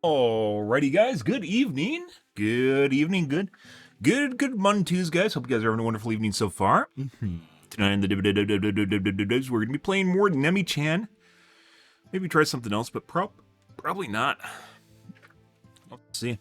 Alrighty, guys. Good evening. Good evening. Good Monday, Tuesday, guys. Hope you guys are having a wonderful evening so far. Tonight in the we're gonna be playing more Nemi-chan. Maybe try something else, but probably not. Let's see.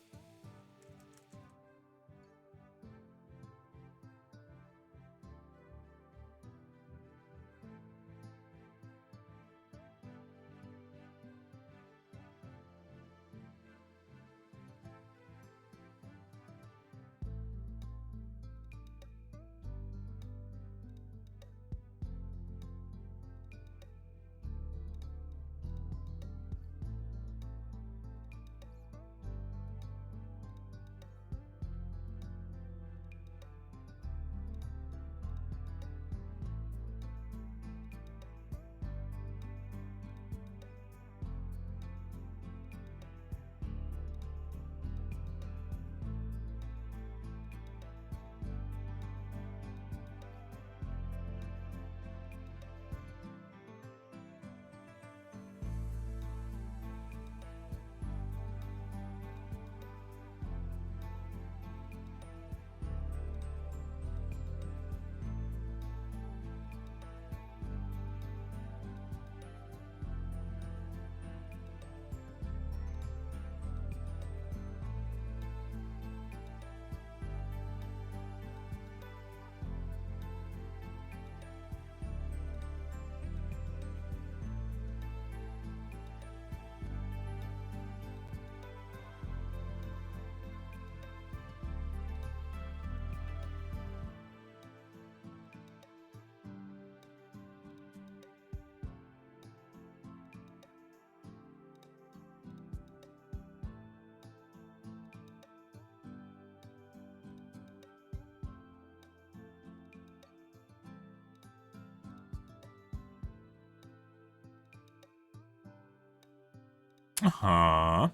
Uh-huh.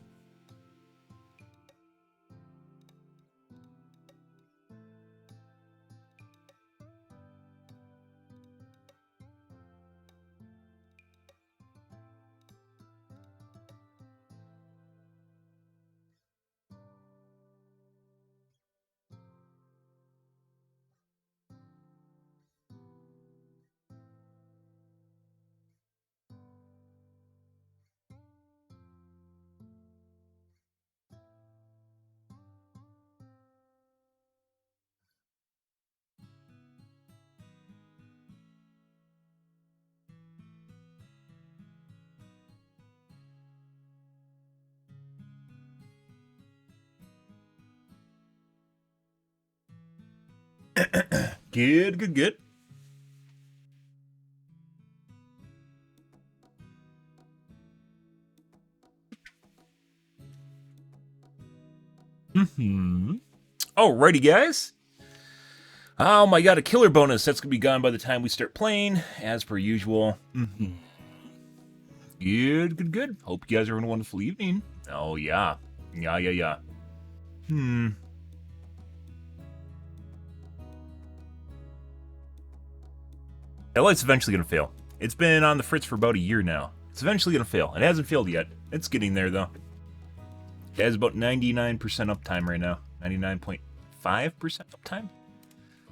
Good. Alrighty, guys. Oh my god, a killer bonus. That's gonna be gone by the time we start playing, as per usual. Good. Hope you guys are having a wonderful evening. Oh, yeah. Yeah. That light's eventually gonna fail. It's been on the fritz for about a year now. It's eventually gonna fail. It hasn't failed yet. It's getting there, though. It has about 99% uptime right now. 99.5% uptime.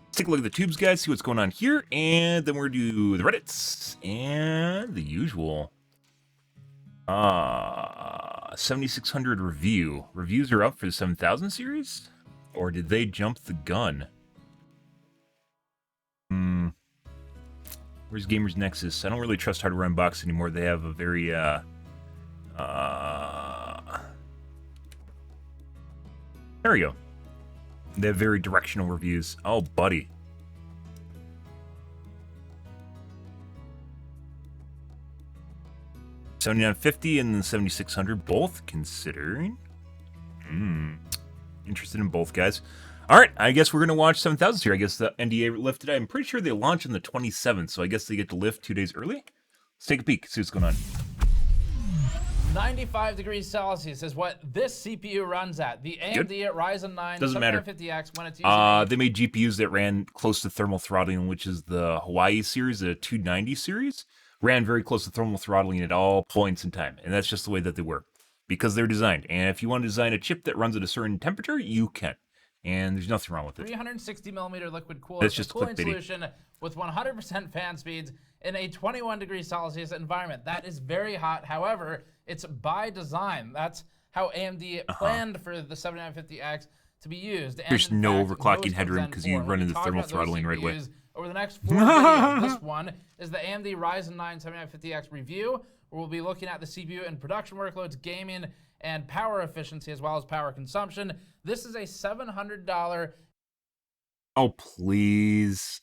Let's take a look at the tubes, guys, see what's going on here, and then we're gonna do the Reddits and the usual. 7,600 review. Reviews are up for the 7,000 series? Or did they jump the gun? Where's Gamers Nexus? I don't really trust Hardware Unbox anymore. They have a very, there we go. They have very directional reviews. Oh, buddy. $7,950 and then 7,600, both considering. Interested in both, guys. All right, I guess we're going to watch 7,000 here. I guess the NDA lifted. I'm pretty sure they launch on the 27th, so I guess they get to lift 2 days early. Let's take a peek, see what's going on. 95 degrees Celsius is what this CPU runs at. The AMD Ryzen 9 Doesn't matter. 750X when it's using they made GPUs that ran close to thermal throttling, which is the Hawaii series, the 290 series. Ran very close to thermal throttling at all points in time, and that's just the way that they were. because they're designed. And if you want to design a chip that runs at a certain temperature, you can. And there's nothing wrong with it. 360 millimeter liquid cooler. That's just cooling clickbaity. Solution with 100% fan speeds in a 21 degrees Celsius environment. That is very hot. However, it's by design. That's how AMD planned for the 7950X to be used. And There's in no fact, overclocking most of headroom Zen because you 4. run into We'll thermal talk about those throttling right away. CPUs over the next 4 videos. This one is the AMD Ryzen 9 7950X review, where we'll be looking at the CPU and production workloads, gaming, and power efficiency, as well as power consumption. This is a $700. Oh, please.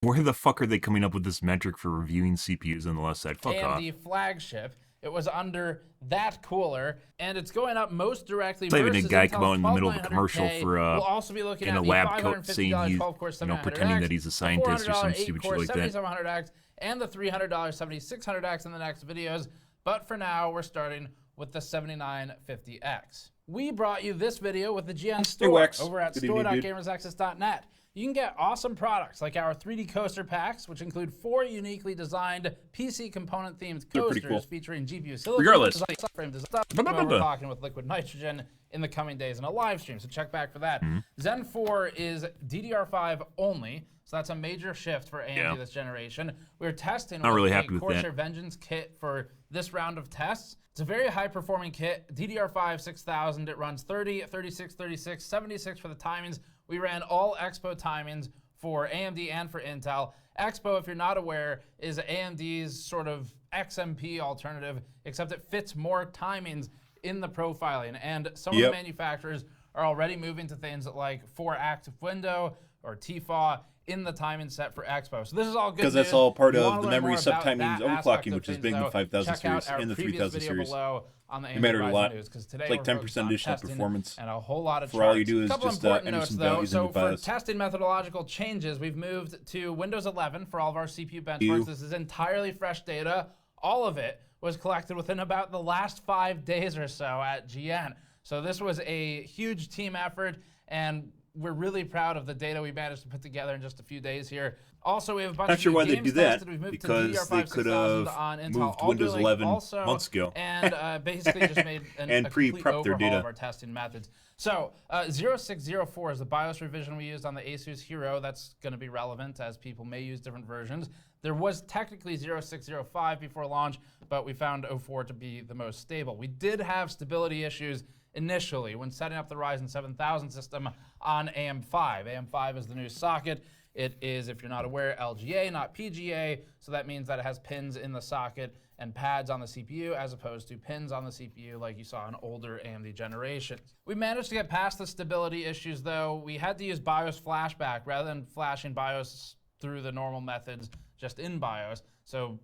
Where the fuck are they coming up with this metric for reviewing CPUs on the left side? Fuck off. AMD flagship. It was under that cooler, and it's going up most directly. It's not even a versus guy Intel's come out in the middle of a commercial 12900K. for We'll also be looking in at a the lab coat saying he's, 12-core pretending 7900X, that he's a the scientist or some $400 stupid shit 8-core like that. 7700X, and the $300 7600X in the next videos. But for now, we're starting with the 7950X. We brought you this video with the GN store Wax. over at Good evening, dude. store.gamersaccess.net. You can get awesome products like our 3D coaster packs, which include 4 uniquely designed PC component-themed They're pretty coasters cool. featuring GPU silicon, Regardless. subframe design, overclocking with liquid nitrogen in the coming days in a live stream, so check back for that. Zen 4 is DDR5 only, so that's a major shift for AMD this generation. We're testing Not with really a happy with Corsair that. Vengeance kit for this round of tests. It's a very high-performing kit, DDR5 6000. It runs 30, 36, 36, 76 for the timings. We ran all Expo timings for AMD and for Intel. Expo, if you're not aware, is AMD's sort of XMP alternative, except it fits more timings in the profiling. And some of the manufacturers are already moving to things like 4-active window or TFAW in the timing set for Expo. So this is all good Because news. that's all part If you of wanna the learn memory more about subtiming that aspect overclocking, of which is things, big in the though, 5000 check out series our and the previous 3000 video series. below on the It mattered Amd a lot. Ryzen news, 'cause today It's like we're 10% focused on additional testing performance. and a whole lot of For all you charts. do is Couple just, important enter notes some though. values So into for BIOS. testing methodological changes, we've moved to Windows 11 for all of our CPU benchmarks. This is entirely fresh data. All of it was collected within about the last 5 days or so at GN. So this was a huge team effort, and we're really proud of the data we managed to put together in just a few days here. Also, we have a bunch Not of sure new why they games do that, tested. We've moved to because DDR5 they could 6000 have on Intel moved Alder Windows Lake 11 also, months ago. and basically just made And a complete pre-prepped their overhaul data. of our testing methods. So 0604 is the BIOS revision we used on the Asus Hero. That's going to be relevant as people may use different versions. There was technically 0605 before launch, but we found 04 to be the most stable. We did have stability issues initially when setting up the Ryzen 7000 system on AM5. AM5 is the new socket. It is, if you're not aware, LGA, not PGA, so that means that it has pins in the socket and pads on the CPU as opposed to pins on the CPU like you saw in older AMD generations. We managed to get past the stability issues though. We had to use BIOS flashback rather than flashing BIOS through the normal methods just in BIOS. So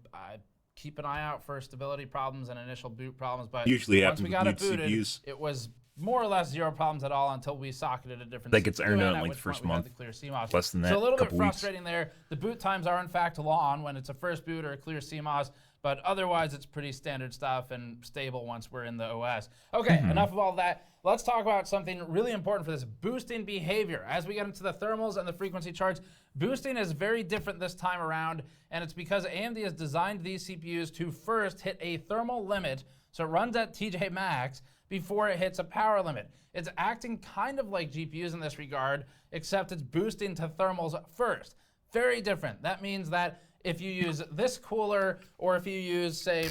keep an eye out for stability problems and initial boot problems, but Usually once happens we with got new it booted, CPUs. it was more or less zero problems at all until we socketed a different That gets CPU ironed in, out in at like which the first point we had month. the clear CMOS. Less than that, So a little bit couple weeks. frustrating there. The boot times are in fact long when it's a first boot or a clear CMOS, but otherwise it's pretty standard stuff and stable once we're in the OS. Okay, enough of all that. Let's talk about something really important for this, boosting behavior. As we get into the thermals and the frequency charts, boosting is very different this time around, and it's because AMD has designed these CPUs to first hit a thermal limit, so it runs at TJ max before it hits a power limit. It's acting kind of like GPUs in this regard, except it's boosting to thermals first. Very different. That means that if you use this cooler, or if you use, say,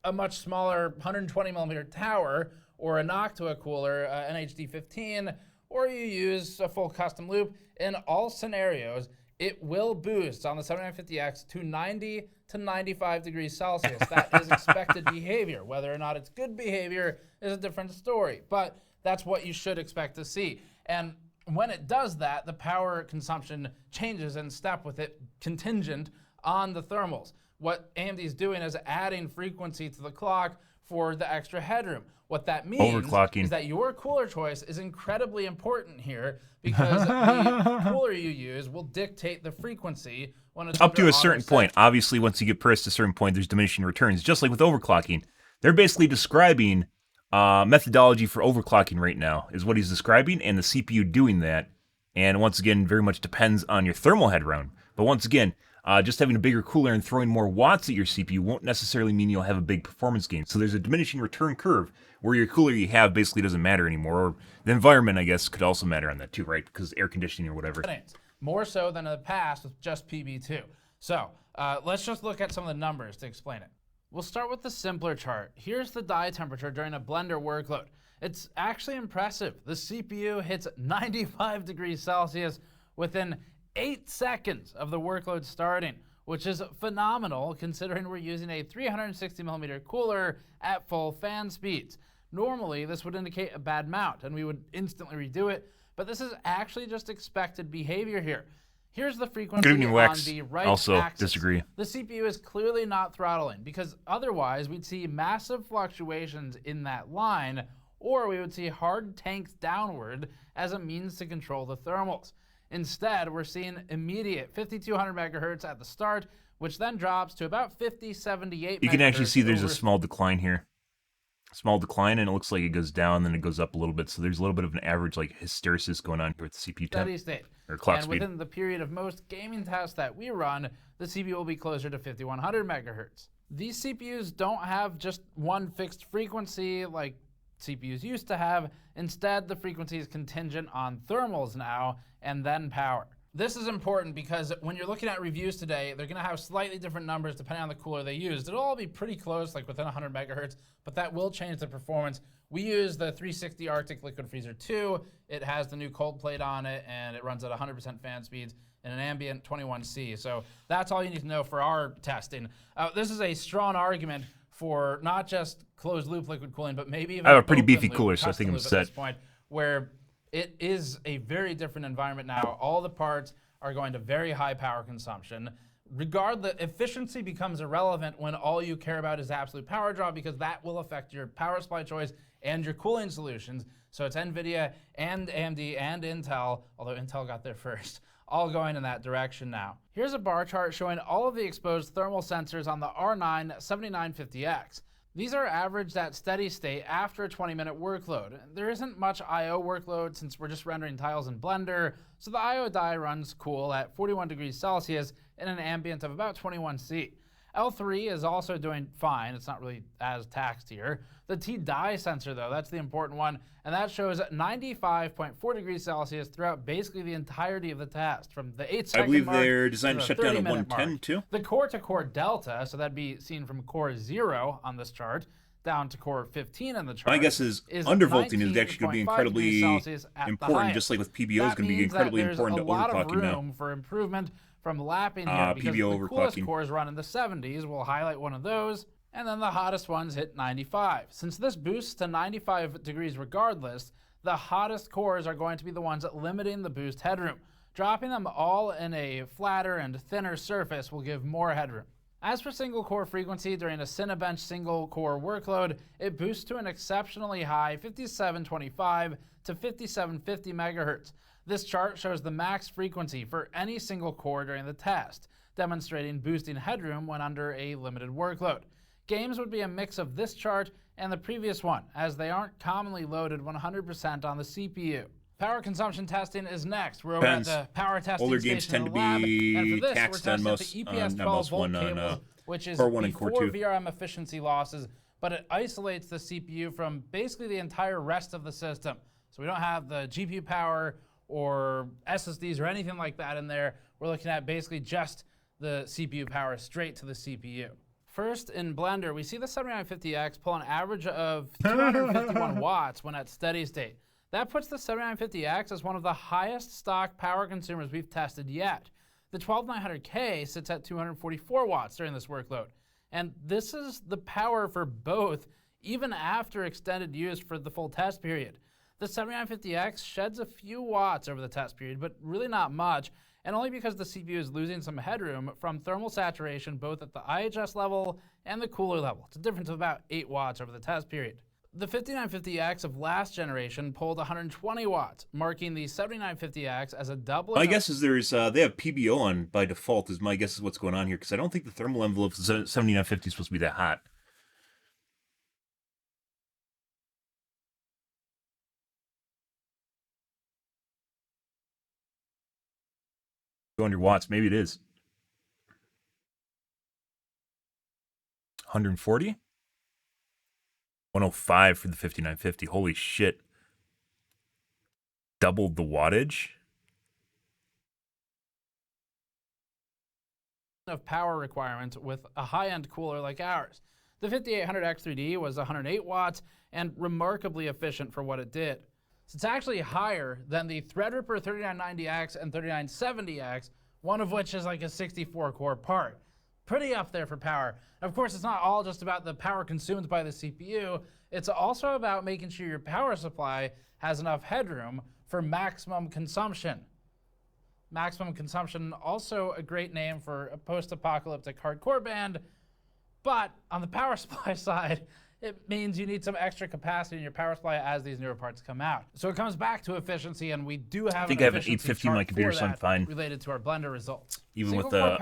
a much smaller 120 millimeter tower, or a Noctua cooler, an HD15, or you use a full custom loop, in all scenarios, it will boost on the 7950X to 90 to 95 degrees Celsius. That is expected behavior. Whether or not it's good behavior is a different story, but that's what you should expect to see. And when it does that, the power consumption changes in step with it, contingent on the thermals. What AMD is doing is adding frequency to the clock for the extra headroom. What that means Overclocking. is that your cooler choice is incredibly important here, because the cooler you use will dictate the frequency when it's Up to under a certain auto point. set. Obviously, once you get pressed a certain point, there's diminishing returns. Just like with overclocking. They're basically describing methodology for overclocking right now, is what he's describing, and the CPU doing that. And once again, very much depends on your thermal headroom. But once again, Just having a bigger cooler and throwing more watts at your CPU won't necessarily mean you'll have a big performance gain. So there's a diminishing return curve where your cooler you have basically doesn't matter anymore. Or the environment, I guess, could also matter on that too, right? Because air conditioning or whatever. More so than in the past with just PB2. So let's just look at some of the numbers to explain it. We'll start with the simpler chart. Here's the die temperature during a Blender workload. It's actually impressive. The CPU hits 95 degrees Celsius within 8 seconds of the workload starting, which is phenomenal considering we're using a 360mm cooler at full fan speeds. Normally, this would indicate a bad mount and we would instantly redo it, but this is actually just expected behavior here. Here's the frequency on the right axis. Disagree. The CPU is clearly not throttling because otherwise we'd see massive fluctuations in that line, or we would see hard tanks downward as a means to control the thermals. Instead, we're seeing immediate 5200 megahertz at the start, which then drops to about 5078 megahertz. You can actually see there's a small decline here. Small decline, and it looks like it goes down, then it goes up a little bit. So there's a little bit of an average like hysteresis going on here with the CPU steady state. Or clock and speed. Within the period of most gaming tests that we run, the CPU will be closer to 5100 megahertz. These CPUs don't have just one fixed frequency like CPUs used to have. Instead, the frequency is contingent on thermals now and then power. This is important because when you're looking at reviews today, they're going to have slightly different numbers depending on the cooler they used. It'll all be pretty close, like within 100 megahertz, but that will change the performance. We use the 360 Arctic Liquid Freezer 2. It has the new cold plate on it, and it runs at 100% fan speeds and an ambient 21C. So that's all you need to know for our testing. This is a strong argument for not just closed loop liquid cooling, but maybe even I have a pretty beefy cooler, so I think I'm set. At this point, where it is a very different environment now. All the parts are going to very high power consumption. Regardless, efficiency becomes irrelevant when all you care about is absolute power draw, because that will affect your power supply choice and your cooling solutions. So it's NVIDIA and AMD and Intel, although Intel got there first, all going in that direction now. Here's a bar chart showing all of the exposed thermal sensors on the R9 7950X. These are averaged at steady state after a 20-minute workload. There isn't much I/O workload since we're just rendering tiles in Blender, so the I/O die runs cool at 41 degrees Celsius in an ambient of about 21C. L3 is also doing fine. It's not really as taxed here. The T-die sensor, though, that's the important one, and that shows 95.4 degrees Celsius throughout basically the entirety of the test, from the 8-second I believe mark they're designed to shut down at 110 mark. too. The core-to-core delta, so that'd be seen from core 0 on this chart down to core 15 in the chart. My guess is undervolting is actually going to be incredibly important, just like with PBO is going to be incredibly important to overclocking now. There's a lot of room for improvement from lapping here, because PBO the coolest cores run in the 70s. We'll highlight one of those, and then the hottest ones hit 95. Since this boosts to 95 degrees regardless, the hottest cores are going to be the ones limiting the boost headroom. Dropping them all in a flatter and thinner surface will give more headroom. As for single core frequency during a Cinebench single core workload, it boosts to an exceptionally high 5725 to 5750 megahertz. This chart shows the max frequency for any single core during the test, demonstrating boosting headroom when under a limited workload. Games would be a mix of this chart and the previous one, as they aren't commonly loaded 100% on the CPU. Power consumption testing is next. We're over at the power testing Older station games tend in to the lab, be and for this, taxed we're on testing most, the EPS 12 volt cables, which is Core 1 and before Core 2. VRM efficiency losses, but it isolates the CPU from basically the entire rest of the system. So we don't have the GPU power or SSDs or anything like that in there. We're looking at basically just the CPU power straight to the CPU. First, in Blender, we see the 7950X pull an average of 251 watts when at steady state. That puts the 7950X as one of the highest stock power consumers we've tested yet. The 12900K sits at 244 watts during this workload. And this is the power for both, even after extended use for the full test period. The 7950X sheds a few watts over the test period, but really not much, and only because the CPU is losing some headroom from thermal saturation both at the IHS level and the cooler level. It's a difference of about 8 watts over the test period. The 5950X of last generation pulled 120 watts, marking the 7950X as a doubling. My guess is there's they have PBO on by default. Is my guess is what's going on here, because I don't think the thermal envelope of the 7950 is supposed to be that hot. 200 watts, maybe it is. 140. 105 for the 5950. Holy shit. Doubled the wattage. Of power requirements with a high-end cooler like ours. The 5800X3D was 108 watts and remarkably efficient for what it did. So it's actually higher than the Threadripper 3990X and 3970X, one of which is like a 64-core part. Pretty up there for power. Of course, it's not all just about the power consumed by the CPU. It's also about making sure your power supply has enough headroom for maximum consumption. Maximum consumption, also a great name for a post-apocalyptic hardcore band, but on the power supply side, it means you need some extra capacity in your power supply as these newer parts come out. So it comes back to efficiency, and we do have I think I have an 850 on my computer, so I'm fine. Related to our Blender results. Even with the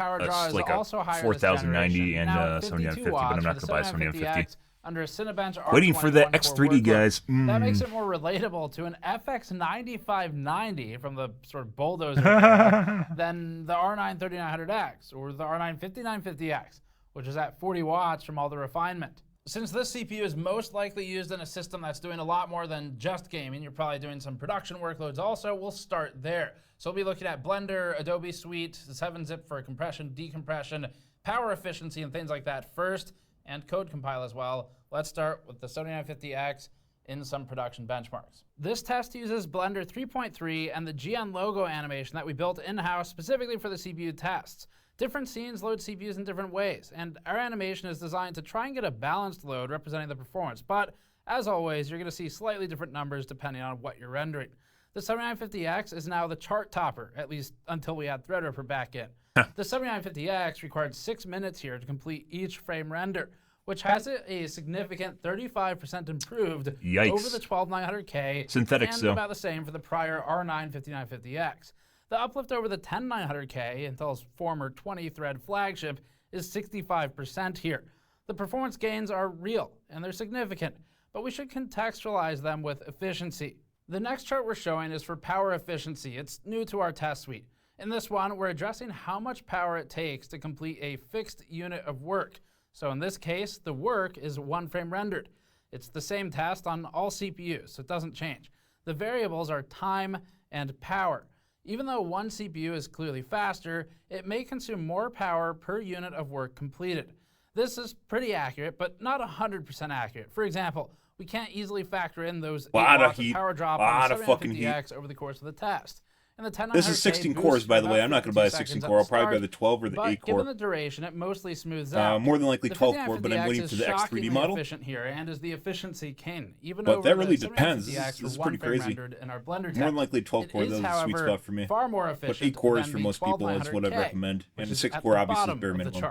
like a 4090 and 7950, but I'm not going to buy 7950. Under a Cinebench Waiting for the X3D, guys. That makes it more relatable to an FX 9590 from the sort of bulldozer era than the R9 3900X or the R9 5950X, which is at 40 watts from all the refinement. Since this CPU is most likely used in a system that's doing a lot more than just gaming, you're probably doing some production workloads also, we'll start there. So we'll be looking at Blender, Adobe Suite, the 7-zip for compression, decompression, power efficiency, and things like that first, and code compile as well. Let's start with the 7950X in some production benchmarks. This test uses Blender 3.3 and the GN logo animation that we built in-house specifically for the CPU tests. Different scenes load CPUs in different ways, and our animation is designed to try and get a balanced load representing the performance, but as always, you're going to see slightly different numbers depending on what you're rendering. The 7950X is now the chart topper, at least until we add Threadripper back in. The 7950X required 6 minutes here to complete each frame render, which has a significant 35% improved over the 12900K, synthetics, and about the same for the prior R9 5950X. The uplift over the 10900K, Intel's former 20-thread flagship, is 65% here. The performance gains are real, and they're significant, but we should contextualize them with efficiency. The next chart we're showing is for power efficiency. It's new to our test suite. In this one, we're addressing how much power it takes to complete a fixed unit of work. So in this case, the work is 1 frame rendered. It's the same test on all CPUs, so it doesn't change. The variables are time and power. Even though one CPU is clearly faster, it may consume more power per unit of work completed. This is pretty accurate, but not 100% accurate. For example, we can't easily factor in those 8 watts of power drop on the 750X over the course of the test. And the 10900K this is 16 cores, by the way. I'm not going to buy a 16 core. I'll probably buy the 12 or the 8 core. Given the duration, it mostly smooths out. More than likely 12 core, but I'm waiting for the X3D model. Efficient here, and is the efficiency king. Even but over that really the depends. This is pretty crazy. In our Blender test. More than likely 12 core, that's a sweet spot for me. Far more efficient. But 8 cores for most people is what I'd recommend, and the 6 core obviously is bare minimum.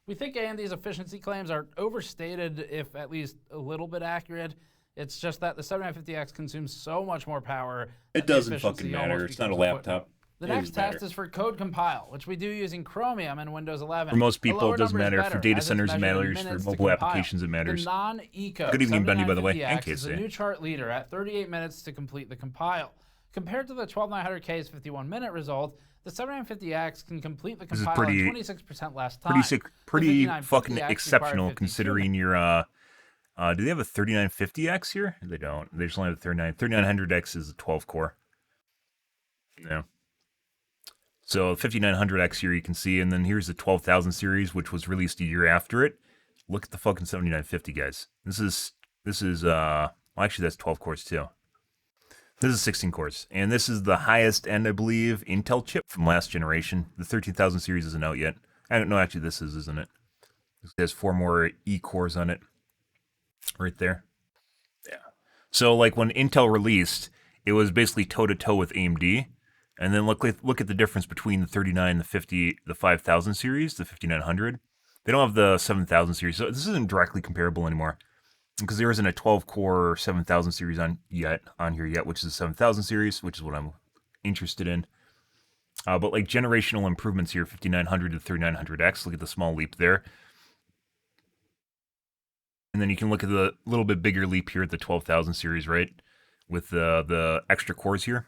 We think AMD's efficiency claims are overstated, if at least a little bit accurate. It's just that the 7950X consumes so much more power. It doesn't fucking matter. It's not a laptop. The next test is for code compile, which we do using Chromium in Windows 11. For most people, it doesn't matter. For data centers, it matters. For mobile applications, it matters. The non-eco Good evening, Bendy, by the way, and is a new chart leader at 38 minutes to complete the compile. Compared to the 12900K's 51-minute result, the 7950X can complete the compile in 26% less time. Pretty fucking exceptional considering your do they have a 3950X here? They don't. They just only have a 3900X is a 12 core. Yeah. So 5900X here you can see, and then here's the 12,000 series, which was released a year after it. Look at the fucking 7950, guys. This is well, actually that's 12 cores too. This is 16 cores, and this is the highest end, I believe, Intel chip from last generation. The 13,000 series isn't out yet. I don't know, actually this is, isn't it? This has 4 more E cores on it. Right there. Yeah. So like when Intel released, it was basically toe-to-toe with AMD. And then look at the difference between the 39, the 50, the 5000 series, the 5900. They don't have the 7000 series, so this isn't directly comparable anymore. Because there isn't a 12-core 7000 series on here yet, which is the 7000 series, which is what I'm interested in. But like generational improvements here, 5900 to 3900X, look at the small leap there. And then you can look at the little bit bigger leap here at the 12,000 series, right? With the extra cores here.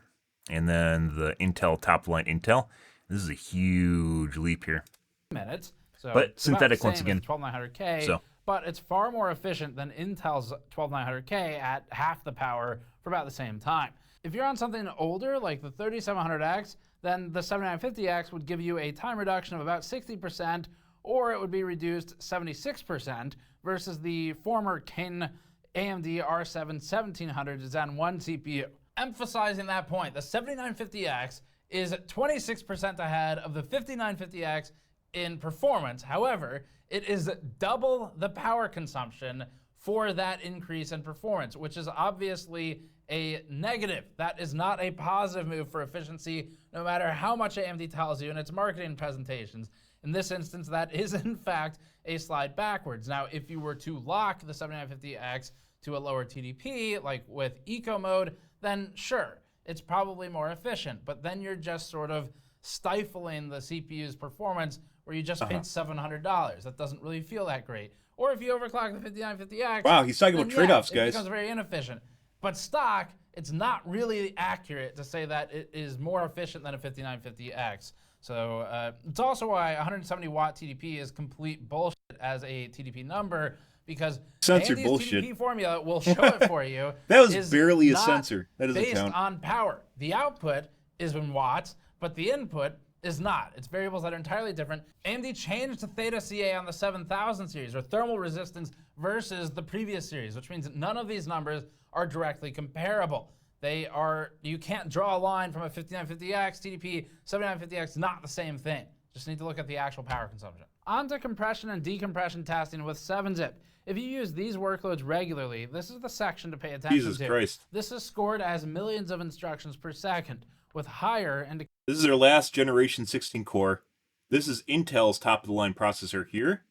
And then the Intel, top-line Intel. This is a huge leap here. Minutes. So but synthetic once again. 12900K, so but it's far more efficient than Intel's 12900K at half the power for about the same time. If you're on something older like the 3700X, then the 7950X would give you a time reduction of about 60%, or it would be reduced 76% versus the former Kin AMD R7 1700 Zen 1 CPU. Emphasizing that point, the 7950X is 26% ahead of the 5950X in performance. However, it is double the power consumption for that increase in performance, which is obviously a negative. That is not a positive move for efficiency, no matter how much AMD tells you in its marketing presentations. In this instance, that is in fact a slide backwards. Now, if you were to lock the 7950X to a lower TDP, like with eco mode, then sure, it's probably more efficient, but then you're just sort of stifling the CPU's performance where you just paid $700. That doesn't really feel that great. Or if you overclock the 5950X, Wow, he's talking about trade-offs, guys. It becomes very inefficient. But stock, it's not really accurate to say that it is more efficient than a 5950X. So it's also why 170 watt TDP is complete bullshit as a TDP number, because censored AMD's bullshit. TDP formula will show it for you. That was barely a censor. That doesn't based count. on power. The output is in watts, but the input is not. It's variables that are entirely different. AMD changed to theta CA on the 7000 series, or thermal resistance, versus the previous series, which means that none of these numbers are directly comparable. They are, you can't draw a line from a 5950X, TDP, 7950X, not the same thing. Just need to look at the actual power consumption. On to compression and decompression testing with 7-zip. If you use these workloads regularly, this is the section to pay attention to. Jesus Christ. This is scored as millions of instructions per second, with higher and This is their last generation 16 core. This is Intel's top of the line processor here,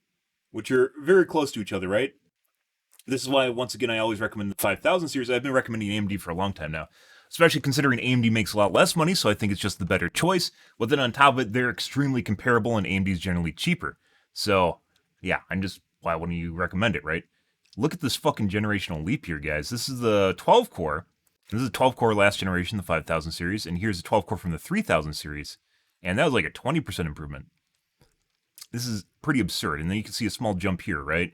which are very close to each other, right? This is why, once again, I always recommend the 5000 series. I've been recommending AMD for a long time now, especially considering AMD makes a lot less money, so I think it's just the better choice. But then on top of it, they're extremely comparable, and AMD is generally cheaper. So, yeah, why wouldn't you recommend it, right? Look at this fucking generational leap here, guys. This is the 12 core. This is a 12 core last generation, the 5000 series, and here's a 12 core from the 3000 series. And that was like a 20% improvement. This is pretty absurd. And then you can see a small jump here, right?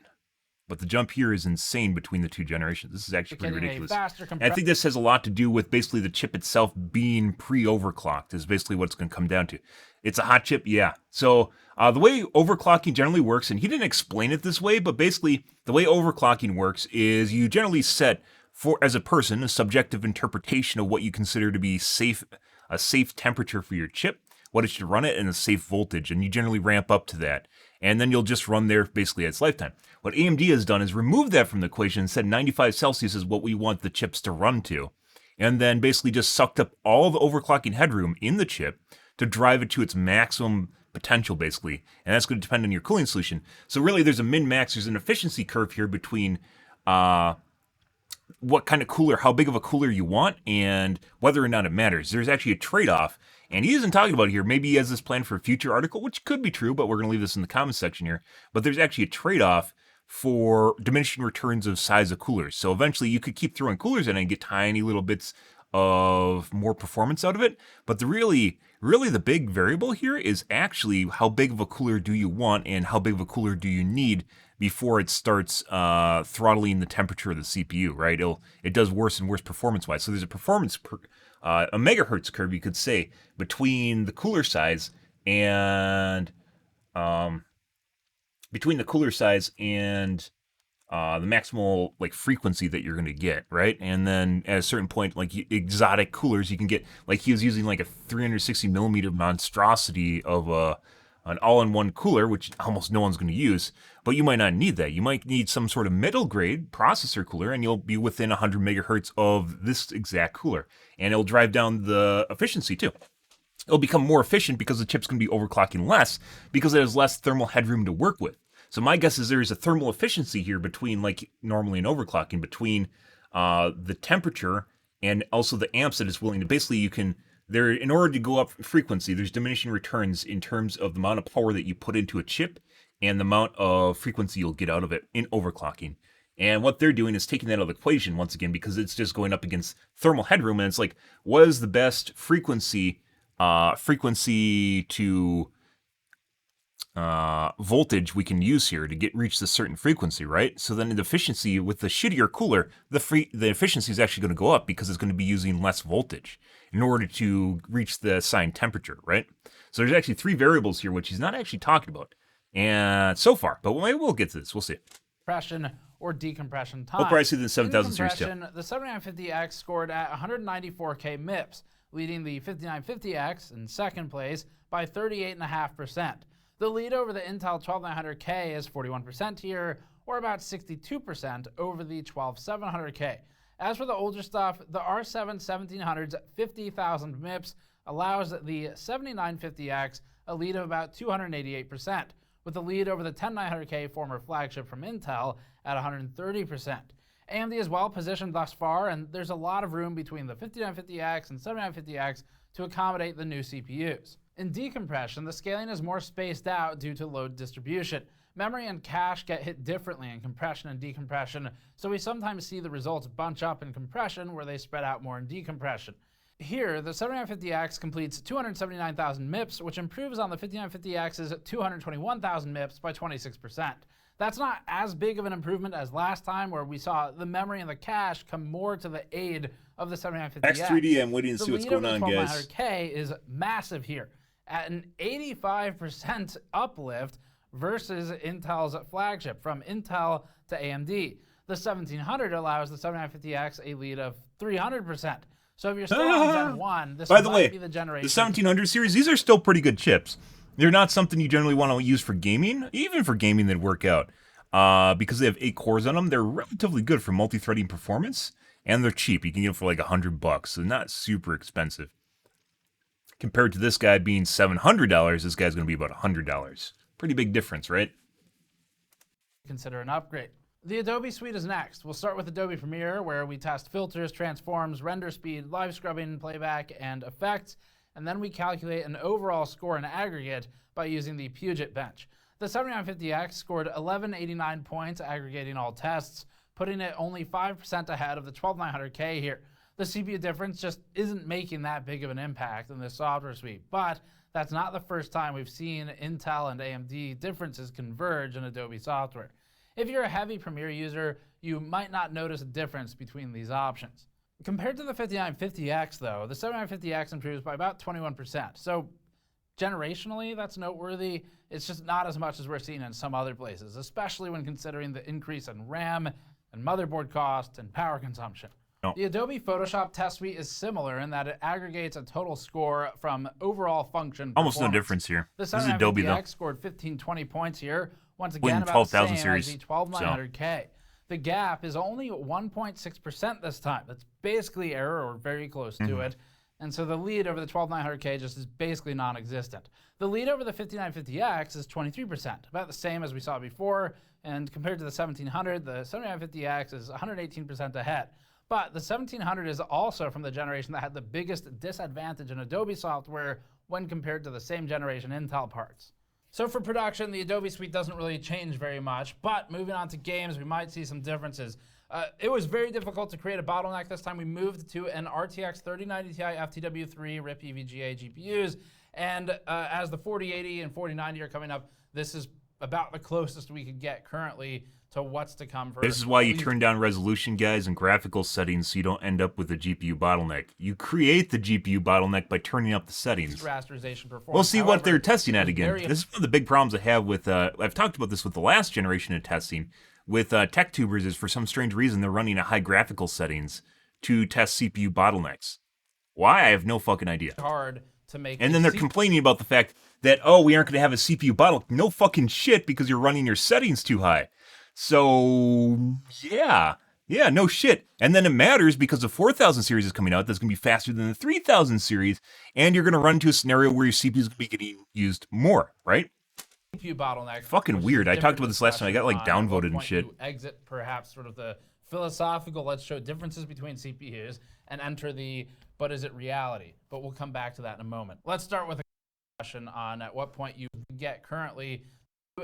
But the jump here is insane between the two generations. This is actually pretty ridiculous. And I think this has a lot to do with basically the chip itself being pre-overclocked is basically what it's going to come down to. It's a hot chip, yeah. So the way overclocking generally works, and he didn't explain it this way, but basically the way overclocking works is you generally set, as a person, a subjective interpretation of what you consider to be a safe temperature for your chip, what it should run at, and a safe voltage, and you generally ramp up to that. And then you'll just run there basically at its lifetime. What AMD has done is remove that from the equation and said 95 Celsius is what we want the chips to run to. And then basically just sucked up all the overclocking headroom in the chip to drive it to its maximum potential, basically. And that's going to depend on your cooling solution. So really there's a min-max, there's an efficiency curve here between what kind of cooler, how big of a cooler you want, and whether or not it matters. There's actually a trade-off. And he isn't talking about it here. Maybe he has this plan for a future article, which could be true, but we're going to leave this in the comments section here. But there's actually a trade-off for diminishing returns of size of coolers. So eventually you could keep throwing coolers in and get tiny little bits of more performance out of it. But really the big variable here is actually how big of a cooler do you want and how big of a cooler do you need before it starts throttling the temperature of the CPU, right? It does worse and worse performance-wise. So there's a performance a megahertz curve, you could say, between the cooler size and the maximal frequency that you're going to get, right? And then at a certain point, exotic coolers, you can get, he was using a 360 millimeter monstrosity of an all-in-one cooler, which almost no one's going to use, but you might not need that. You might need some sort of middle-grade processor cooler, and you'll be within 100 megahertz of this exact cooler, and it'll drive down the efficiency too. It'll become more efficient because the chip's going to be overclocking less because it has less thermal headroom to work with. So my guess is there is a thermal efficiency here between, normally in overclocking, between the temperature and also the amps that it's willing to, basically in order to go up frequency, there's diminishing returns in terms of the amount of power that you put into a chip and the amount of frequency you'll get out of it in overclocking. And what they're doing is taking that out of the equation once again because it's just going up against thermal headroom, and it's what is the best frequency to voltage we can use here to reach this certain frequency, right? So then the efficiency with the shittier cooler, the efficiency is actually going to go up because it's going to be using less voltage in order to reach the assigned temperature, right? So there's actually 3 variables here, which he's not actually talking about, and so far, but maybe we'll get to this. We'll see. Compression or decompression time. We'll probably see the 7000 series too. The 7950X scored at 194K MIPS, leading the 5950X in second place by 38.5%. The lead over the Intel 12900K is 41% here, or about 62% over the 12700K. As for the older stuff, the R7 1700's 50,000 MIPS allows the 7950X a lead of about 288%, with the lead over the 10900K former flagship from Intel at 130%. AMD is well positioned thus far, and there's a lot of room between the 5950X and 7950X to accommodate the new CPUs. In decompression, the scaling is more spaced out due to load distribution. Memory and cache get hit differently in compression and decompression, so we sometimes see the results bunch up in compression where they spread out more in decompression. Here, the 7950X completes 279,000 MIPS, which improves on the 5950X's 221,000 MIPS by 26%. That's not as big of an improvement as last time, where we saw the memory and the cache come more to the aid of the 7950X. X3D, I'm waiting to see what's going on, guys. The 12900K is massive here, at an 85% uplift versus Intel's flagship, from Intel to AMD. The 1700 allows the 7950X a lead of 300%. So if you're still on Gen 1, this might be the generation. The 1700 series, these are still pretty good chips. They're not something you generally want to use for gaming. Even for gaming, they'd work out. Because they have 8 cores on them, they're relatively good for multi-threading performance, and they're cheap. You can get them for like $100, so not super expensive. Compared to this guy being $700, this guy's going to be about $100. Pretty big difference, right? Consider an upgrade. The Adobe suite is next. We'll start with Adobe Premiere, where we test filters, transforms, render speed, live scrubbing, playback, and effects, and then we calculate an overall score in aggregate by using the Puget bench. The 7950X scored 1189 points aggregating all tests, putting it only 5% ahead of the 12900K here. The CPU difference just isn't making that big of an impact in this software suite, but that's not the first time we've seen Intel and AMD differences converge in Adobe software. If you're a heavy Premiere user, you might not notice a difference between these options. Compared to the 5950X though, the 7950X improves by about 21%. So generationally, that's noteworthy. It's just not as much as we're seeing in some other places, especially when considering the increase in RAM and motherboard cost and power consumption. No. The Adobe Photoshop test suite is similar in that it aggregates a total score from overall function Almost no difference here. The This is Adobe though. 7950X scored 1520 points here. Once again, Winning about the 12,000 same series. as the 12900K. The gap is only 1.6% this time. That's basically error or very close to it. And so the lead over the 12900K just is basically non-existent. The lead over the 5950X is 23%, about the same as we saw before. And compared to the 1700, the 7950X is 118% ahead. But the 1700 is also from the generation that had the biggest disadvantage in Adobe software when compared to the same generation Intel parts. So for production, the Adobe suite doesn't really change very much, but moving on to games, we might see some differences. It was very difficult to create a bottleneck this time. We moved to an RTX 3090 Ti FTW3 RIP EVGA GPUs, and as the 4080 and 4090 are coming up, this is about the closest we could get currently to what's to come. This is why you turn down resolution, guys, and graphical settings so you don't end up with a GPU bottleneck. You create the GPU bottleneck by turning up the settings. Rasterization performance. We'll see what they're testing at again. This is one of the big problems I have with, I've talked about this with the last generation of testing, with tech tubers is for some strange reason they're running at high graphical settings to test CPU bottlenecks. Why? I have no fucking idea. Hard to make. And then they're complaining about the fact that, oh, we aren't going to have a CPU bottleneck. No fucking shit, because you're running your settings too high. So, yeah, no shit. And then it matters because the 4000 series is coming out that's going to be faster than the 3000 series, and you're going to run into a scenario where your CPU is going to be getting used more, right? CPU bottleneck. Fucking weird. I talked about this last time. I got like downvoted and shit. Exit perhaps sort of the philosophical, let's show differences between CPUs and enter the, but is it reality? But we'll come back to that in a moment. Let's start with a question on at what point you get currently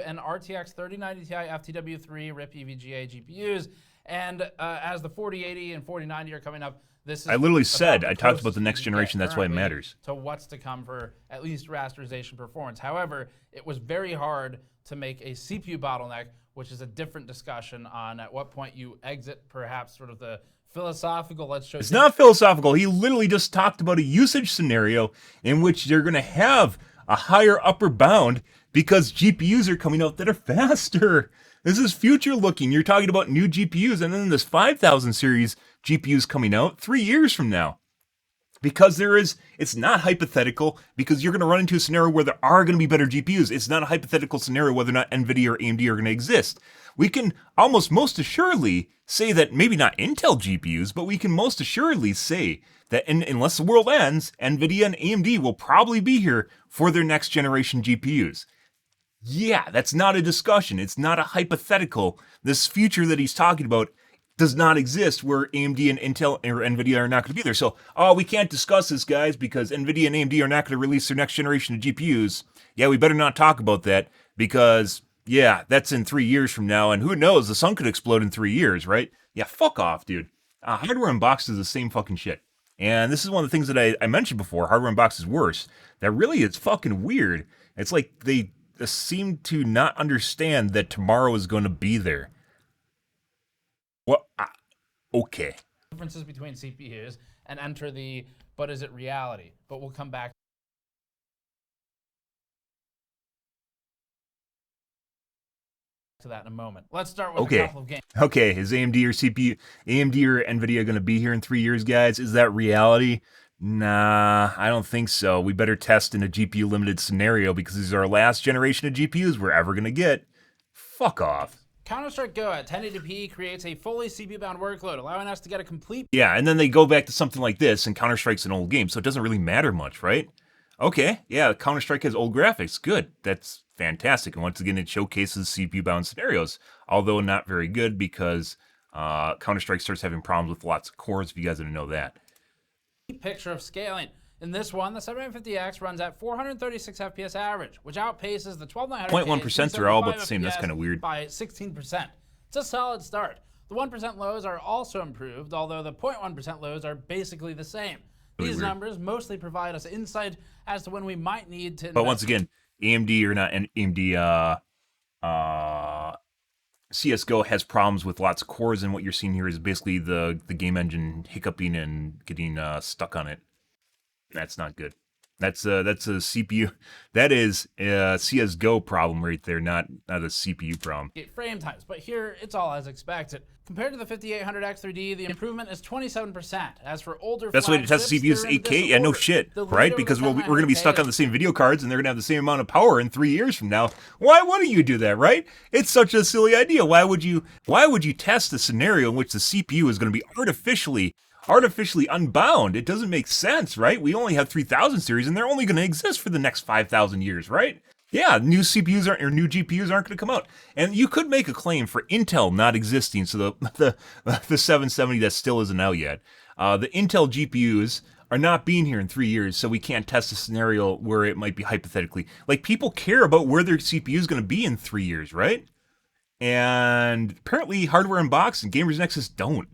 an RTX 3090 Ti FTW3 RIP EVGA GPUs, And as the 4080 and 4090 are coming up, this is I literally said, the I talked about closest the next we can generation, get that's why it currently matters. to what's to come for at least rasterization performance. However, it was very hard to make a CPU bottleneck, which is a different discussion on at what point you exit perhaps sort of the philosophical, let's show. It's not philosophical. He literally just talked about a usage scenario in which they're going to have a higher upper bound because GPUs are coming out that are faster. This is future looking. You're talking about new GPUs and then this 5000 series GPUs coming out 3 years from now. Because it's not hypothetical, because you're going to run into a scenario where there are going to be better GPUs. It's not a hypothetical scenario whether or not NVIDIA or AMD are going to exist. We can almost most assuredly say that maybe not Intel GPUs, but we can most assuredly say that unless the world ends, NVIDIA and AMD will probably be here for their next generation GPUs. Yeah, that's not a discussion. It's not a hypothetical. This future that he's talking about does not exist where AMD and Intel or NVIDIA are not going to be there. So, we can't discuss this, guys, because NVIDIA and AMD are not going to release their next generation of GPUs. Yeah, we better not talk about that because, yeah, that's in 3 years from now, and who knows, the sun could explode in 3 years, right? Yeah, fuck off, dude. Hardware Unboxed is the same fucking shit. And this is one of the things that I mentioned before, Hardware Unboxed is worse. That really is fucking weird. It's like they seem to not understand that tomorrow is going to be there. Well, okay. Differences between CPUs and enter the, but is it reality? But we'll come back to that in a moment. Let's start with a couple of games. Okay, is AMD or NVIDIA going to be here in 3 years, guys? Is that reality? Nah, I don't think so. We better test in a GPU limited scenario because these are our last generation of GPUs we're ever going to get. Fuck off. Counter-Strike Go at 1080p creates a fully CPU-bound workload, allowing us to get a complete... Yeah, and then they go back to something like this, and Counter-Strike's an old game, so it doesn't really matter much, right? Okay, yeah, Counter-Strike has old graphics. Good, that's fantastic. And once again, it showcases CPU-bound scenarios, although not very good because Counter-Strike starts having problems with lots of cores, if you guys didn't know that. Picture of scaling. In this one, the 7950X runs at 436 FPS average, which outpaces the 12900K 0.1% are all about the same. That's kind of weird. By 16%. It's a solid start. The 1% lows are also improved, although the 0.1% lows are basically the same. Really These weird. numbers mostly provide us insight as to when we might need to... But once again, AMD or not AMD, CSGO has problems with lots of cores, and what you're seeing here is basically the game engine hiccuping and getting stuck on it. That's not good. That's a CPU. That is a CSGO problem right there, not a CPU problem. Frame times, but here it's all as expected. Compared to the 5800X 3D, the improvement is 27%. As for older Best way to test the CPU is 8K? Yeah, no shit, right? Because we're going to be stuck on the same video cards, and they're going to have the same amount of power in 3 years from now. Why wouldn't you do that, right? It's such a silly idea. Why would you test a scenario in which the CPU is going to be artificially unbound? It doesn't make sense, right? We only have 3000 series, and they're only going to exist for the next 5,000 years, right? Yeah, new CPUs or new GPUs aren't going to come out. And you could make a claim for Intel not existing, so the 770 that still isn't out yet. The Intel GPUs are not being here in 3 years, so we can't test a scenario where it might be hypothetically. Like, people care about where their CPU is going to be in 3 years, right? And apparently Hardware Unboxed and Gamers Nexus don't.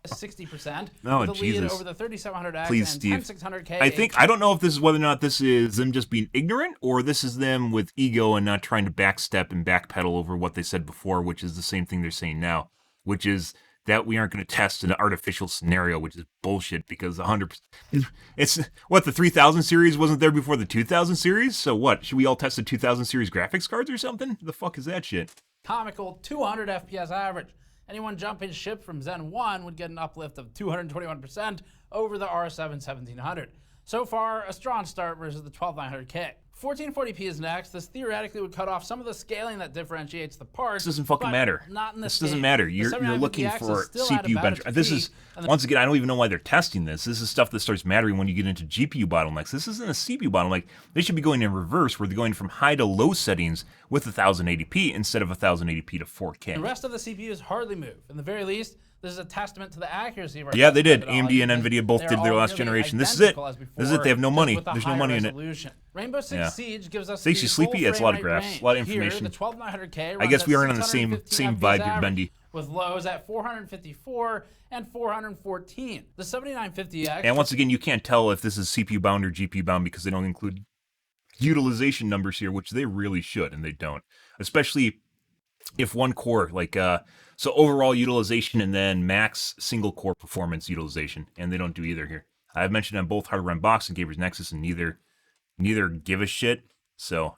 60%. Oh, the Jesus. lead over the 3700X Please, and Steve. 10600K. I don't know if this is whether or not this is them just being ignorant, or this is them with ego and not trying to backstep and backpedal over what they said before, which is the same thing they're saying now, which is that we aren't going to test an artificial scenario, which is bullshit because 100%. It's what, the 3000 series wasn't there before the 2000 series? So what? Should we all test the 2000 series graphics cards or something? The fuck is that shit? Comical 200 FPS average. Anyone jumping ship from Zen 1 would get an uplift of 221% over the R7 1700. So far, a strong start versus the 12900K. 1440p is next. This theoretically would cut off some of the scaling that differentiates the parts. This doesn't fucking matter. Not in this doesn't matter. You're looking for CPU benchmark. This is, once again, I don't even know why they're testing this. This is stuff that starts mattering when you get into GPU bottlenecks. This isn't a CPU bottleneck. They should be going in reverse, where they're going from high to low settings with 1080p instead of 1080p to 4K. The rest of the CPUs hardly move. In the very least, This is a testament to the accuracy of our Yeah, they did. methodology, AMD and NVIDIA both they're did their all last nearly generation. This is it. identical as This is it. They have no before, money. just with a There's no higher money in it. resolution. Rainbow Six Yeah. Siege gives us Makes you the sleepy. full It's a lot of frame rate graphs, range. a lot of Here, information. the 12900K I guess runs we at aren't on the same 615 vibe, FPS Bendy. with lows at 454 and 414. The 7950X. And once again, you can't tell if this is CPU bound or GPU bound because they don't include utilization numbers here, which they really should, and they don't. Especially if one core, like, so overall utilization and then max single core performance utilization, and they don't do either here. I've mentioned on both Hardware Unboxed and Gamers Nexus, and neither give a shit. So,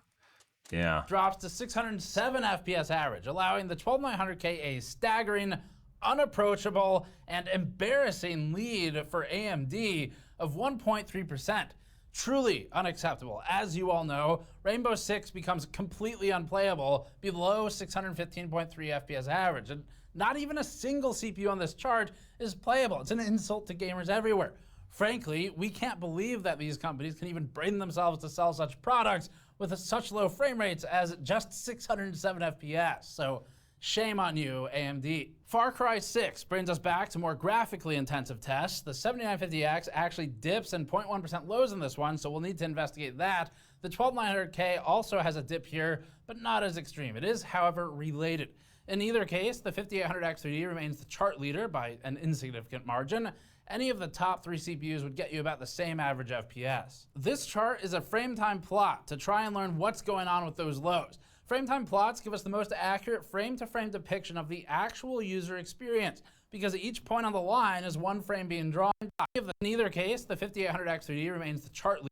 yeah. Drops to 607 FPS average, allowing the 12900K a staggering, unapproachable, and embarrassing lead for AMD of 1.3%. Truly unacceptable. As you all know, Rainbow Six becomes completely unplayable below 615.3 FPS average, and not even a single CPU on this chart is playable. It's an insult to gamers everywhere. Frankly, we can't believe that these companies can even bring themselves to sell such products with such low frame rates as just 607 FPS. So shame on you, AMD. Far Cry 6 brings us back to more graphically intensive tests. The 7950X actually dips in 0.1% lows in this one, so we'll need to investigate that. The 12900K also has a dip here, but not as extreme. It is, however, related. In either case, the 5800X3D remains the chart leader by an insignificant margin. Any of the top 3 CPUs would get you about the same average FPS. This chart is a frame time plot to try and learn what's going on with those lows. Frame time plots give us the most accurate frame-to-frame depiction of the actual user experience, because at each point on the line is one frame being drawn. In either case, the 5800X3D remains the chart leader.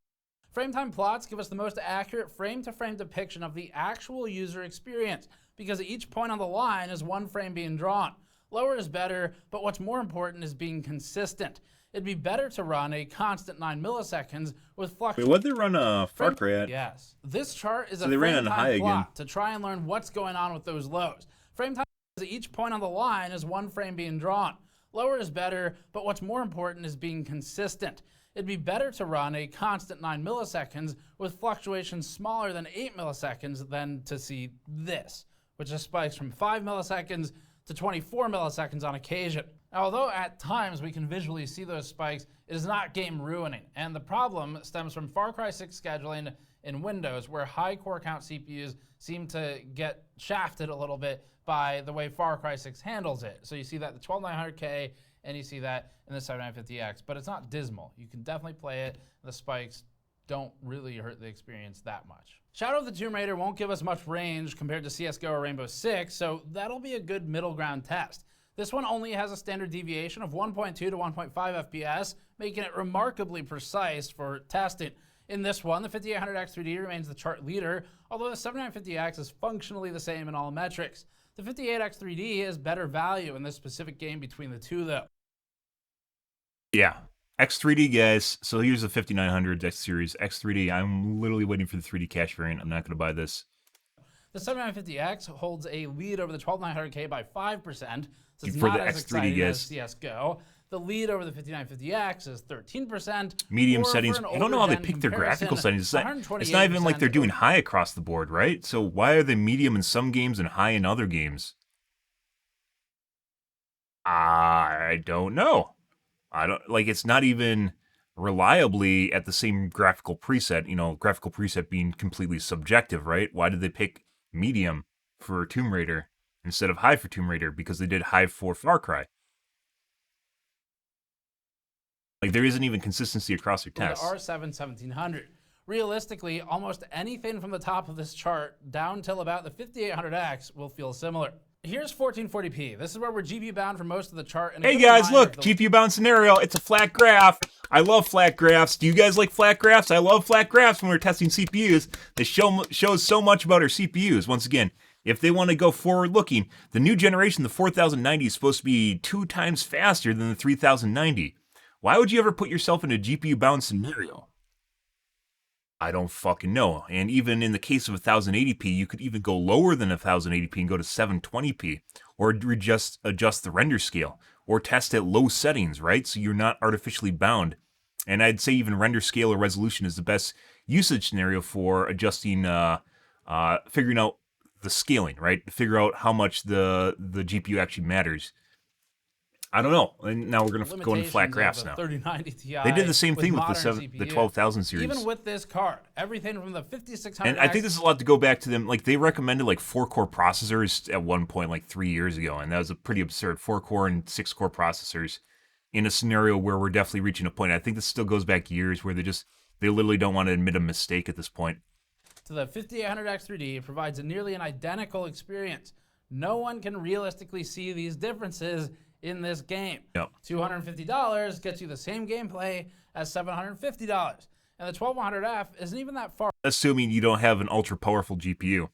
Frame time plots give us the most accurate frame-to-frame depiction of the actual user experience, because at each point on the line is one frame being drawn. Lower is better, but what's more important is being consistent. It'd be better to run a constant 9 milliseconds with fluctuations. Wait, what'd they run Far Cry at? Yes. This chart is So a they ran frame on high time plot again. to try and learn what's going on with those lows. Frame time is at each point on the line is one frame being drawn. Lower is better, but what's more important is being consistent. It'd be better to run a constant 9 milliseconds with fluctuations smaller than 8 milliseconds than to see this, which just spikes from 5 milliseconds to 24 milliseconds on occasion. Now, although at times we can visually see those spikes, it is not game ruining. And the problem stems from Far Cry 6 scheduling in Windows, where high core count CPUs seem to get shafted a little bit by the way Far Cry 6 handles it. So you see that the 12900K and you see that in the 7950X, but it's not dismal. You can definitely play it. The spikes don't really hurt the experience that much. Shadow of the Tomb Raider won't give us much range compared to CSGO or Rainbow Six, so that'll be a good middle ground test. This one only has a standard deviation of 1.2 to 1.5 FPS, making it remarkably precise for testing. In this one, the 5800X3D remains the chart leader, although the 7950X is functionally the same in all metrics. The 58X3D is better value in this specific game between the two, though. Yeah. X3D, guys. So here's the 5900 X series. X3D. I'm literally waiting for the 3D cache variant. I'm not going to buy this. The 7950X holds a lead over the 12900K by 5%, so it's For not the as X3D, exciting as guys. CSGO. The lead over the 5950X is 13%. Medium or for settings. an I don't know how they older pick their comparison, graphical settings. It's not even like they're doing 128% high across the board, right? So why are they medium in some games and high in other games? I don't know. I don't like. It's not even reliably at the same graphical preset. You know, graphical preset being completely subjective, right? Why did they pick medium for Tomb Raider instead of high for Tomb Raider? Because they did high for Far Cry. Like, there isn't even consistency across their tests. The R7 1700. Realistically, almost anything from the top of this chart down till about the 5800X will feel similar. Here's 1440p. This is where we're GPU bound for most of the chart. And Hey guys, look, GPU bound scenario. It's a flat graph. I love flat graphs. Do you guys like flat graphs? I love flat graphs when we're testing CPUs. They shows so much about our CPUs. Once again, if they want to go forward looking, the new generation, the 4090, is supposed to be 2 times faster than the 3090. Why would you ever put yourself in a GPU bound scenario? I don't fucking know. And even in the case of 1080p, you could even go lower than 1080p and go to 720p, or adjust the render scale, or test at low settings, right? So you're not artificially bound. And I'd say even render scale or resolution is the best usage scenario for adjusting, figuring out the scaling, right? To figure out how much the GPU actually matters. I don't know. And now we're going to go into flat graphs of the now. 3090 Ti. They did the same thing with modern the 12,000 series. Even with this card, everything from the 5600X. And I think this is a lot to go back to them. Like, they recommended, like, 4-core processors at one point, like, 3 years ago. And that was a pretty absurd. 4-core and 6-core processors in a scenario where we're definitely reaching a point. I think this still goes back years where they literally don't want to admit a mistake at this point. To the 5800X 3D, it provides a nearly an identical experience. No one can realistically see these differences in this game. Yep. $250 gets you the same gameplay as $750. And the 1200F isn't even that far Assuming you don't have an ultra-powerful GPU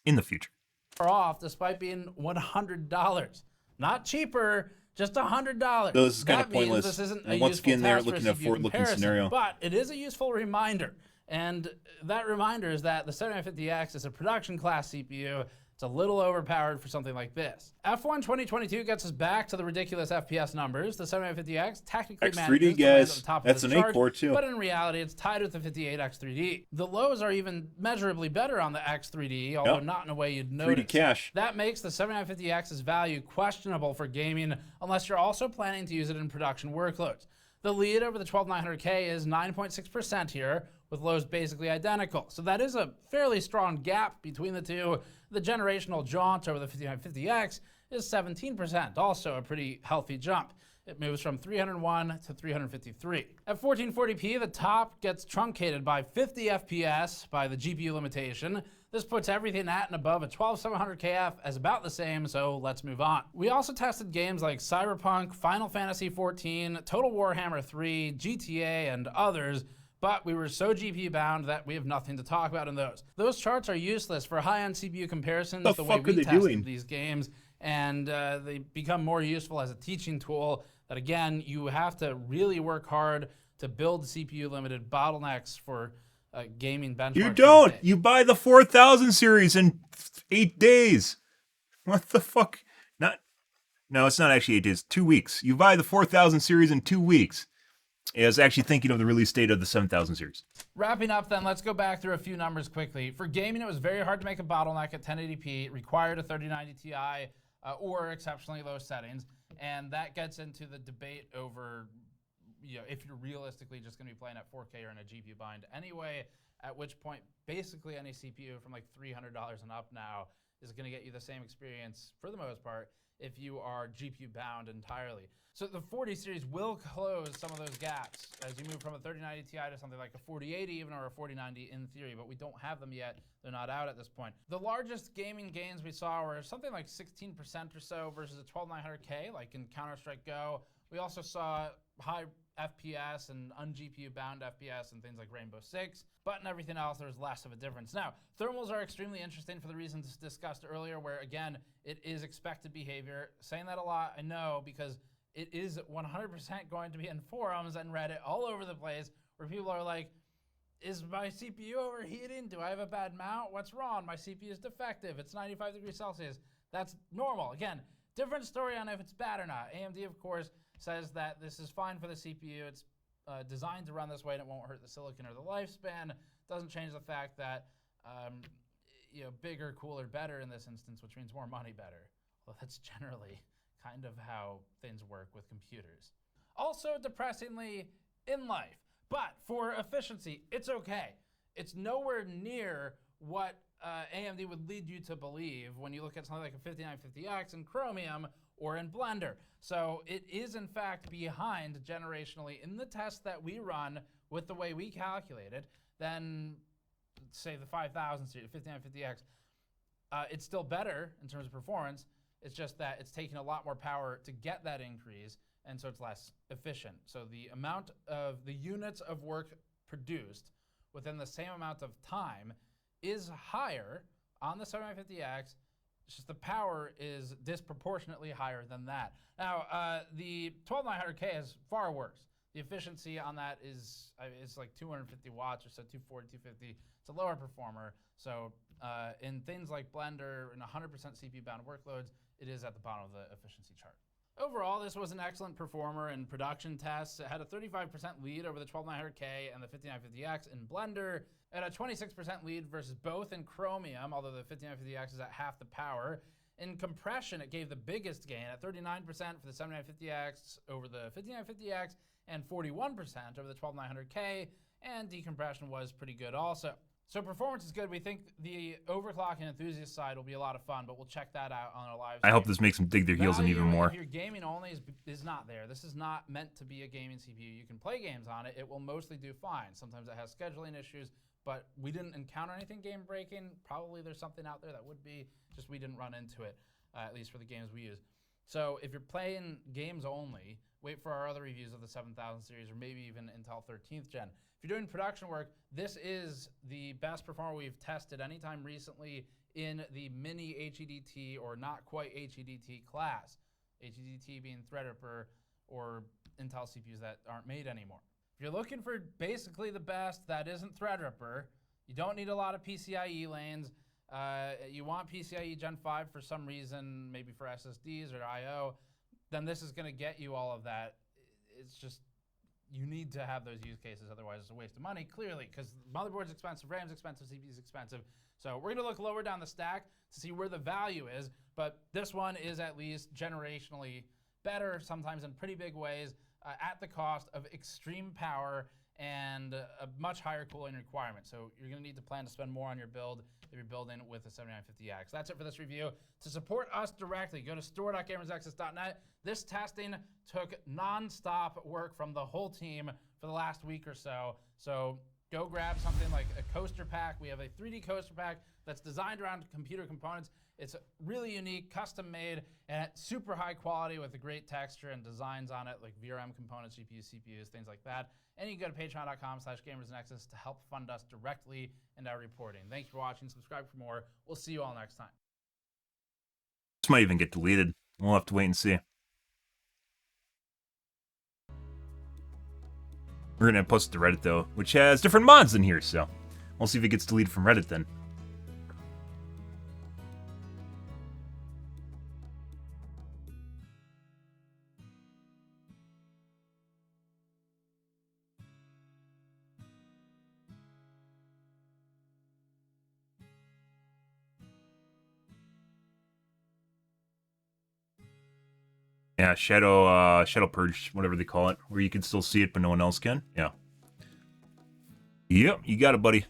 in the future. off, despite being $100. Not cheaper, just $100. No, this is kind of That means pointless. This isn't And a once useful again, they're test for looking at a CPU forward-looking comparison, scenario. But it is a useful reminder. And that reminder is that the 7950X is a production class CPU. It's a little overpowered for something like this. F1 2022 gets us back to the ridiculous FPS numbers. The 7950X technically X3D, manages to land guys. at the top That's of the an chart, 8-core too. but in reality, it's tied with the 58X 3D. The lows are even measurably better on the X3D, although not in a way you'd notice. 3D cache. That makes the 7950X's value questionable for gaming unless you're also planning to use it in production workloads. The lead over the 12900K is 9.6% here, with lows basically identical. So that is a fairly strong gap between the two. The generational jaunt over the 5950X is 17%, also a pretty healthy jump. It moves from 301 to 353. At 1440p, the top gets truncated by 50 FPS by the GPU limitation. This puts everything at and above a 12700KF as about the same, so let's move on. We also tested games like Cyberpunk, Final Fantasy XIV, Total Warhammer 3, GTA, and others, but we were so GPU bound that we have nothing to talk about in those. Those charts are useless for high-end CPU comparisons the way we tested these games, and they become more useful as a teaching tool that, again, you have to really work hard to build CPU-limited bottlenecks for gaming benchmarks. You don't! You buy the 4000 series in 8 days! What the fuck? No, it's not actually 8 days, 2 weeks. You buy the 4000 series in 2 weeks. I was actually thinking of the release date of the 7000 series. Wrapping up then, let's go back through a few numbers quickly. For gaming, it was very hard to make a bottleneck at 1080p. It required a 3090 Ti or exceptionally low settings. And that gets into the debate over, if you're realistically just going to be playing at 4K or in a GPU bind anyway, at which point basically any CPU from like $300 and up now is going to get you the same experience for the most part if you are GPU bound entirely. So the 40 series will close some of those gaps as you move from a 3090 Ti to something like a 4080 even, or a 4090 in theory, but we don't have them yet. They're not out at this point. The largest gaming gains we saw were something like 16% or so versus a 12900K, like in Counter-Strike Go. We also saw high FPS and un-GPU bound FPS and things like Rainbow Six, but in everything else there was less of a difference. Now, thermals are extremely interesting for the reasons discussed earlier, where again, it is expected behavior. Saying that a lot, I know, because it is 100% going to be in forums and Reddit all over the place where people are like, is my CPU overheating? Do I have a bad mount? What's wrong? My CPU is defective. It's 95 degrees Celsius. That's normal. Again, different story on if it's bad or not. AMD, of course, says that this is fine for the CPU. It's designed to run this way and it won't hurt the silicon or the lifespan. Doesn't change the fact that bigger, cooler, better in this instance, which means more money better. Well, that's generally kind of how things work with computers. Also depressingly in life, but for efficiency, it's okay. It's nowhere near what AMD would lead you to believe when you look at something like a 5950X in Chromium or in Blender. So it is in fact behind generationally in the test that we run with the way we calculate it than, say, the 5000 series, 5950X. It's still better in terms of performance. It's just that it's taking a lot more power to get that increase, and so it's less efficient. So the amount of the units of work produced within the same amount of time is higher on the 7950X. It's just the power is disproportionately higher than that. Now, the 12900K is far worse. The efficiency on that is it's like 250 watts or so, 240, 250. It's a lower performer. So in things like Blender and 100% CPU-bound workloads, it is at the bottom of the efficiency chart. Overall, this was an excellent performer in production tests. It had a 35% lead over the 12900K and the 5950X in Blender, and a 26% lead versus both in Chromium, although the 5950X is at half the power. In compression, it gave the biggest gain at 39% for the 7950X over the 5950X and 41% over the 12900K, and decompression was pretty good also. So performance is good. We think the overclocking enthusiast side will be a lot of fun, but we'll check that out on our live stream. I hope this makes them dig their heels in even more. If you're gaming only is not there. This is not meant to be a gaming CPU. You can play games on it. It will mostly do fine. Sometimes it has scheduling issues, but we didn't encounter anything game breaking. Probably there's something out there that would be, just we didn't run into it, at least for the games we use. So if you're playing games only, wait for our other reviews of the 7000 series or maybe even Intel 13th gen. If you're doing production work, this is the best performer we've tested anytime recently in the mini HEDT or not quite HEDT class. HEDT being Threadripper or Intel CPUs that aren't made anymore. If you're looking for basically the best that isn't Threadripper, you don't need a lot of PCIe lanes. You want PCIe Gen 5 for some reason, maybe for SSDs or I/O, then this is going to get you all of that. It's just, you need to have those use cases, otherwise it's a waste of money, clearly, because motherboard's expensive, RAM's expensive, CPU's expensive. So we're going to look lower down the stack to see where the value is, but this one is at least generationally better, sometimes in pretty big ways, at the cost of extreme power and a much higher cooling requirement. So you're going to need to plan to spend more on your build if you're building with a 7950X. That's it for this review. To support us directly, go to store.gamersnexus.net. This testing took non-stop work from the whole team for the last week or so. So go grab something like a coaster pack. We have a 3D coaster pack that's designed around computer components. It's really unique, custom made, and super high quality with a great texture and designs on it, like VRM components, GPUs, CPUs, things like that. And you can go to patreon.com/gamersnexus to help fund us directly in our reporting. Thanks for watching. Subscribe for more. We'll see you all next time. This might even get deleted. We'll have to wait and see. We're going to post it to Reddit, though, which has different mods than here, so we'll see if it gets deleted from Reddit then. Yeah, Shadow Purge, whatever they call it, where you can still see it, but no one else can. Yeah. Yep, you got it, buddy.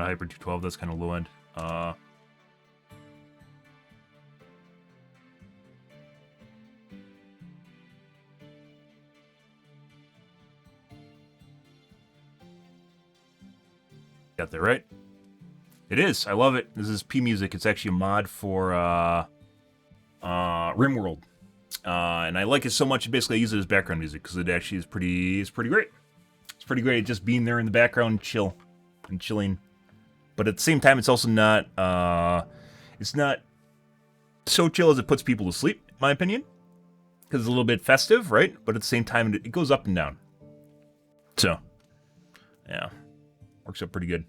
On a Hyper 212, that's kind of low end. Got that right? It is. I love it. This is P Music. It's actually a mod for RimWorld. And I like it so much, basically I use it as background music because it actually is pretty great. It's pretty great just being there in the background, chilling. But at the same time, it's also not, it's not so chill as it puts people to sleep, in my opinion. Because it's a little bit festive, right? But at the same time, it goes up and down. So, yeah. Works out pretty good.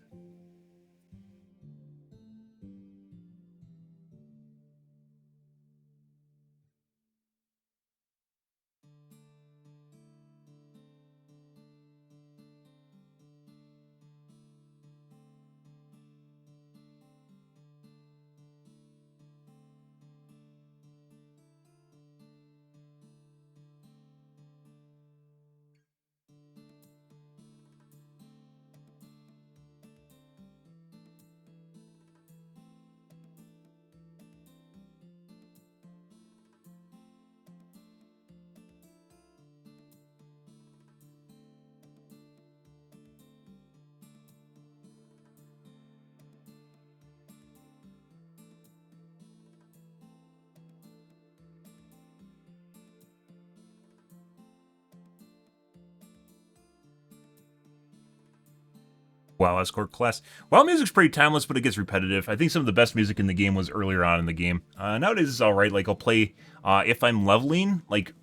WoW Escort class. WoW music's pretty timeless, but it gets repetitive. I think some of the best music in the game was earlier on in the game. Nowadays it's alright. Like, I'll play, if I'm leveling, like,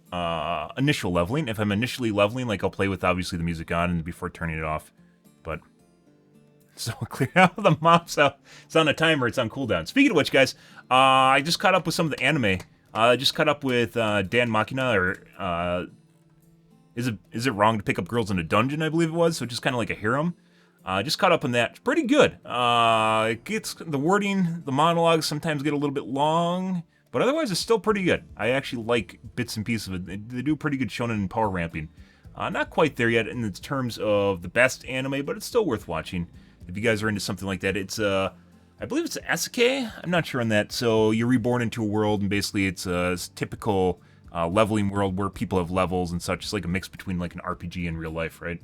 initial leveling. If I'm initially leveling, like, I'll play with, obviously, the music on and before turning it off. But, so clear out the mobs out. It's on a timer. It's on cooldown. Speaking of which, guys, I just caught up with some of the anime. I just caught up with Dan Machina, or, is it wrong to pick up girls in a dungeon, I believe it was? So just kind of like a harem. Just caught up on that. It's pretty good. It gets the wording, the monologues sometimes get a little bit long, but otherwise it's still pretty good. I actually like bits and pieces of it. They do pretty good shonen and power ramping. Not quite there yet in terms of the best anime, but it's still worth watching. If you guys are into something like that, it's I believe it's Isekai. I'm not sure on that. So you're reborn into a world, and basically it's a typical leveling world where people have levels and such. It's like a mix between like an RPG and real life, right?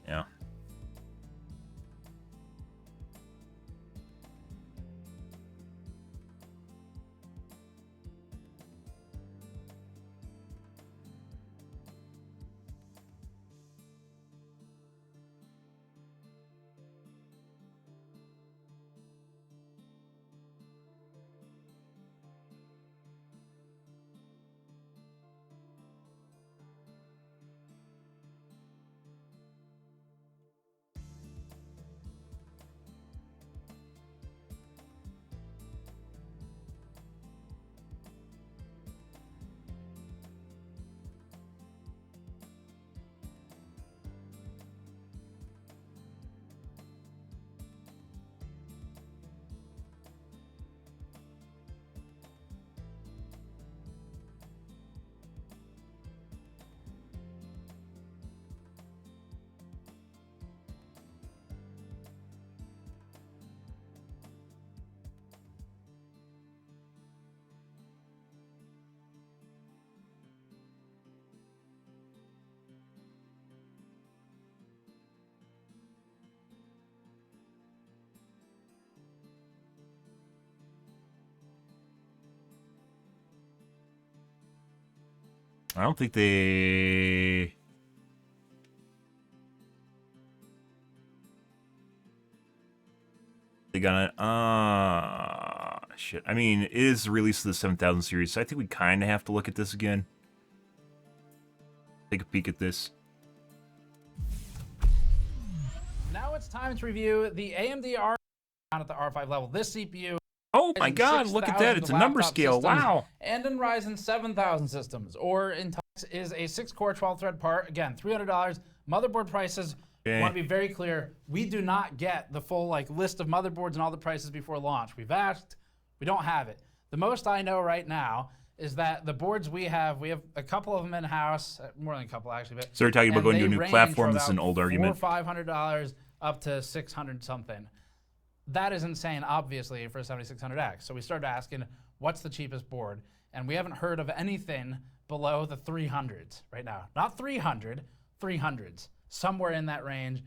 Yeah. I don't think they got it. Shit. I mean, it is the release of the 7000 series, so I think we kind of have to look at this again. Take a peek at this. Now it's time to review the AMD R at the R5 level. This CPU. Oh my God! Look at that! It's a number scale. Wow! And in Ryzen 7000 systems, or in is a 6-core 12-thread part. Again, $300. Motherboard prices. I want to be very clear. We do not get the full list of motherboards and all the prices before launch. We've asked. We don't have it. The most I know right now is that the boards we have a couple of them in house, more than a couple actually. But so we're talking about going to a new platform. This is an old argument. $400 or $500 up to $600 something. that is insane, obviously, for a 7600X. So we started asking, what's the cheapest board? And we haven't heard of anything below the 300s right now. Not 300, 300s. Somewhere in that range.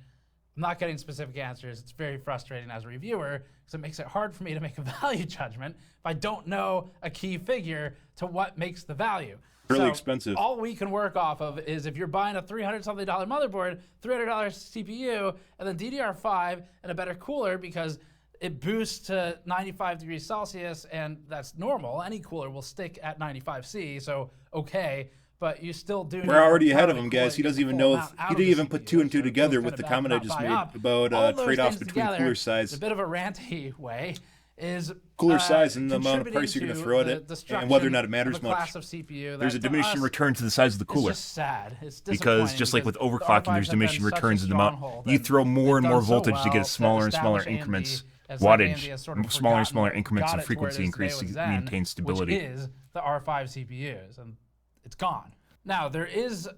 I'm not getting specific answers. It's very frustrating as a reviewer because it makes it hard for me to make a value judgment if I don't know a key figure to what makes the value. Really so expensive. All we can work off of is if you're buying a $300-something motherboard, $300 CPU, and then DDR5 and a better cooler because it boosts to 95 degrees Celsius, and that's normal. Any cooler will stick at 95C, so okay. But you still do. We're already ahead of him, guys. He doesn't even know. He didn't even put 2 and 2 together with the comment I just made about trade-offs between cooler size. A bit of a ranty way is cooler size and the amount of price you're going to throw at it, and whether or not it matters much. There's a diminishing return to the size of the cooler. It's just sad. It's because just like with overclocking, there's diminishing returns in the amount. You throw more and more voltage to get smaller and smaller increments. Wattage, smaller and smaller increments and frequency increase to maintain stability. Which is the R5 CPUs, and it's gone. Now, there is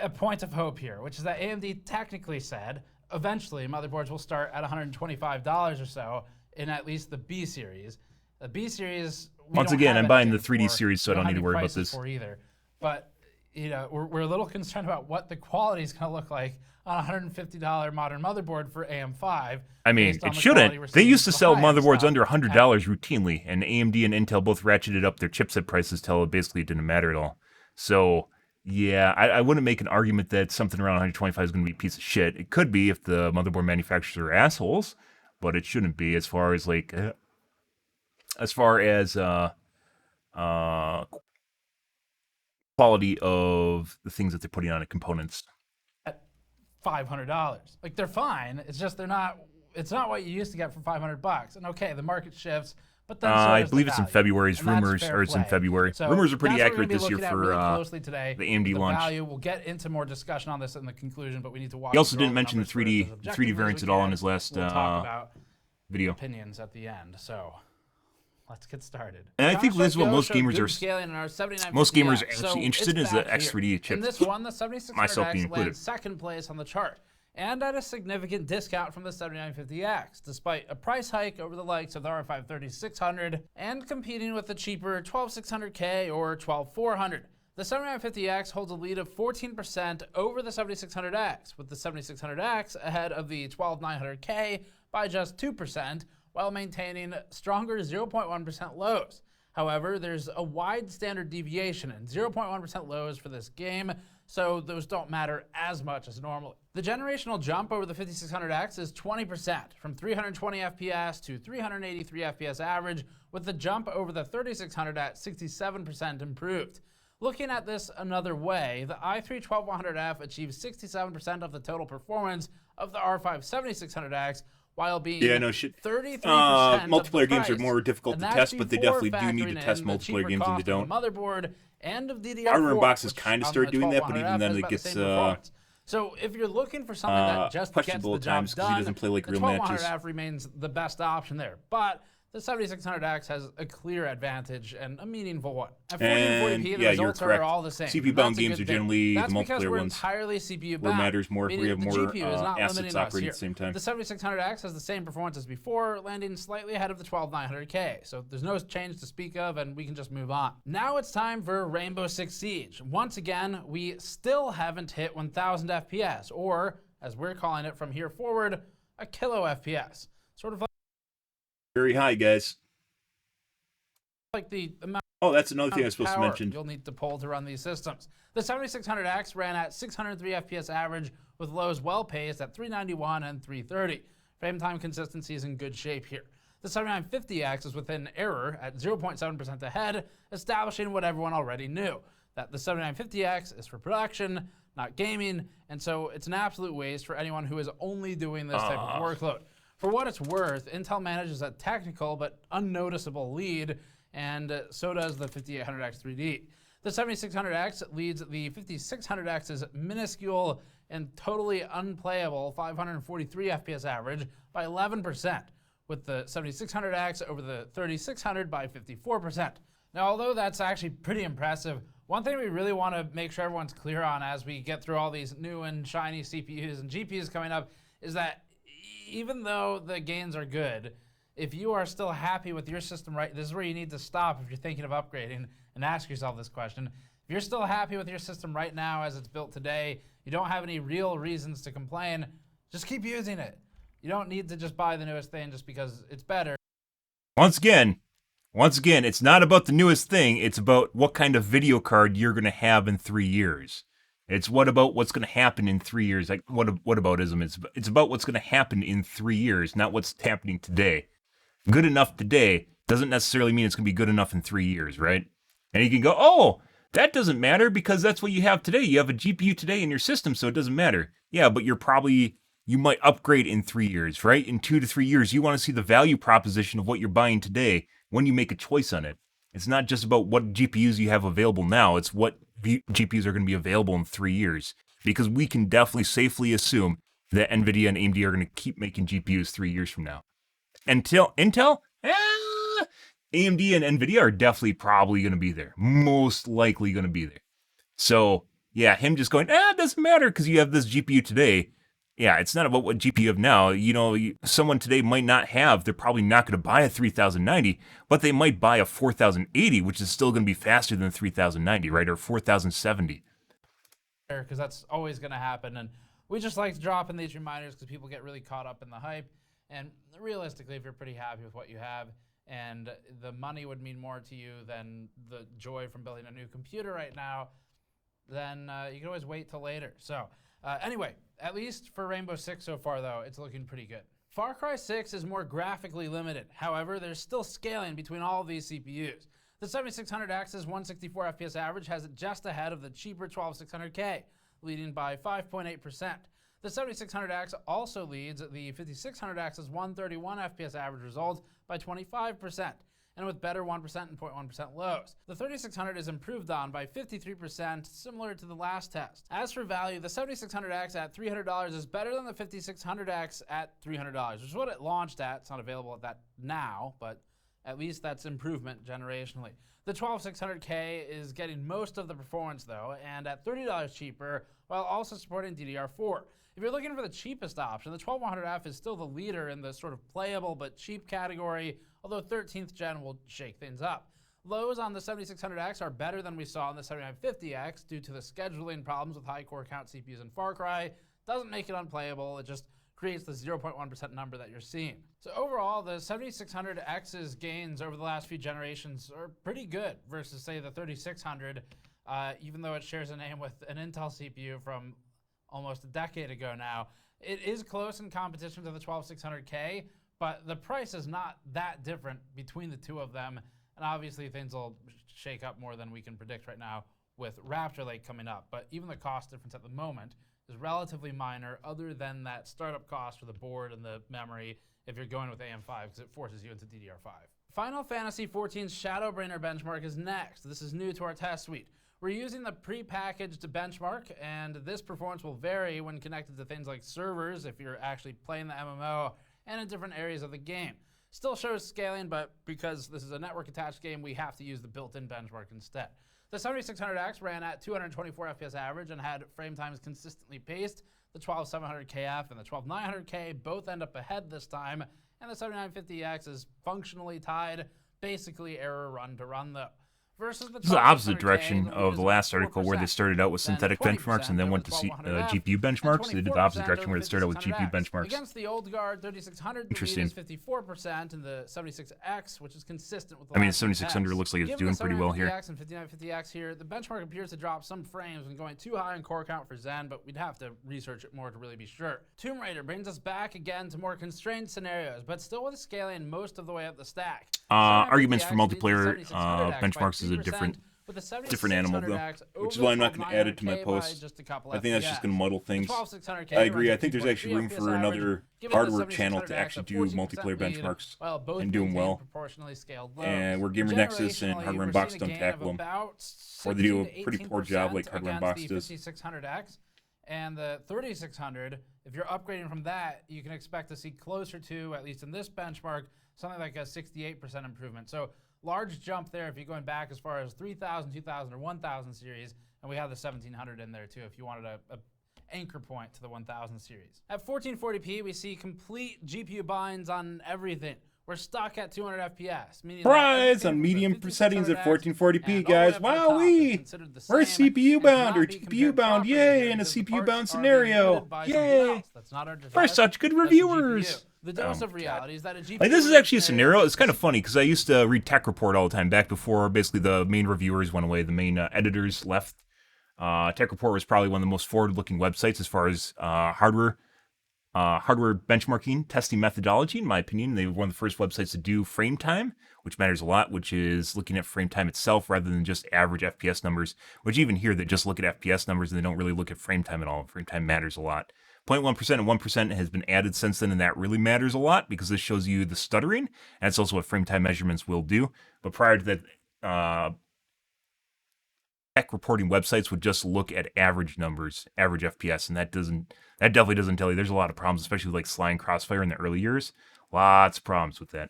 a point of hope here, which is that AMD technically said eventually motherboards will start at $125 or so in at least the B series. The B series, once again, I'm buying the 3D series, so I don't need to worry about this. For either. But you know, we're a little concerned about what the quality is going to look like on a $150 modern motherboard for AM5. I mean, it shouldn't. They used to sell motherboards under $100 routinely, and AMD and Intel both ratcheted up their chipset prices till it basically didn't matter at all. So, yeah, I wouldn't make an argument that something around 125 is going to be a piece of shit. It could be if the motherboard manufacturers are assholes, but it shouldn't be as far as quality of the things that they're putting on it, components. At $500, like they're fine. It's just they're not. It's not what you used to get for $500. And okay, the market shifts. But then I believe it's in February's rumors, or it's in February. So rumors are pretty accurate this year for really today. The AMD launch. Value. We'll get into more discussion on this in the conclusion, but we need to watch. He also didn't mention the 3D variants at all in his last video. Opinions at the end. So let's get started. And I think this is what most gamers are. Most gamers are actually interested in is the X3D chip. In this one, the 7600X myself being included. lands second place on the chart, and at a significant discount from the 7950X, despite a price hike over the likes of the R5 3600 and competing with the cheaper 12600K or 12400. The 7950X holds a lead of 14% over the 7600X, with the 7600X ahead of the 12900K by just 2%, while maintaining stronger 0.1% lows. However, there's a wide standard deviation in 0.1% lows for this game, so those don't matter as much as normally. The generational jump over the 5600X is 20%, from 320 FPS to 383 FPS average, with the jump over the 3600 at 67% improved. Looking at this another way, the i3 12100F achieves 67% of the total performance of the R5 7600X, while being 33% multiplayer games are more difficult to test, but they definitely do need to test multiplayer games, and they don't. Motherboard and of DDR4, Hardware boxes kind of start doing that, but even then it gets so if you're looking for something that just gets the job done, he doesn't play like the real matches. 1200F remains the best option there, but the 7600X has a clear advantage and a meaningful one. At 1440p, the results are all the same. CPU-bound games are generally the multiplayer ones. That's because we're entirely CPU-bound. Where it matters more if we have more assets operating at the same time. The 7600X has the same performance as before, landing slightly ahead of the 12900K. So there's no change to speak of, and we can just move on. Now it's time for Rainbow Six Siege. Once again, we still haven't hit 1000 FPS, or, as we're calling it from here forward, a kilo FPS. Sort of like very high, guys. Like the amount. Oh, that's another thing I was supposed to mention. You'll need to pull to run these systems. The 7600X ran at 603 FPS average, with lows well paced at 391 and 330. Frame time consistency is in good shape here. The 7950X is within error at 0.7% ahead, establishing what everyone already knew, that the 7950X is for production, not gaming, and so it's an absolute waste for anyone who is only doing this type of workload. For what it's worth, Intel manages a technical but unnoticeable lead, and so does the 5800X 3D. The 7600X leads the 5600X's minuscule and totally unplayable 543 FPS average by 11%, with the 7600X over the 3600 by 54%. Now, although that's actually pretty impressive, one thing we really want to make sure everyone's clear on as we get through all these new and shiny CPUs and GPUs coming up is that even though the gains are good, if you are still happy with your system, right, this is where you need to stop if you're thinking of upgrading and ask yourself this question. If you're still happy with your system right now as it's built today, you don't have any real reasons to complain, just keep using it. You don't need to just buy the newest thing just because it's better. Once again, it's not about the newest thing. It's about what kind of video card you're going to have in 3 years. It's about what's going to happen in 3 years. Like, what aboutism? It's about what's going to happen in 3 years, not what's happening today. Good enough today doesn't necessarily mean it's going to be good enough in 3 years, right? And you can go, oh, that doesn't matter because that's what you have today. You have a GPU today in your system, so it doesn't matter. Yeah, but you might upgrade in 3 years, right? In 2 to 3 years, you want to see the value proposition of what you're buying today when you make a choice on it. It's not just about what GPUs you have available now. It's what GPUs are going to be available in 3 years. Because we can definitely safely assume that NVIDIA and AMD are going to keep making GPUs 3 years from now. Until Intel, AMD and NVIDIA are definitely probably going to be there. Most likely going to be there. So, yeah, him just going, it doesn't matter because you have this GPU today. Yeah, it's not about what GPU you have now. You know, someone today might not have, they're probably not going to buy a 3090, but they might buy a 4080, which is still going to be faster than 3090, right? Or 4070. Because that's always going to happen. And we just like to drop in these reminders because people get really caught up in the hype. And realistically, if you're pretty happy with what you have and the money would mean more to you than the joy from building a new computer right now, then you can always wait till later. So anyway, at least for Rainbow Six so far, though, it's looking pretty good. Far Cry 6 is more graphically limited. However, there's still scaling between all of these CPUs. The 7600X's 164 FPS average has it just ahead of the cheaper 12600K, leading by 5.8%. The 7600X also leads the 5600X's 131 FPS average result by 25%, and with better 1% and 0.1% lows. The 3600 is improved on by 53%, similar to the last test. As for value, the 7600X at $300 is better than the 5600X at $300, which is what it launched at. It's not available at that now, but at least that's improvement generationally. The 12600K is getting most of the performance though, and at $30 cheaper, while also supporting DDR4. If you're looking for the cheapest option, the 12100F is still the leader in the sort of playable but cheap category, although 13th gen will shake things up. Lows on the 7600X are better than we saw on the 7950X due to the scheduling problems with high core count CPUs in Far Cry. Doesn't make it unplayable, it just creates the 0.1% number that you're seeing. So overall, the 7600X's gains over the last few generations are pretty good versus, say, the 3600, even though it shares a name with an Intel CPU from almost a decade ago now. It is close in competition to the 12600K, but the price is not that different between the two of them, and obviously things will shake up more than we can predict right now with Raptor Lake coming up, but even the cost difference at the moment is relatively minor other than that startup cost for the board and the memory if you're going with AM5 because it forces you into DDR5. Final Fantasy XIV's Shadowbringer benchmark is next. This is new to our test suite. We're using the pre-packaged benchmark, and this performance will vary when connected to things like servers if you're actually playing the MMO and in different areas of the game. Still shows scaling, but because this is a network-attached game, we have to use the built-in benchmark instead. The 7600X ran at 224 FPS average and had frame times consistently paced. The 12700KF and the 12900K both end up ahead this time, and the 7950X is functionally tied, basically error run to run though. Versus the This is the opposite direction of the last article where they started out with synthetic benchmarks and then went to GPU benchmarks. They did the opposite direction where they started out with GPU benchmarks. Against the old guard 3600, the lead is 54%, and the 76X, which is consistent with the the 7600 looks like it's doing pretty well here. And 5950X here, the benchmark appears to drop some frames when going too high in core count for Zen, but we'd have to research it more to really be sure. Tomb Raider brings us back again to more constrained scenarios, but still with scaling most of the way up the stack. Arguments for multiplayer benchmarks is a different animal though, which is why I'm not going to add it to my post. I think that's just going to muddle things. I agree. I think there's actually room for another hardware channel to actually do multiplayer benchmarks and do them well. And where Gamer Nexus and Hardware Unboxed don't tackle them, or they do a pretty poor job like Hardware Unboxed does. 5600X and the 3600, if you're upgrading from that, you can expect to see closer to, at least in this benchmark, something like a 68% improvement. So large jump there if you're going back as far as 3000, 2000, or 1000 series, and we have the 1700 in there too if you wanted a anchor point to the 1000 series. At 1440p, we see complete GPU binds on everything. we're stuck at 200 FPS. Meaning Price on medium settings at 1440p, guys. Wowee! We're CPU bound or GPU bound. Yay! In a CPU bound scenario. Yay! For such good reviewers. The dose of reality is that a GPU like, this is actually a scenario. It's kind of funny because I used to read Tech Report all the time back before basically the main reviewers went away, the main editors left. Tech Report was probably one of the most forward-looking websites as far as hardware benchmarking, testing methodology, in my opinion. They were one of the first websites to do frame time, which matters a lot, which is looking at frame time itself rather than just average FPS numbers, which even here they just look at FPS numbers and they don't really look at frame time at all. Frame time matters a lot. 0.1% and 1% has been added since then, and that really matters a lot because this shows you the stuttering, and it's also what frame time measurements will do. But prior to that, tech reporting websites would just look at average numbers, average FPS, and that definitely doesn't tell you. There's a lot of problems, especially with like Sly and Crossfire in the early years. Lots of problems with that.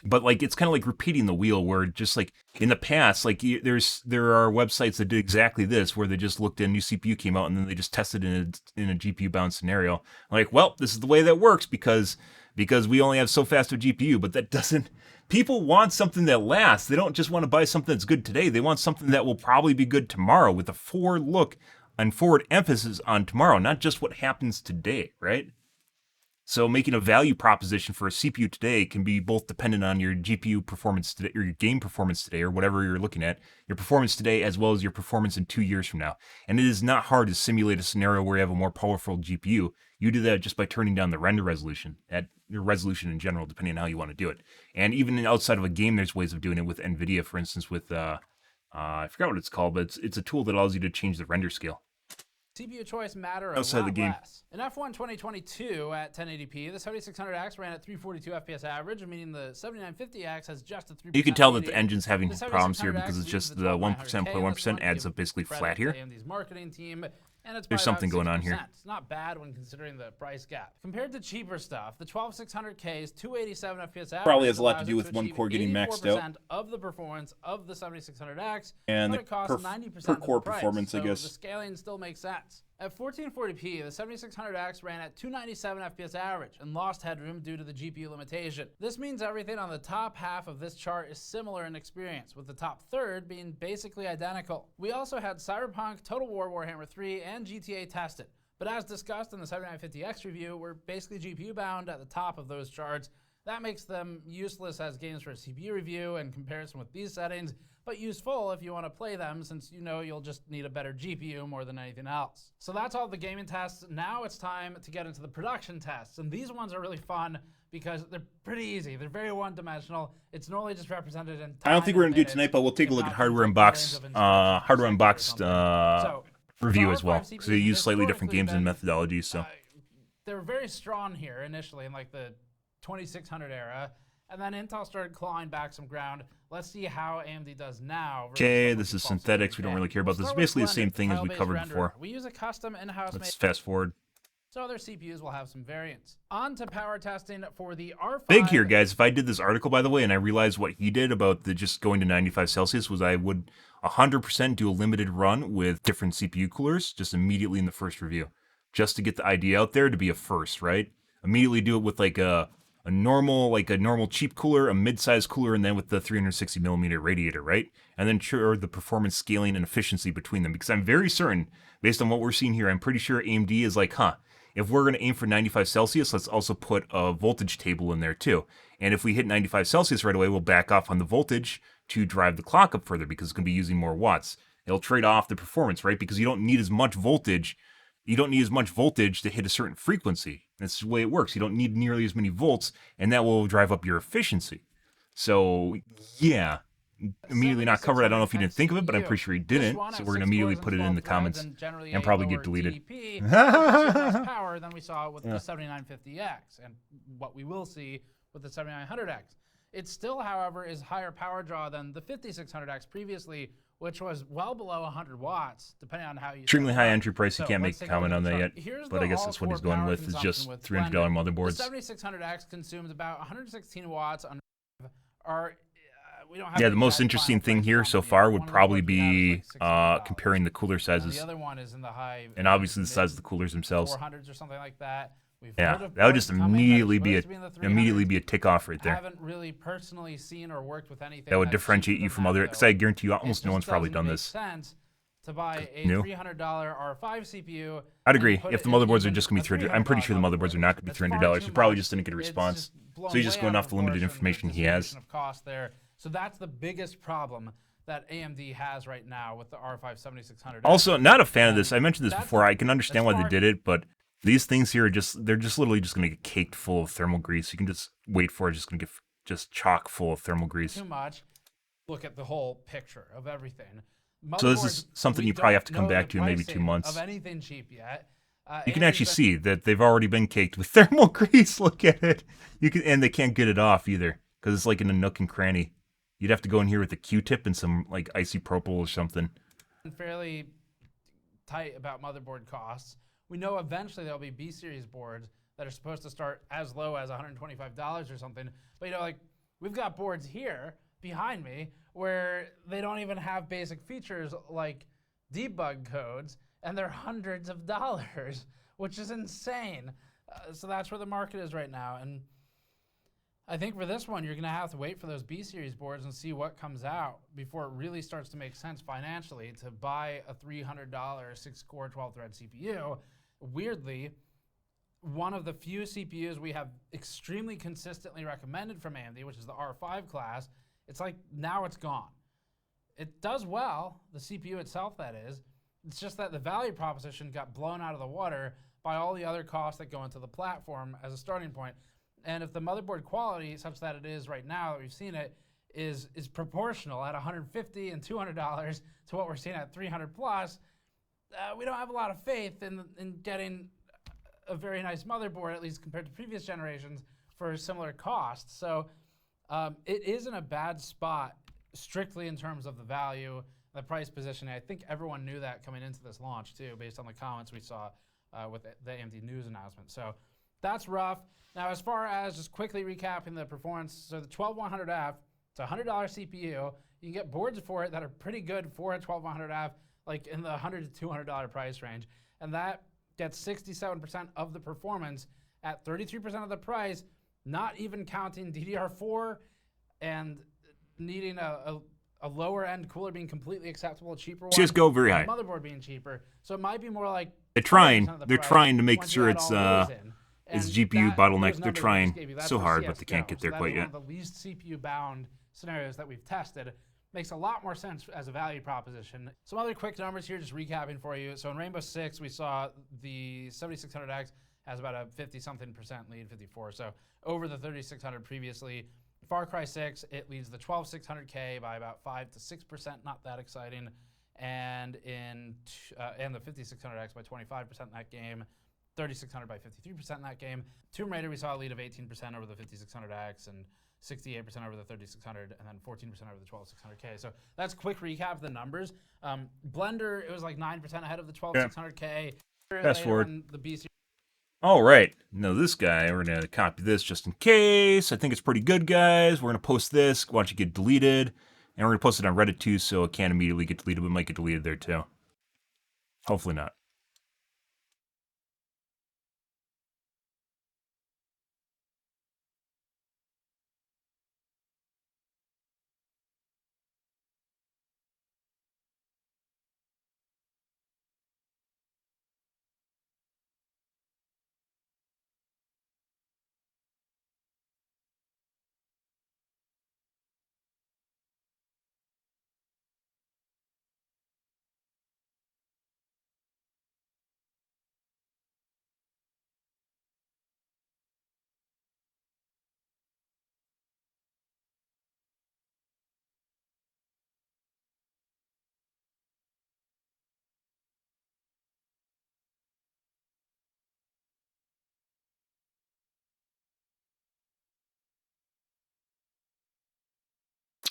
But like it's kind of like repeating the wheel, where just like in the past, like there are websites that did exactly this, where they just looked at a new CPU came out and then they just tested in a GPU bound scenario. Like, well, this is the way that works because we only have so fast a GPU, but that doesn't. People want something that lasts. They don't just want to buy something that's good today. They want something that will probably be good tomorrow, with a forward look and forward emphasis on tomorrow, not just what happens today, right? So making a value proposition for a CPU today can be both dependent on your GPU performance today, or your game performance today, or whatever you're looking at, your performance today as well as your performance in 2 years from now. And it is not hard to simulate a scenario where you have a more powerful GPU. You do that just by turning down the render resolution, at your resolution in general, depending on how you want to do it. And even outside of a game, there's ways of doing it with NVIDIA, for instance, with, I forgot what it's called, but it's a tool that allows you to change the render scale. CPU choice matter outside the game. Less. In F1 2022 at 1080p, the 7600X ran at 342 FPS average, meaning the 7950X has just a 3%. You can tell that the engine's having problems here because it's just the 1%, 0.1% adds up basically flat here. AMD's marketing team. And it's There's something going on here. It's not bad when considering the price gap. Compared to cheaper stuff, the 12600K's 287 FPS average probably has a lot to do with one core getting maxed out. Of the performance of the 7600X, and but it costs 90% per core of the price, performance, so I guess. The scaling still makes sense. At 1440p, the 7600X ran at 297 FPS average and lost headroom due to the GPU limitation. This means everything on the top half of this chart is similar in experience, with the top third being basically identical. We also had Cyberpunk, Total War Warhammer 3, and GTA tested. But as discussed in the 7950X review, we're basically GPU bound at the top of those charts. That makes them useless as games for a CPU review in comparison with these settings, but useful if you want to play them, since you know you'll just need a better GPU more than anything else. So that's all the gaming tests. Now it's time to get into the production tests, and these ones are really fun because they're pretty easy. They're very one-dimensional. It's normally just represented in time. I don't think we're going to do it tonight, but we'll take a look at Hardware Unboxed review as well, because they use slightly different games and methodologies. So they were very strong here initially in like the 2600 era, and then Intel started clawing back some ground. Let's see how AMD does now. Okay, this is synthetics. We don't really care about this. It's basically the same thing as we covered before. We use a custom in-house. Let's fast forward. So other CPUs will have some variants. On to power testing for the R5. Big here, guys. If I did this article, by the way, and I realized what he did about the just going to 95 Celsius, was I would 100% do a limited run with different CPU coolers just immediately in the first review, just to get the idea out there to be a first, right? Immediately do it with like a normal cheap cooler, a mid-size cooler, and then with the 360 millimeter radiator, right? And then ensure the performance scaling and efficiency between them, because I'm very certain, based on what we're seeing here, I'm pretty sure AMD is like, if we're going to aim for 95 Celsius, let's also put a voltage table in there too. And if we hit 95 Celsius right away, we'll back off on the voltage to drive the clock up further, because it's going to be using more watts. It'll trade off the performance, right? Because you don't need as much voltage. You don't need as much voltage to hit a certain frequency. That's the way it works. You don't need nearly as many volts, and that will drive up your efficiency. So, yeah, immediately not covered. I don't know if you didn't think of it, but I'm pretty sure he didn't. So we're going to immediately put it in the comments and probably get deleted. Less power than we saw with the 7950X, and what we will see with the 7900X. It still, however, is higher power draw than the 5600X previously, which was well below 100 watts, depending on how you... Extremely high entry price. You can't make a comment on that yet, but I guess that's what he's going with, is just $300 motherboards. The 7600X consumes about 116 watts. We don't have the most interesting thing here so far would probably be comparing the cooler sizes. The other one is in the high... And obviously the size of the coolers themselves. 400s or something like that. We've Yeah, heard of that would boards just coming that are immediately be supposed a to be in the 300s. immediately be a tick off right there. Haven't really personally seen or worked with anything That would that's differentiate cheaper you than from that, other. though. Because I guarantee you, It almost no just one's probably doesn't done make this. sense to buy a New. $300 R5 CPU. I'd and agree. put If it the in motherboards are even just going a to be $300, I'm pretty $300 sure the motherboards are not going to be That's far $300. too He probably much. just didn't get a It's response. just blown So he's just way going out off of the limited proportion, information the he has. consideration of cost there. So that's the biggest problem that AMD has right now with the R5 7600. Also, not a fan of this. I mentioned this That's before. I can understand why they far did it, but these things here are they're just literally just going to get caked full of thermal grease. You can just wait for it. Just going to get just chock full of thermal grease. too much. Look at the whole picture of everything. So this is something you probably have to come back to in maybe 2 months. Of anything cheap yet. You can actually see that they've already been caked with thermal grease. Look at it. And they can't get it off either because it's like in a nook and cranny. You'd have to go in here with a Q-tip and some like isopropyl or something. Fairly tight about motherboard costs. We know eventually there'll be B series boards that are supposed to start as low as $125 or something. But like we've got boards here behind me where they don't even have basic features like debug codes, and they're hundreds of dollars, which is insane. So that's where the market is right now. And I think for this one, you're going to have to wait for those B series boards and see what comes out before it really starts to make sense financially to buy a $300 6-core 12-thread CPU. Weirdly, one of the few CPUs we have extremely consistently recommended from AMD, which is the R5 class, it's like now it's gone. It does well, the CPU itself that is. It's just that the value proposition got blown out of the water by all the other costs that go into the platform as a starting point. And if the motherboard quality, such that it is right now that we've seen it, is proportional at $150 and $200 to what we're seeing at 300 plus, we don't have a lot of faith in getting a very nice motherboard, at least compared to previous generations, for similar costs. So it is in a bad spot, strictly in terms of the value, the price positioning. I think everyone knew that coming into this launch too, based on the comments we saw with the AMD news announcement. So that's rough. Now, as far as just quickly recapping the performance, so the 12100F, it's a $100 CPU. You can get boards for it that are pretty good for a 12100F, like in the $100 to $200 price range. And that gets 67% of the performance at 33% of the price, not even counting DDR4 and needing a lower end cooler being completely acceptable, a cheaper one. Just go very high. Motherboard being cheaper. So it might be more like They're trying to make sure it's GPU bottleneck. They're trying so hard, but they can't get there quite yet. One of the least CPU bound scenarios that we've tested. Makes a lot more sense as a value proposition. Some other quick numbers here, just recapping for you. So in Rainbow Six, we saw the 7600X has about a 50-something% lead, 54. So over the 3600 previously. Far Cry 6, it leads the 12600K by about 5 to 6%, not that exciting. And the 5600X by 25% in that game. 3600 by 53% in that game. Tomb Raider, we saw a lead of 18% over the 5600X and 68% over the 3600, and then 14% over the 12600K. So that's a quick recap of the numbers. Blender, it was like 9% ahead of the 12600K. Fast forward. The BC. All right. Now this guy, we're going to copy this just in case. I think it's pretty good, guys. We're going to post this. Watch it get deleted. And we're going to post it on Reddit, too, so it can't immediately get deleted, but it might get deleted there, too. Hopefully not.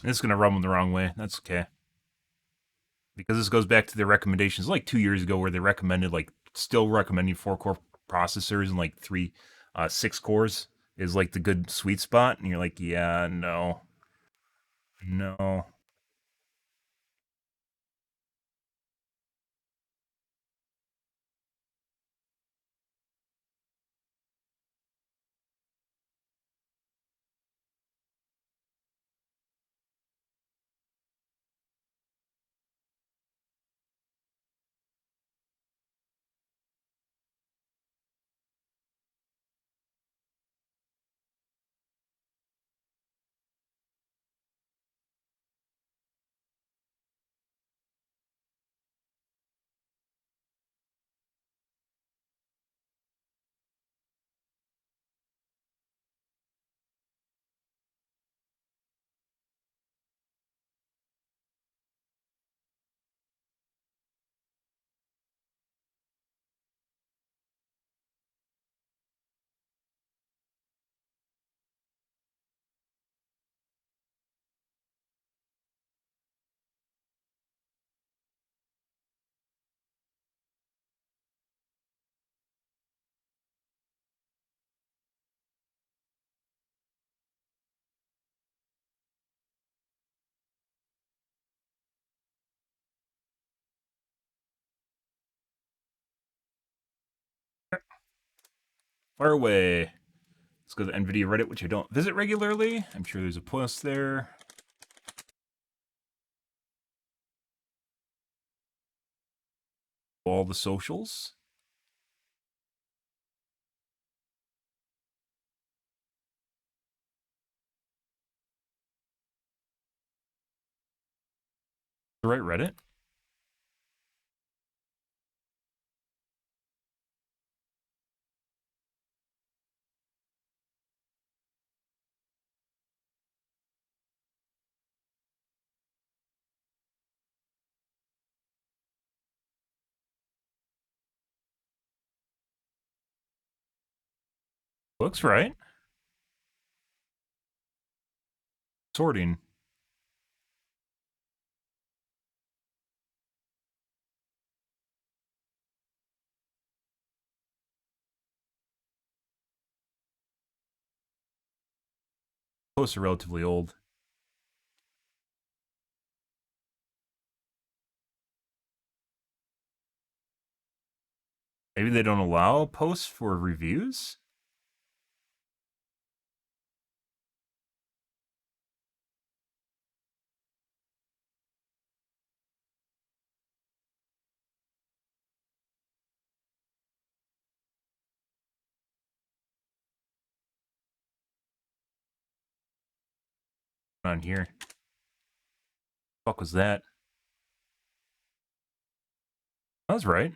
It's going to rub them the wrong way. That's okay. Because this goes back to their recommendations like 2 years ago where they recommended, like, still recommending 4-core processors and, like, 6 cores is, like, the good sweet spot. And you're like, yeah, no. No. Fire away. Let's go to the NVIDIA Reddit, which I don't visit regularly. I'm sure there's a post there. All the socials. The right Reddit. Looks right. Sorting. Posts are relatively old. Maybe they don't allow posts for reviews? On here. Fuck was that? That was right.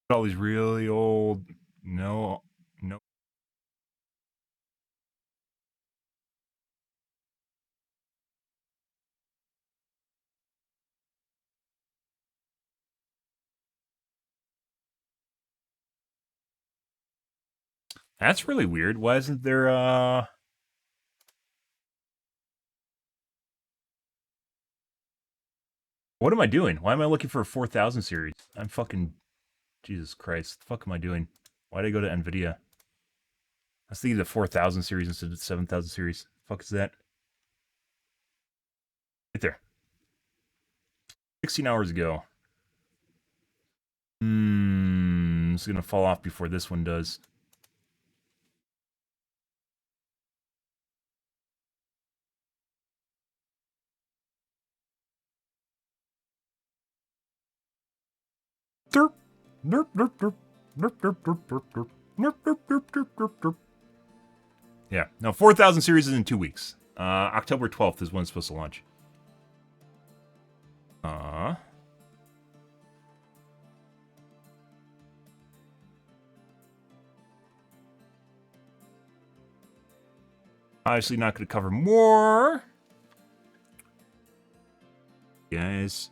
All these really old. No. That's really weird. Why isn't there What am I doing? Why am I looking for a 4000 series? I'm fucking Jesus Christ. The fuck am I doing? Why did I go to NVIDIA? I was thinking the 4000 series instead of the 7000 series. The fuck is that? Right there. 16 hours ago. It's gonna fall off before this one does. Derp. Derp, derp, derp. Derp, derp, derp, derp, derp. Derp, derp, derp, derp, derp, derp. Yeah. No, 4000 series is in 2 weeks. October 12th is when it's supposed to launch. Obviously not going to cover more. Guys.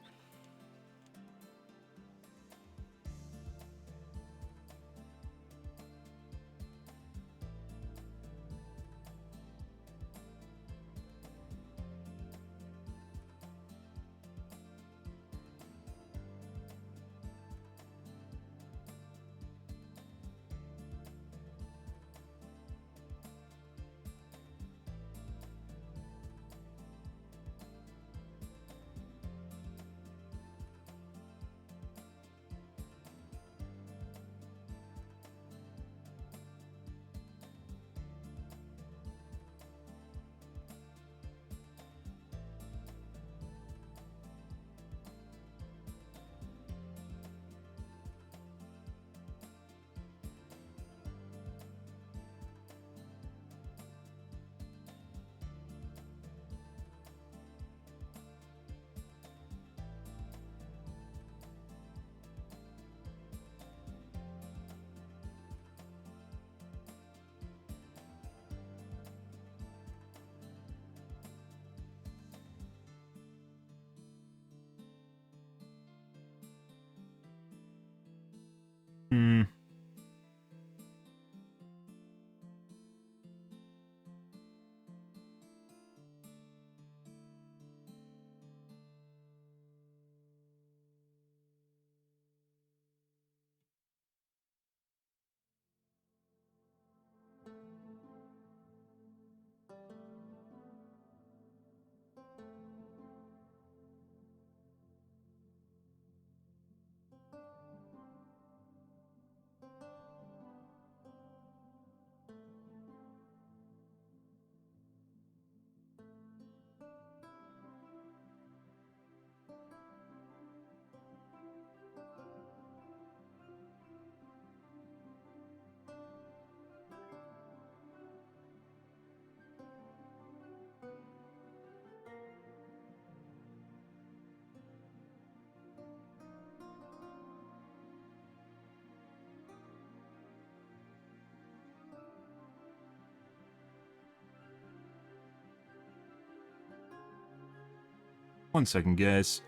1 second, guys.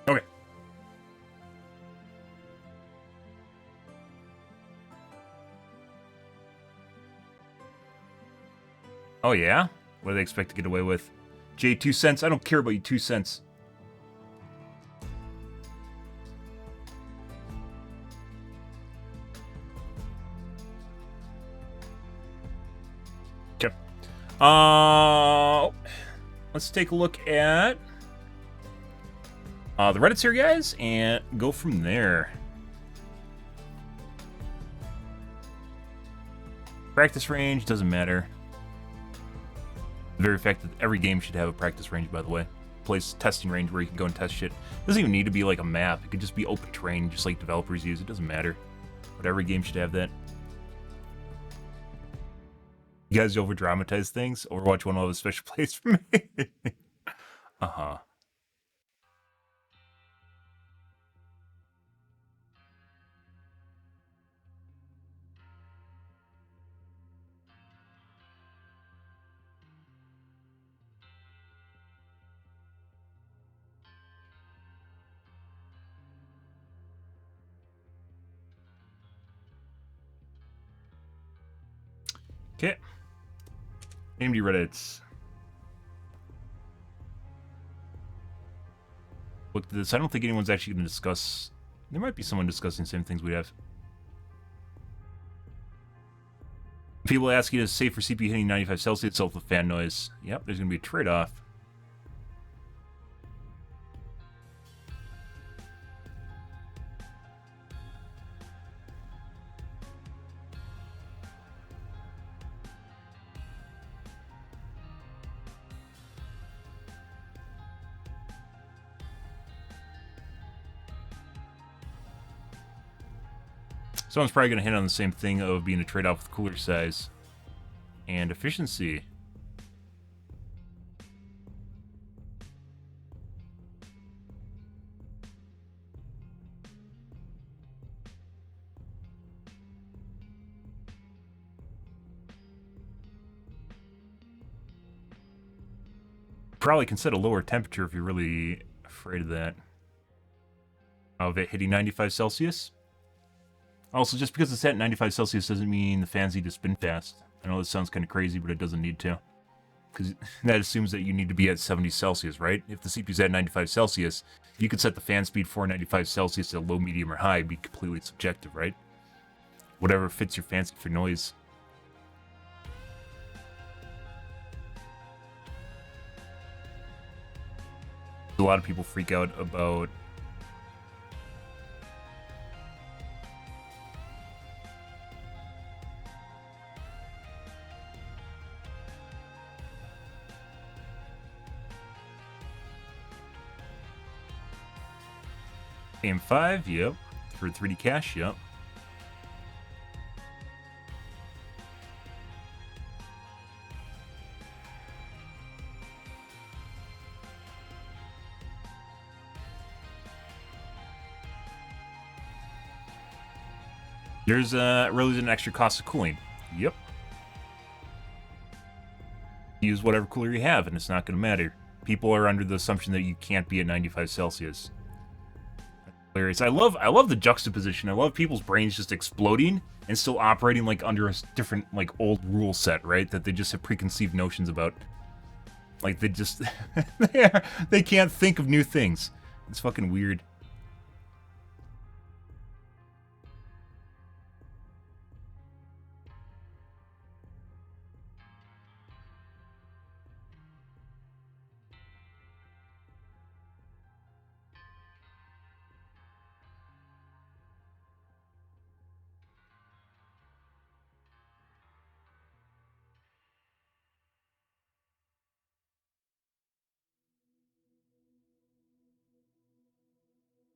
Okay. Oh, yeah? What do they expect to get away with? Jay, 2 cents? I don't care about you 2 cents. Okay. Let's take a look at the Reddits here, guys, and go from there. Practice range, doesn't matter. The very fact that every game should have a practice range, by the way. Place testing range where you can go and test shit. It doesn't even need to be like a map. It could just be open terrain, just like developers use. It doesn't matter. But every game should have that. You guys over dramatize things? Overwatch 1 will have a special place for me. Uh-huh. Okay. AMD Reddits. Look at this. I don't think anyone's actually going to discuss... There might be someone discussing the same things we have. People ask you to save for CPU hitting 95 Celsius itself with fan noise. Yep, there's going to be a trade-off. Someone's probably going to hit on the same thing of being a trade-off with cooler size and efficiency. Probably can set a lower temperature if you're really afraid of that. Of it hitting 95 Celsius. Also, just because it's at 95 Celsius doesn't mean the fans need to spin fast. I know this sounds kind of crazy, but it doesn't need to. Because that assumes that you need to be at 70 Celsius, right? If the CPU's at 95 Celsius, you could set the fan speed for 95 Celsius to low, medium, or high. It'd be completely subjective, right? Whatever fits your fancy for noise. A lot of people freak out about... AM5, yep. For 3D cache, yep. There's really an extra cost of cooling. Yep. Use whatever cooler you have, and it's not going to matter. People are under the assumption that you can't be at 95 Celsius. Hilarious. I love the juxtaposition. I love people's brains just exploding and still operating like under a different like old rule set, right? That they just have preconceived notions about. Like they just they can't think of new things. It's fucking weird.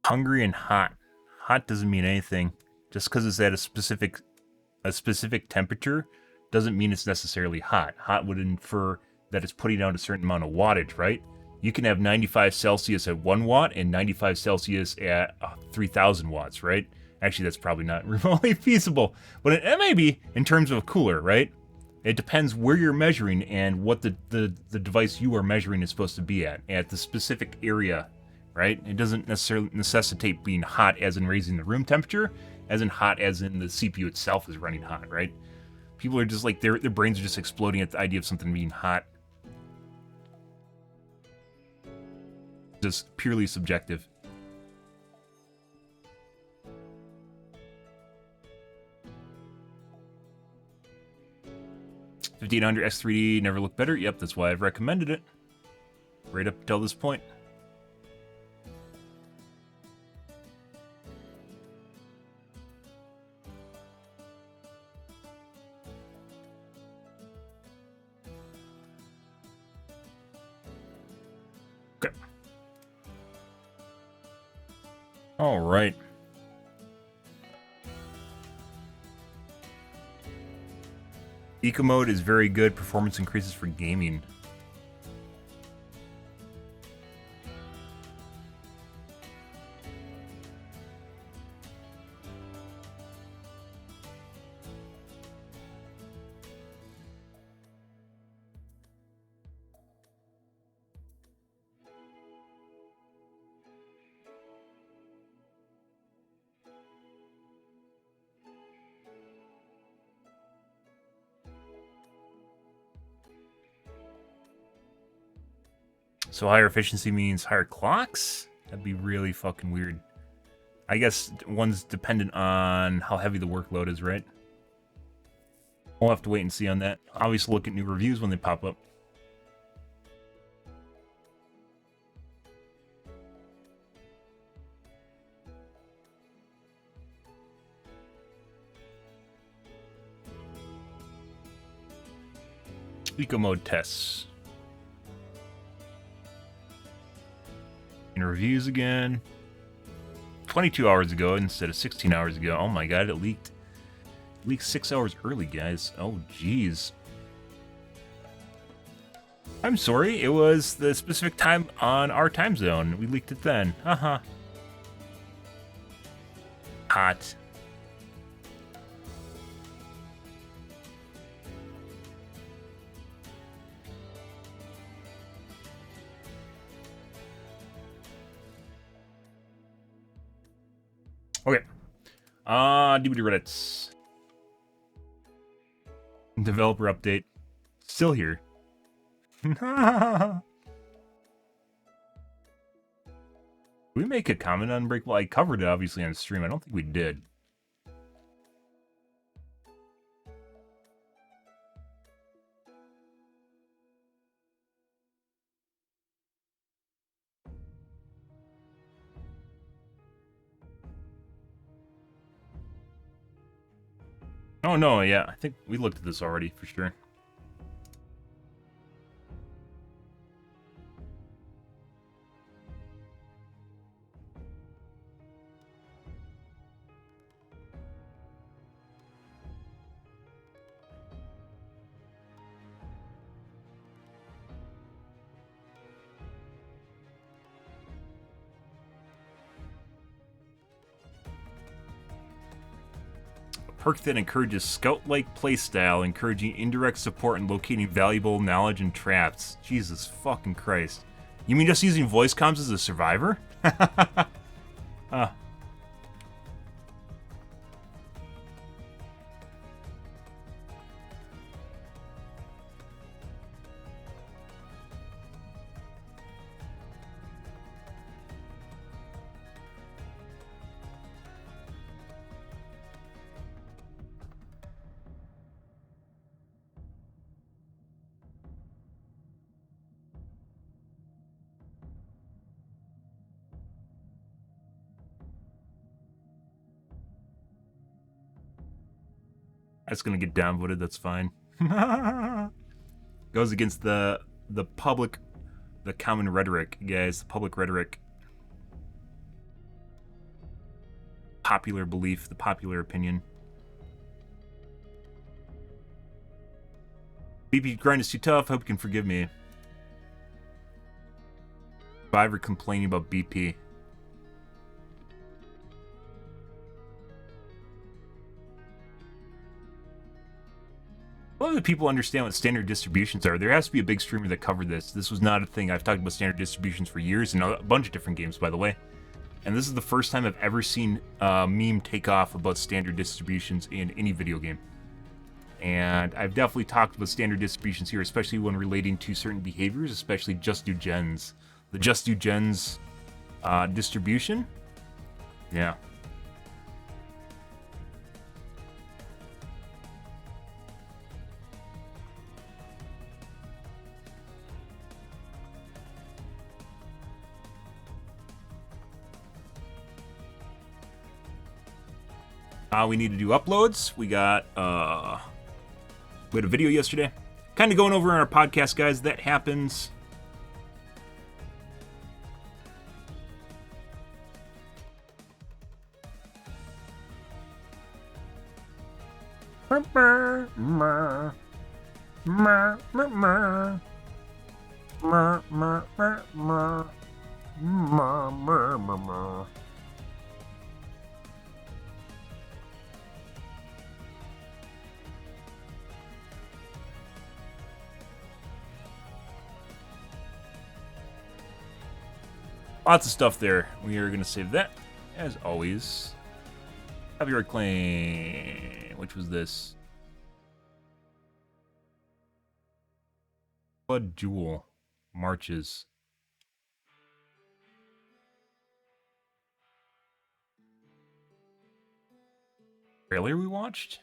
Hungry and hot. Hot doesn't mean anything. Just because it's at a specific temperature doesn't mean it's necessarily hot. Hot would infer that it's putting out a certain amount of wattage, right? You can have 95 Celsius at 1 watt and 95 Celsius at 3,000 watts, right? Actually, that's probably not remotely feasible, but it may be in terms of a cooler, right? It depends where you're measuring and what the device you are measuring is supposed to be at the specific area, right? It doesn't necessarily necessitate being hot as in raising the room temperature, as in hot as in the CPU itself is running hot, right? People are just like, their brains are just exploding at the idea of something being hot. Just purely subjective. $1,500 S3D never looked better. Yep, that's why I've recommended it. Right up until this point. Okay. All right. Eco mode is very good. Performance increases for gaming. So higher efficiency means higher clocks? That'd be really fucking weird. I guess one's dependent on how heavy the workload is, right? We'll have to wait and see on that. Obviously look at new reviews when they pop up. Eco mode tests. Reviews again. 22 hours ago instead of 16 hours ago. Oh my god, it leaked. It leaked 6 hours early, guys. Oh jeez. I'm sorry, it was the specific time on our time zone. We leaked it then. Haha. Hot. Okay. DVD Reddits. Developer update. Still here. Did we make a comment on Unbreakable? I covered it obviously on stream. I don't think we did. Oh no, yeah, I think we looked at this already for sure. Perk that encourages scout-like playstyle, encouraging indirect support and locating valuable knowledge in traps. Jesus fucking Christ. You mean just using voice comms as a survivor? That's gonna get downvoted, that's fine. Goes against the public, the common rhetoric, guys, the public rhetoric. popular belief, the popular opinion. BP grind is too tough. Hope you can forgive me. Survivor complaining about BP. A lot of the people understand what standard distributions are. There has to be a big streamer that covered this. This was not a thing. I've talked about standard distributions for years in a bunch of different games, by the way. And this is the first time I've ever seen a meme take off about standard distributions in any video game. And I've definitely talked about standard distributions here, especially when relating to certain behaviors, especially just do gens. The just do gens distribution. Yeah. We need to do uploads. We got we had a video yesterday. Kind of going over on our podcast, guys. That happens. Lots of stuff there. We are going to save that, as always. Copyright claim. Which was this? Blood Jewel. Marches. Trailer we watched?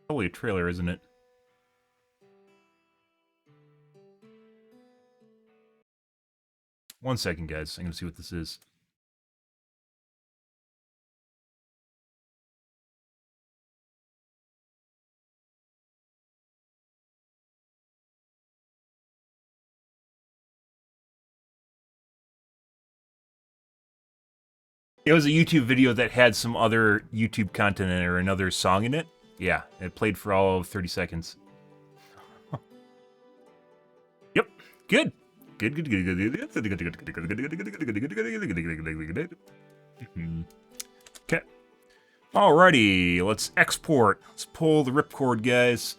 Probably a trailer, isn't it? One second, guys. I'm going to see what this is. It was a YouTube video that had some other YouTube content in it or another song in it. Yeah, it played for all of 30 seconds. Yep, good. Good. Okay. Alrighty, let's export. Let's pull the ripcord, guys.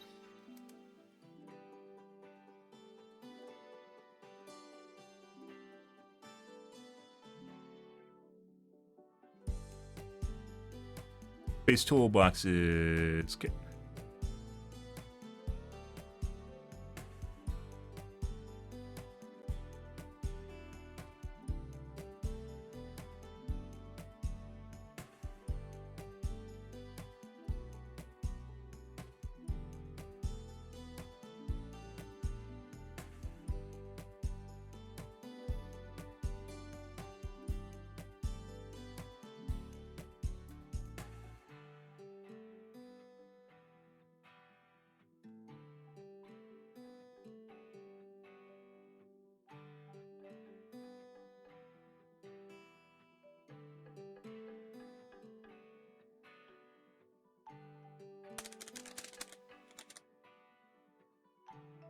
Base toolboxes. Okay.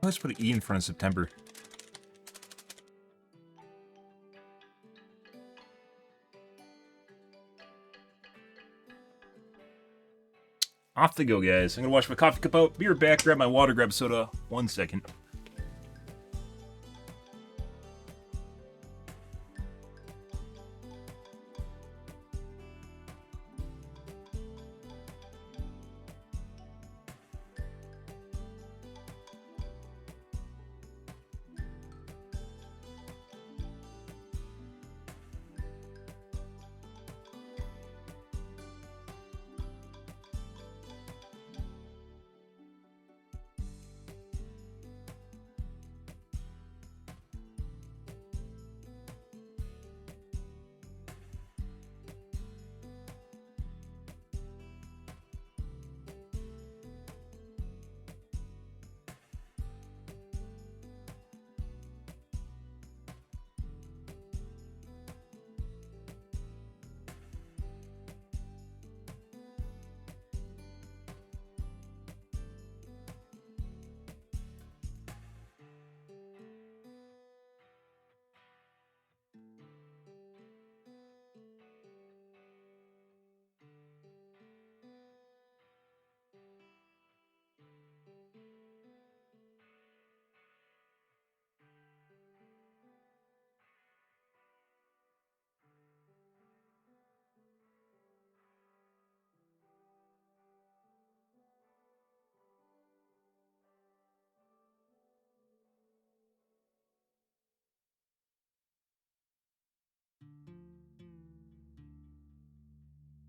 Let's put an E in front of September. Off they go, guys. I'm gonna wash my coffee cup out, be right back, grab my water, grab soda. 1 second.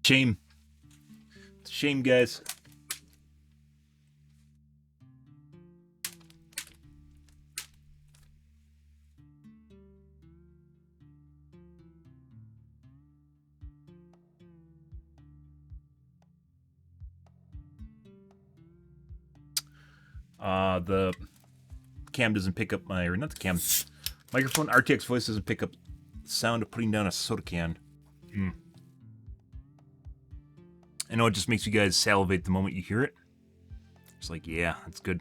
Shame. It's a shame, guys. The cam doesn't pick up my, or not the cam, microphone, RTX voice doesn't pick up the sound of putting down a soda can. I know it just makes you guys salivate the moment you hear it. It's like, yeah, that's good.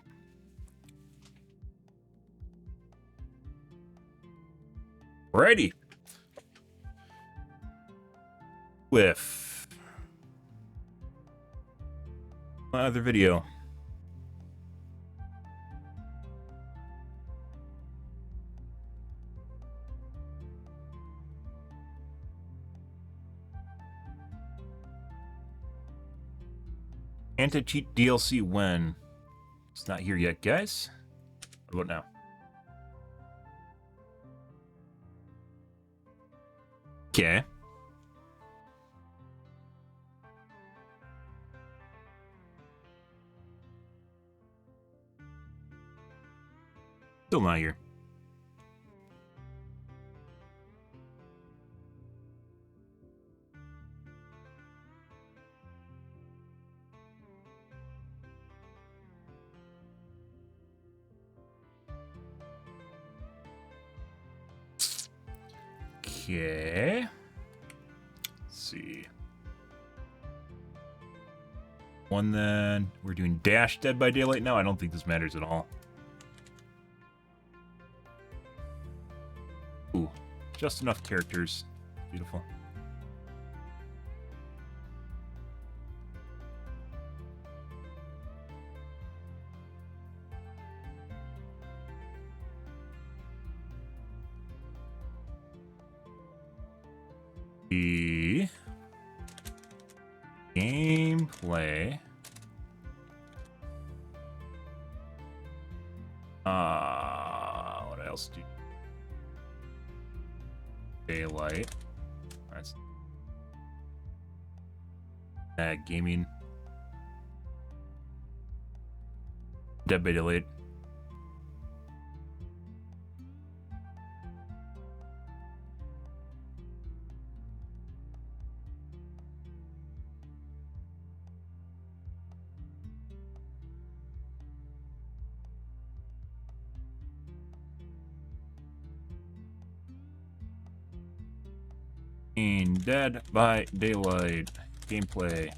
Alrighty. With my other video. Anti-cheat DLC when? It's not here yet, guys. What about now? Okay. Still not here. Okay. Let's see. One then. We're doing Dash Dead by Daylight now. I don't think this matters at all. Ooh. Just enough characters. Beautiful. The gameplay. What else do? Daylight. That's gaming. Dead by Daylight. Dead by Daylight gameplay.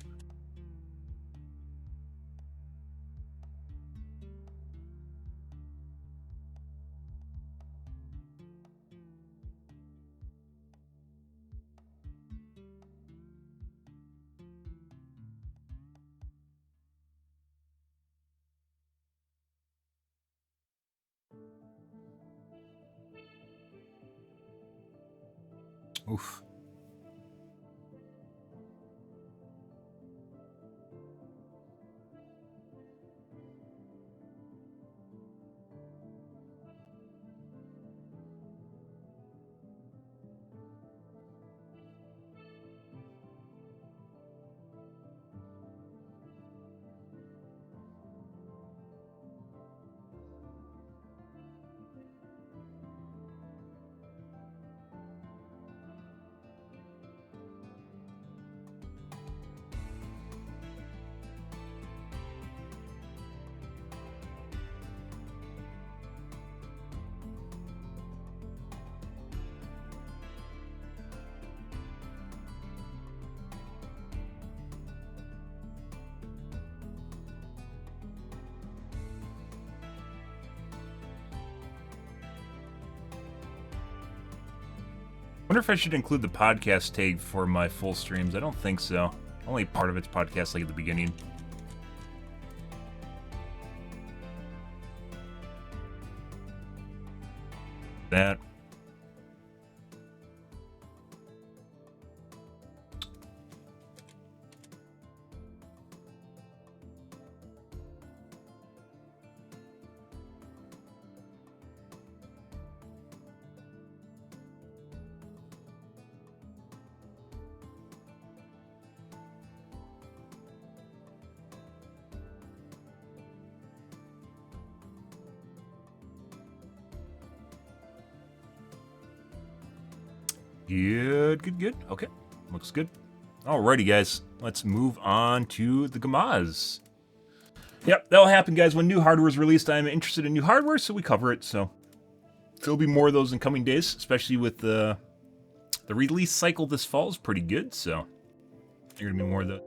Oof. Wonder if I should include the podcast tag for my full streams. I don't think so. Only part of it's podcast, like at the beginning. That. Good, good, good. Okay, looks good. Alrighty, guys. Let's move on to the Gamaz. Yep, that'll happen, guys. When new hardware is released, I'm interested in new hardware, so we cover it. So there'll be more of those in coming days, especially with the release cycle this fall is pretty good. So there's gonna be more of the.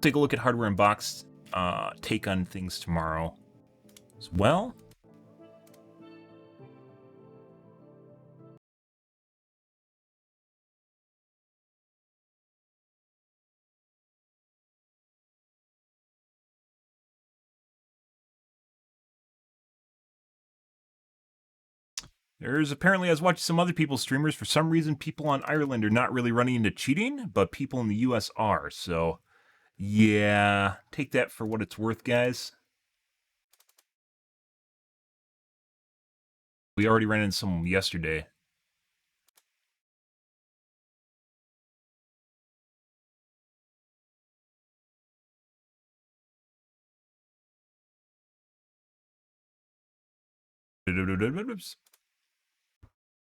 Take a look at Hardware Unboxed. Take on things tomorrow as well. There's apparently, I was watching some other people's streamers. For some reason, people on Ireland are not really running into cheating, but people in the US are. So, yeah, take that for what it's worth, guys. We already ran into some yesterday.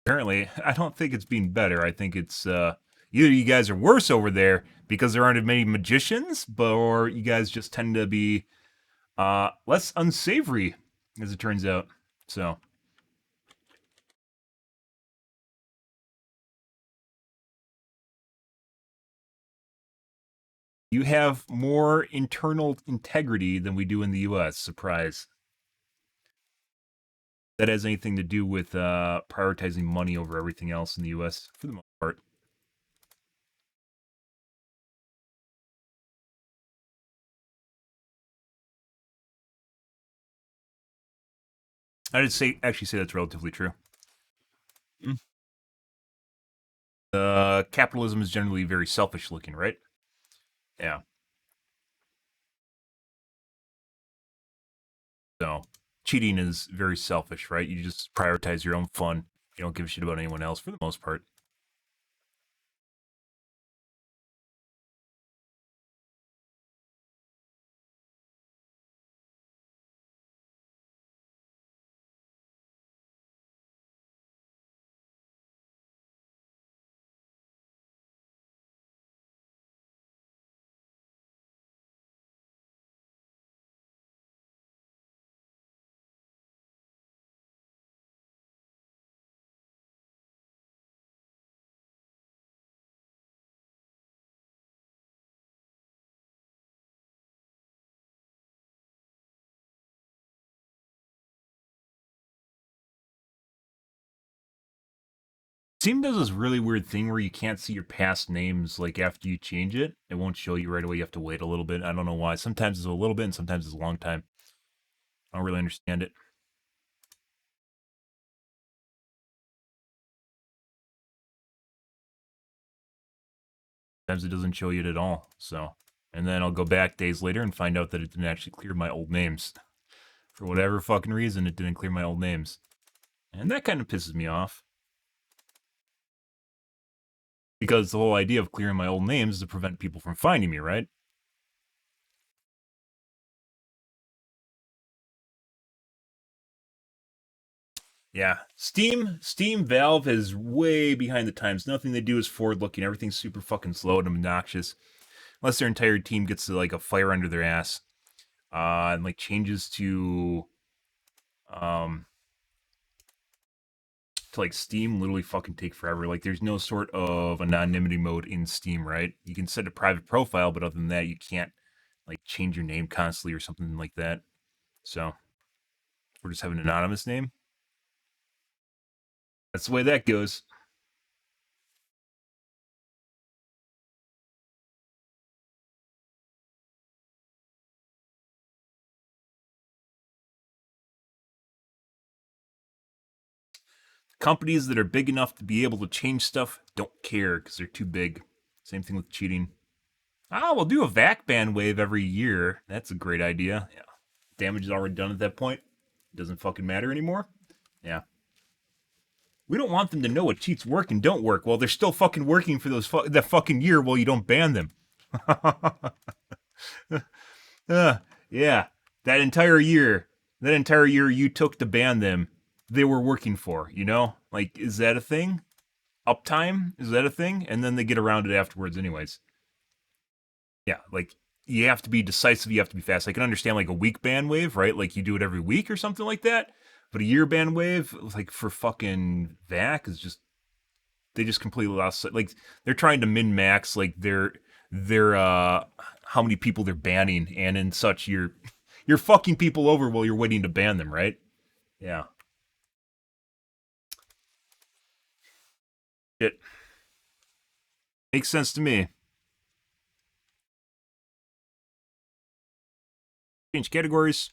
Apparently, I don't think it's being better. I think it's either you guys are worse over there because there aren't as many magicians, or you guys just tend to be less unsavory, as it turns out. So. You have more internal integrity than we do in the US. Surprise. That has anything to do with prioritizing money over everything else in the US, for the most part. I'd actually say that's relatively true. Capitalism is generally very selfish looking, right? Yeah. So cheating is very selfish, right? You just prioritize your own fun. You don't give a shit about anyone else for the most part. Steam does this really weird thing where you can't see your past names like after you change it. It won't show you right away. You have to wait a little bit. I don't know why. Sometimes it's a little bit and sometimes it's a long time. I don't really understand it. Sometimes it doesn't show you it at all. So, and then I'll go back days later and find out that it didn't actually clear my old names. For whatever fucking reason, it didn't clear my old names. And that kind of pisses me off. Because the whole idea of clearing my old names is to prevent people from finding me, right? Yeah. Steam, Valve is way behind the times. Nothing they do is forward looking. Everything's super fucking slow and obnoxious. Unless their entire team gets like a fire under their ass. And like changes to like Steam literally fucking take forever. Like there's no sort of anonymity mode in Steam, right? You can set a private profile, but other than that, you can't like change your name constantly or something like that. So we're just having an anonymous name. That's the way that goes. Companies that are big enough to be able to change stuff don't care because they're too big. Same thing with cheating. We'll do a VAC ban wave every year. That's a great idea. Yeah. Damage is already done at that point. It doesn't fucking matter anymore. Yeah. We don't want them to know what cheats work and don't work. Well, they're still fucking working for that fucking year while you don't ban them. Yeah. That entire year you took to ban them, they were working for, you know? Like, is that a thing? uptime. Is that a thing? And then they get around it afterwards anyways. Yeah, like, you have to be decisive, you have to be fast. I can understand, like, a week ban wave, right? Like, you do it every week or something like that. But a year ban wave, like, for fucking VAC is just, they just completely lost, like, they're trying to min-max, like, their how many people they're banning, and in such, you're fucking people over while you're waiting to ban them, right? Yeah. It makes sense to me. Change categories.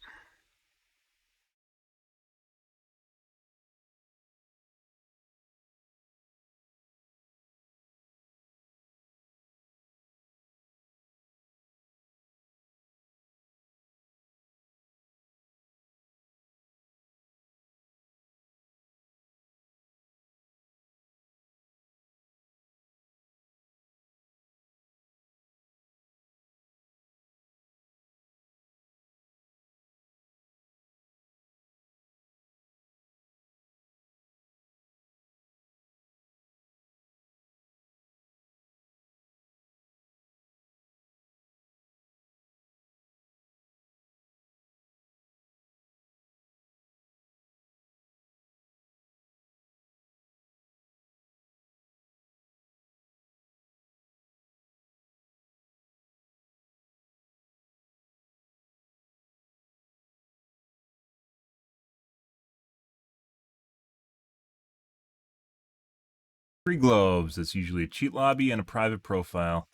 Free gloves. That's usually a cheat lobby and a private profile.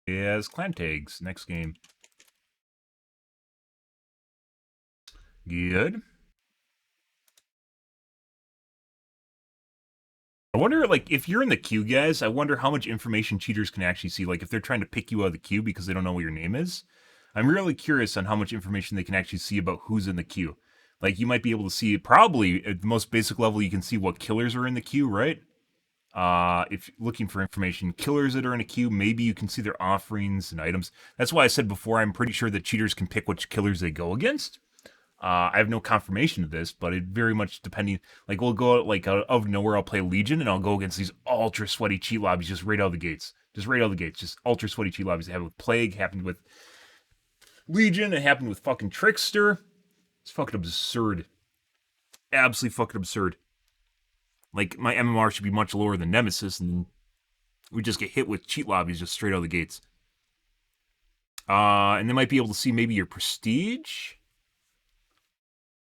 As clan tags. Next game. Good. I wonder, like, if you're in the queue, guys, I wonder how much information cheaters can actually see. Like, if they're trying to pick you out of the queue because they don't know what your name is. I'm really curious on how much information they can actually see about who's in the queue. Like, you might be able to see, probably, at the most basic level, you can see what killers are in the queue, right? If looking for information, killers that are in a queue, maybe you can see their offerings and items. That's why I said before, I'm pretty sure that cheaters can pick which killers they go against. I have no confirmation of this, but it very much depending. Like, we'll go like out of nowhere, I'll play Legion, and I'll go against these ultra sweaty cheat lobbies just right out of the gates. Just right out of the gates. Just ultra sweaty cheat lobbies. It happened with Plague, happened with Legion, it happened with fucking Trickster. It's fucking absurd. Absolutely fucking absurd. Like, my MMR should be much lower than Nemesis, and we just get hit with cheat lobbies just straight out of the gates. And they might be able to see maybe your prestige.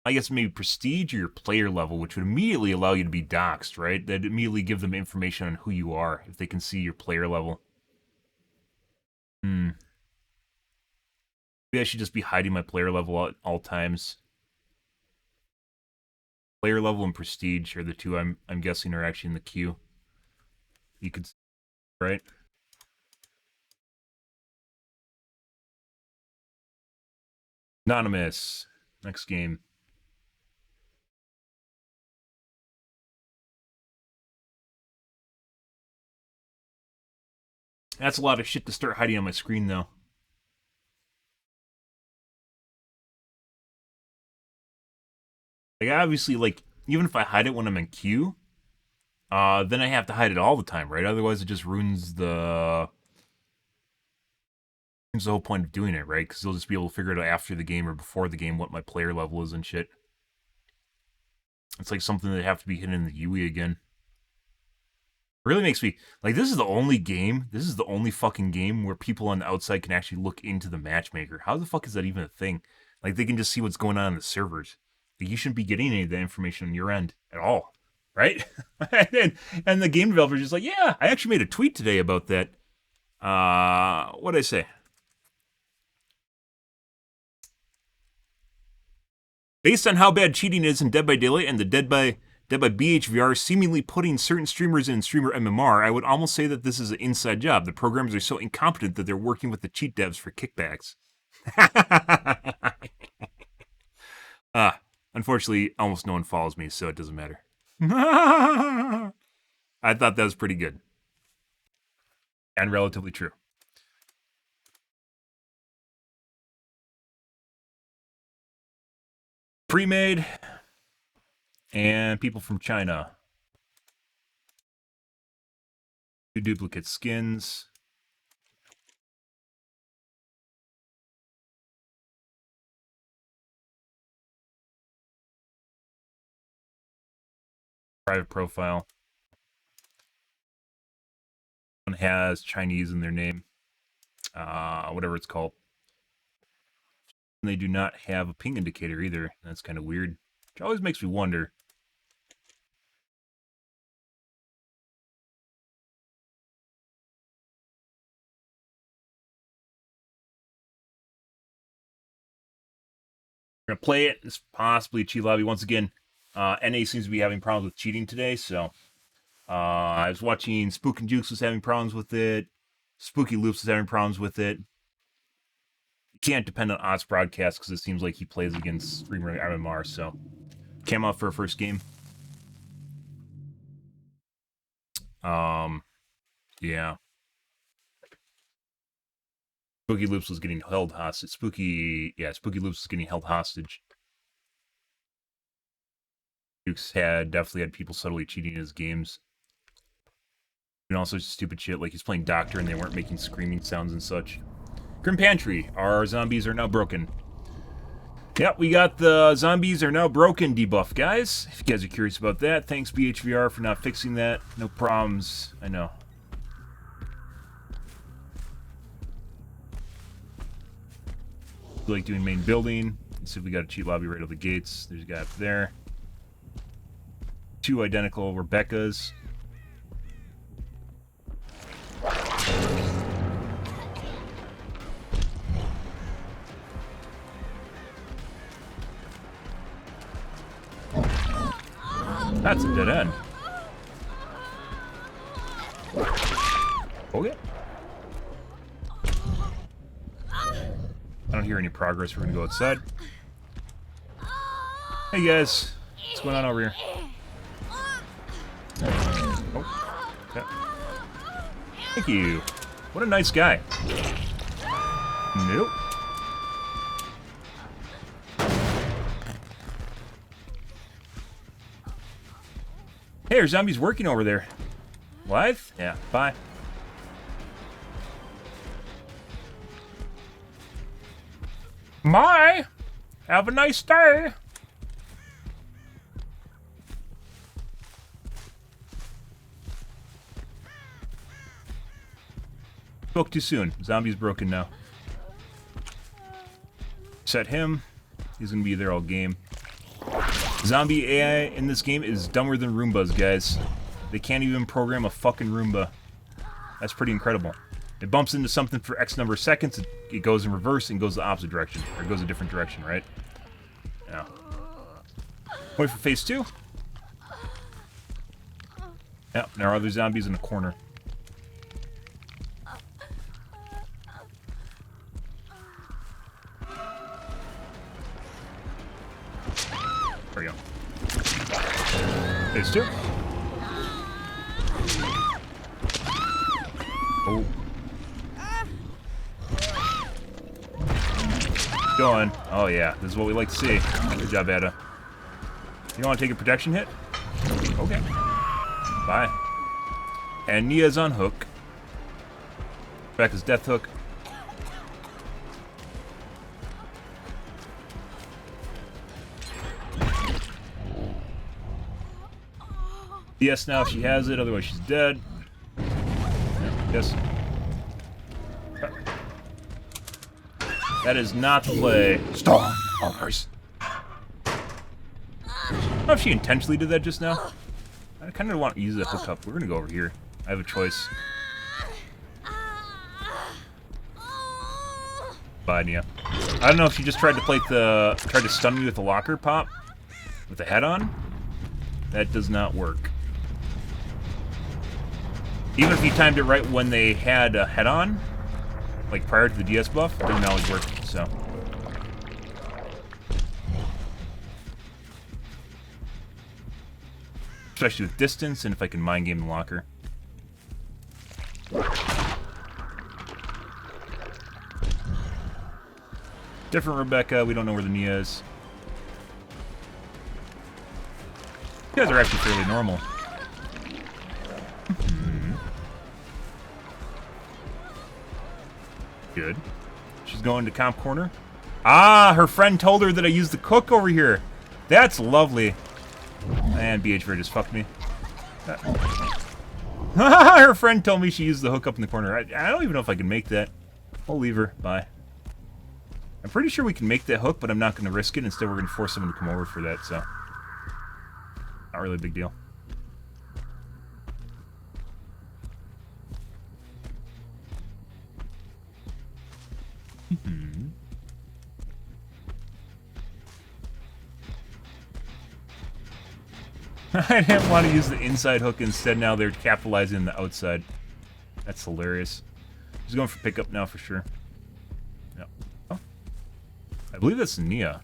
I guess maybe prestige or your player level, which would immediately allow you to be doxxed, right? That'd immediately give them information on who you are if they can see your player level. Maybe I should just be hiding my player level at all times. Player level and prestige are the two I'm guessing are actually in the queue. You could, right? Anonymous. Next game. That's a lot of shit to start hiding on my screen, though. Like, obviously, like, even if I hide it when I'm in queue, then I have to hide it all the time, right? Otherwise, it just ruins the whole point of doing it, right? Because they'll just be able to figure it out after the game or before the game what my player level is and shit. It's like something that have to be hidden in the UE again. Really makes me like, this is the only game, this is the only fucking game where people on the outside can actually look into the matchmaker. How the fuck is that even a thing? Like, they can just see what's going on in the servers. Like, you shouldn't be getting any of that information on your end at all, right? and the game developer's just like, yeah, I actually made a tweet today about that. What'd I say? Based on how bad cheating is in Dead by Daylight and the Dead by BHVR seemingly putting certain streamers in streamer MMR, I would almost say that this is an inside job. The programmers are so incompetent that they're working with the cheat devs for kickbacks. Unfortunately, almost no one follows me, so it doesn't matter. I thought that was pretty good. And relatively true. Pre-made. And people from China. 2 duplicate skins. Private profile. One has Chinese in their name. Whatever it's called. And they do not have a ping indicator either. That's kind of weird. Which always makes me wonder. We're going to play it. It's possibly a cheat lobby. Once again, NA seems to be having problems with cheating today, so I was watching Spook and Jukes was having problems with it. Spooky Loops was having problems with it. You can't depend on Oz broadcast because it seems like he plays against streamer MMR, so came out for a first game. Yeah. Spooky Loops was getting held hostage. Spooky Loops was getting held hostage. Jukes definitely had people subtly cheating in his games. And all sorts of stupid shit, like he's playing Doctor and they weren't making screaming sounds and such. Grim Pantry, our zombies are now broken. Yep, we got the zombies are now broken debuff, guys. If you guys are curious about that, thanks BHVR for not fixing that. No problems, I know. We like doing main building. Let's see if we got a cheat lobby right out the gates. There's a guy up there. 2 identical Rebeccas. That's a dead end. Okay. I don't hear any progress. We're gonna go outside. Hey guys, what's going on over here? Oh, okay. Thank you. What a nice guy. Nope. Hey, are zombies working over there? Live? Yeah, bye. Bye! Have a nice day! Spoke too soon. Zombie's broken now. Set him. He's gonna be there all game. Zombie AI in this game is dumber than Roombas, guys. They can't even program a fucking Roomba. That's pretty incredible. It bumps into something for X number of seconds, it goes in reverse and goes the opposite direction. Or it goes a different direction, right? Yeah. Wait for phase 2. Yep, now our other zombies in the corner. There we go. Phase 2. Oh. Going. Oh yeah, this is what we like to see. Good job, Ada. You don't want to take a protection hit? Okay. Bye. And Nia's on hook. Rebecca's death hook. Yes, now if she has it, otherwise she's dead. Yes. That is not the play. Storm Armors. I don't know if she intentionally did that just now. I kind of want to use the hookup. We're gonna go over here. I have a choice. Bye, Nia. I don't know if she just tried to stun me with the locker pop with the head on. That does not work. Even if you timed it right when they had a head on, like prior to the DS buff, it didn't always work, so. Especially with distance and if I can mind game the locker. Different Rebecca, we don't know where the Nia is. You guys are actually fairly normal. Good. She's going to comp corner. Ah, her friend told her that I used the cook over here. That's lovely. And BH just fucked me. Her friend told me she used the hook up in the corner. I don't even know if I can make that. We'll leave her. Bye. I'm pretty sure we can make that hook, but I'm not going to risk it. Instead, we're going to force someone to come over for that, so... Not really a big deal. I didn't want to use the inside hook instead. Now they're capitalizing on the outside. That's hilarious. He's going for pickup now for sure. Yep. Oh. I believe that's Nia.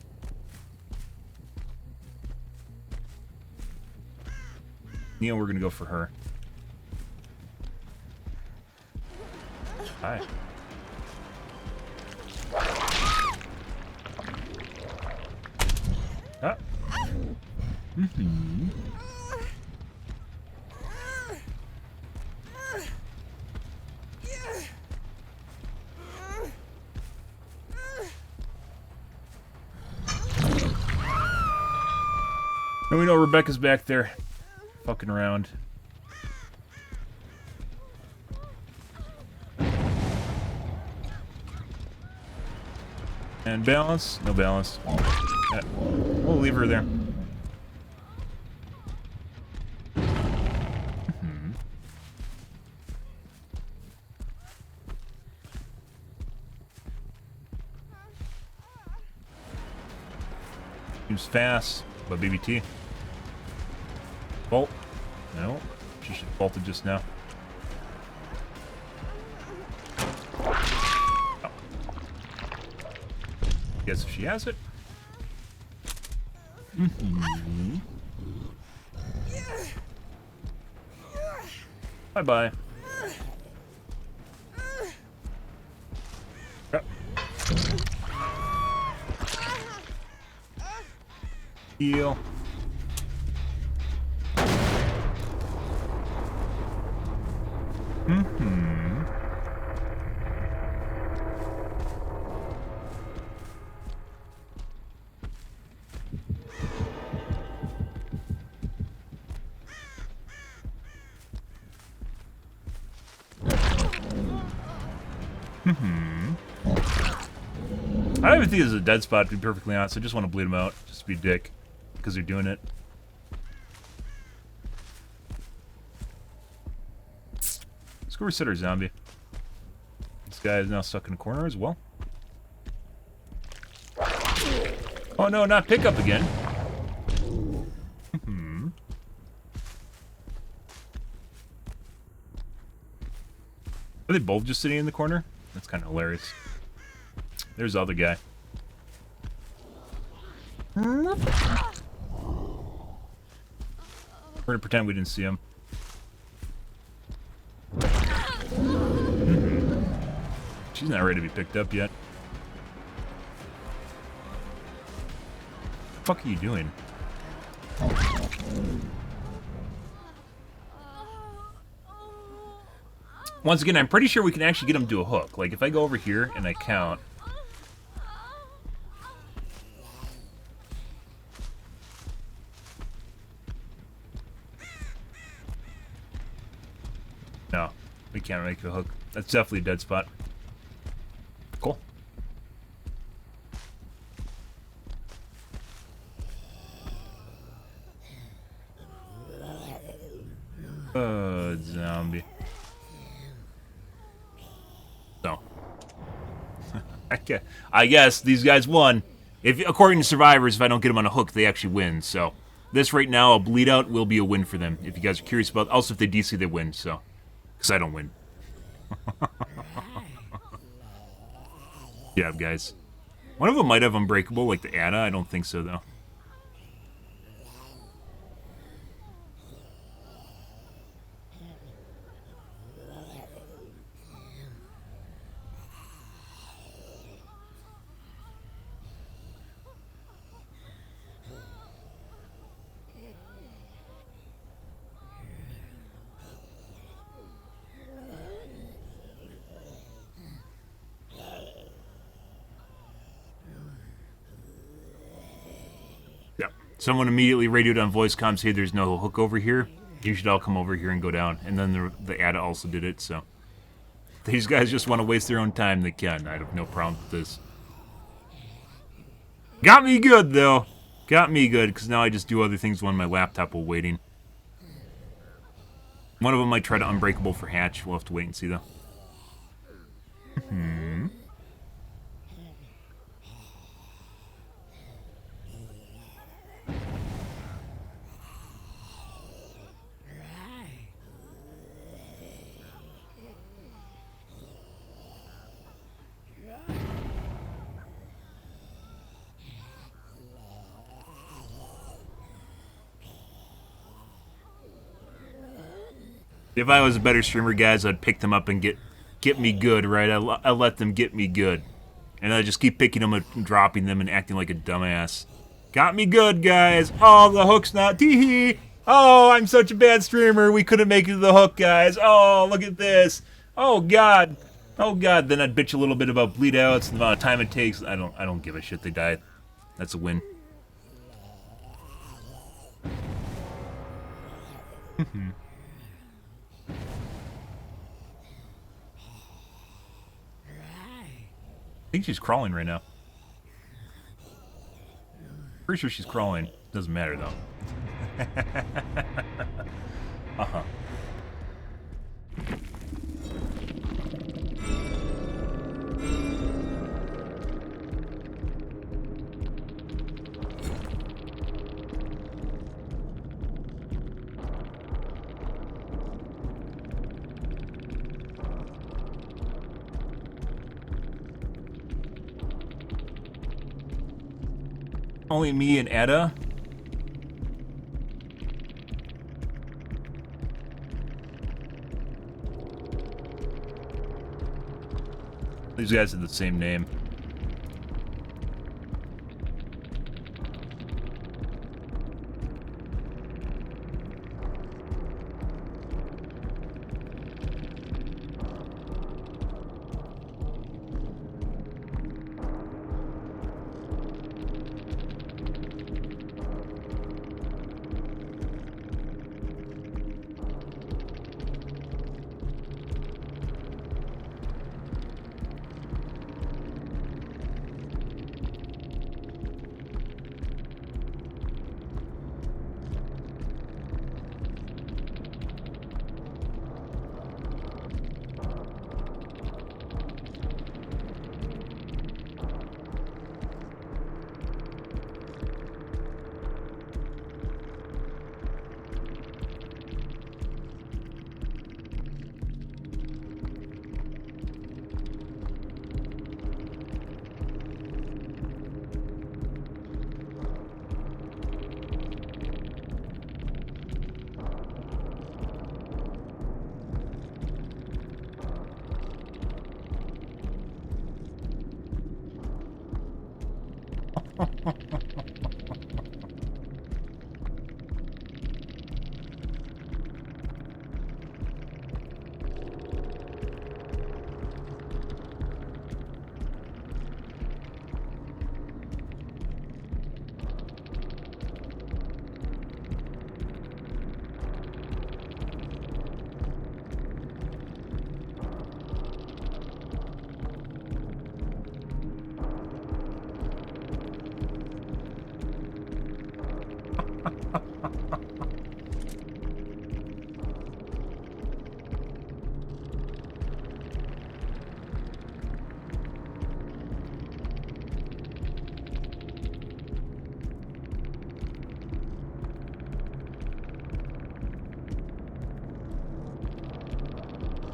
Nia, we're going to go for her. Hi. Ah. Mm-hmm. And we know Rebecca's back there, fucking around. And balance? No balance. Yeah. We'll leave her there. Seems fast, but BBT. Bolt. No. She should have bolted just now. Oh. Guess if she has it. Mm-hmm. Bye-bye. Yep. Heal. I don't even think this is a dead spot, to be perfectly honest. I just want to bleed them out, just to be a dick, because they're doing it. Let's go reset our zombie. This guy is now stuck in a corner as well. Oh no, not pickup again. Are they both just sitting in the corner? That's kind of hilarious. There's the other guy. We're gonna pretend we didn't see him. She's not ready to be picked up yet. What the fuck are you doing? Once again, I'm pretty sure we can actually get him to a hook. Like, if I go over here and I count... No, we can't make a hook. That's definitely a dead spot. Cool. Zombie. So. I guess these guys won. If, according to survivors, if I don't get them on a hook, they actually win. So, this right now, a bleed out will be a win for them. If you guys are curious about, also if they DC, they win. So, because I don't win. Yeah, guys. One of them might have Unbreakable, like the Anna. I don't think so, though. Someone immediately radioed on voice comms, hey, there's no hook over here. You should all come over here and go down. And then the ADA also did it, so. These guys just want to waste their own time, they can. I have no problem with this. Got me good, though. Got me good, because now I just do other things on my laptop while waiting. One of them might try to unbreakable for hatch. We'll have to wait and see, though. If I was a better streamer, guys, I'd pick them up and get me good, right? I let them get me good. And I just keep picking them and dropping them and acting like a dumbass. Got me good, guys. Oh, the hook's not... Tee-hee. Oh, I'm such a bad streamer. We couldn't make it to the hook, guys. Oh, look at this. Oh, God. Oh, God. Then I'd bitch a little bit about bleed outs and the amount of time it takes. I don't give a shit. They died. That's a win. I think she's crawling right now. Pretty sure she's crawling. Doesn't matter, though. Uh-huh. Only me and Etta? These guys have the same name.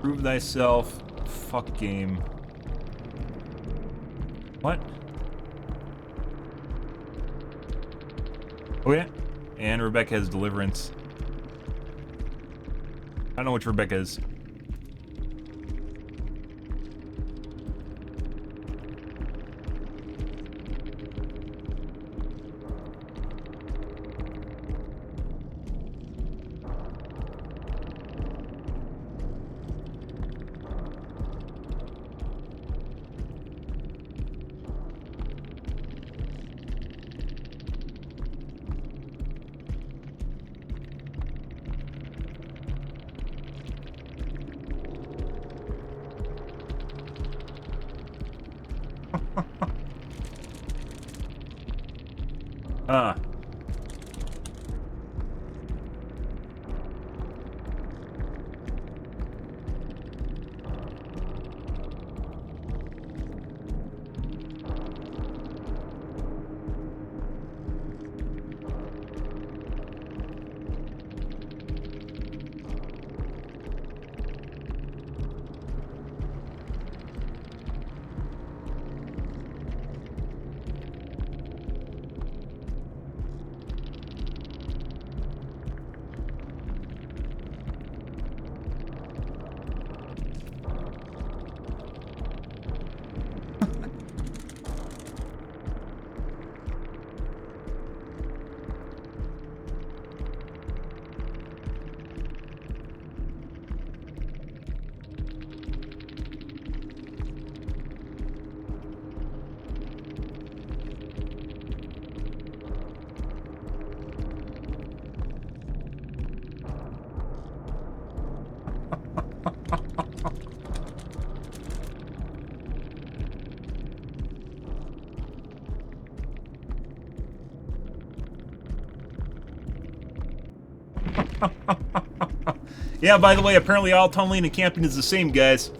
Prove thyself. Fuck game. What? Oh yeah? And Rebecca has deliverance. I don't know which Rebecca is. Ah. Yeah, by the way, apparently all tunneling and camping is the same, guys.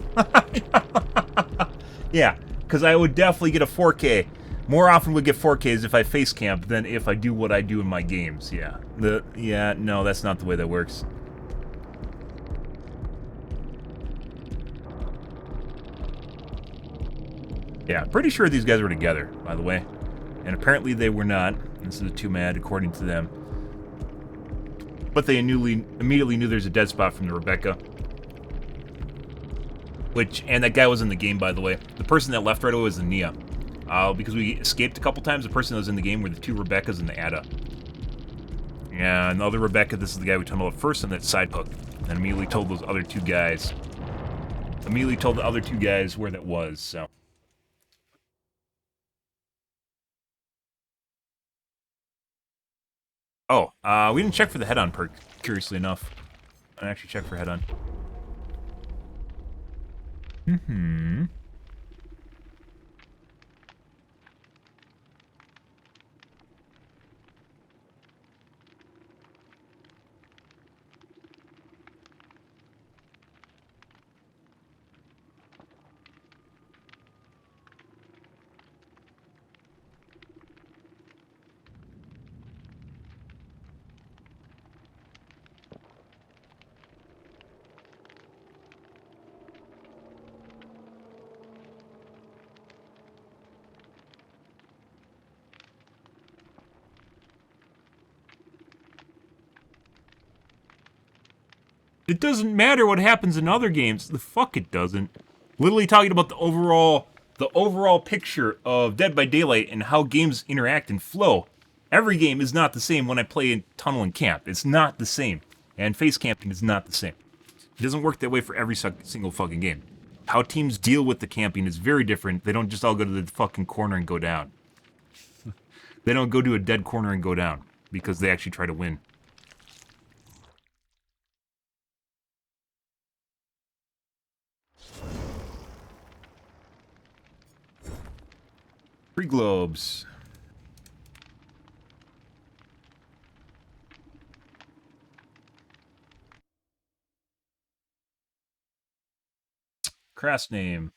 Yeah, because I would definitely get a 4K. More often would get 4Ks if I face camp than if I do what I do in my games. Yeah. No, that's not the way that works. Yeah, pretty sure these guys were together, by the way. And apparently they were not. This is too mad, according to them. But they immediately knew there's a dead spot from the Rebecca. And that guy was in the game, by the way. The person that left right away was the Nia. Because we escaped a couple times, the person that was in the game were the two Rebeccas and the Ada. Yeah, and the other Rebecca, this is the guy we tunneled up first on that side hook. And immediately told those other two guys. Immediately told the other two guys where that was, so. Oh, we didn't check for the head-on perk, curiously enough. I actually checked for head-on. Mm-hmm. It doesn't matter what happens in other games. The fuck it doesn't. Literally talking about the overall picture of Dead by Daylight and how games interact and flow. Every game is not the same when I play in Tunnel and Camp. It's not the same. And face camping is not the same. It doesn't work that way for every single fucking game. How teams deal with the camping is very different. They don't just all go to the fucking corner and go down. They don't go to a dead corner and go down. Because they actually try to win. Free globes. Crass name.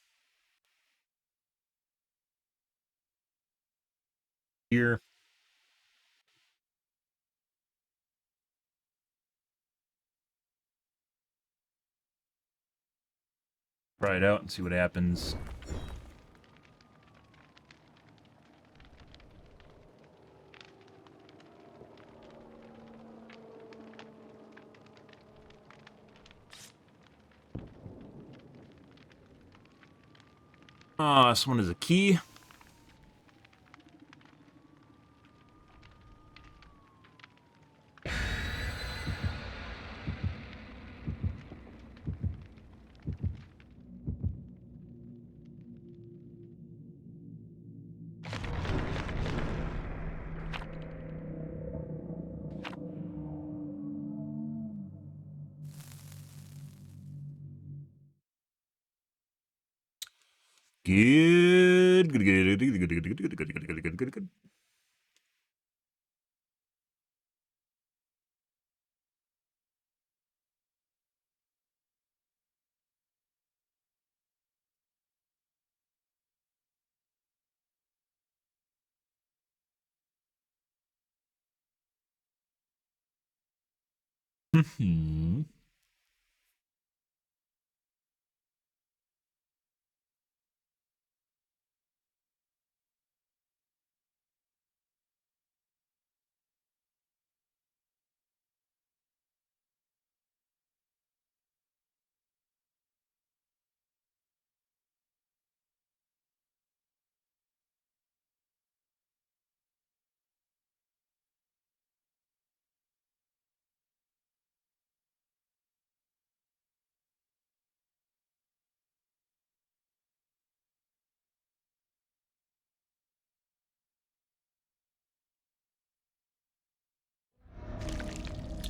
Here. Try it out and see what happens. This one is a key. Good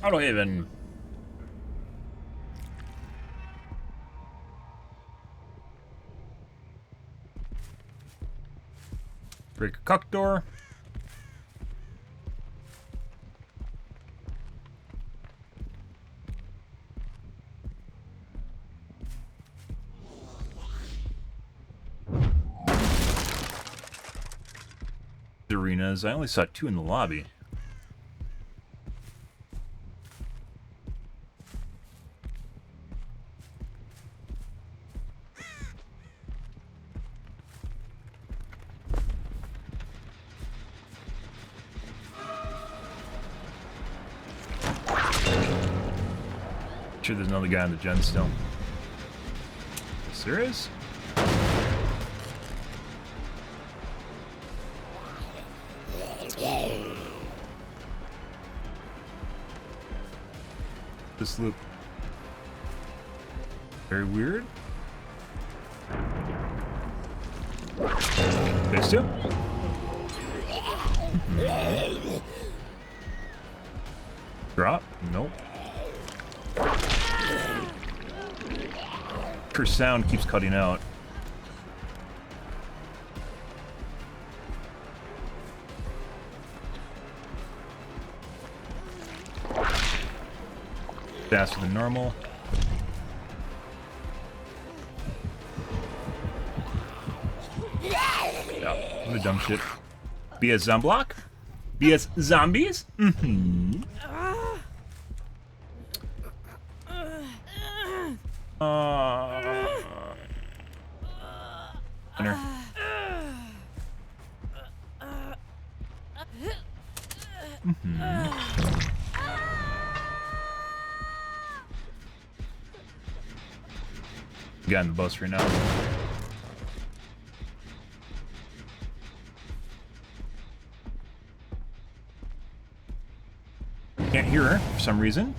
Auto Haven. Break a cuck door. Arenas. I only saw 2 in the lobby. Sure, there's another guy on the gen still. Yes, there is. This loop. Very weird. There's 2. Drop? Nope. Her sound keeps cutting out. Faster than normal. Yeah, what a dumb shit. BS Zomblock? BS Zombies? Winner. Guy on the bus right now. Can't hear her for some reason.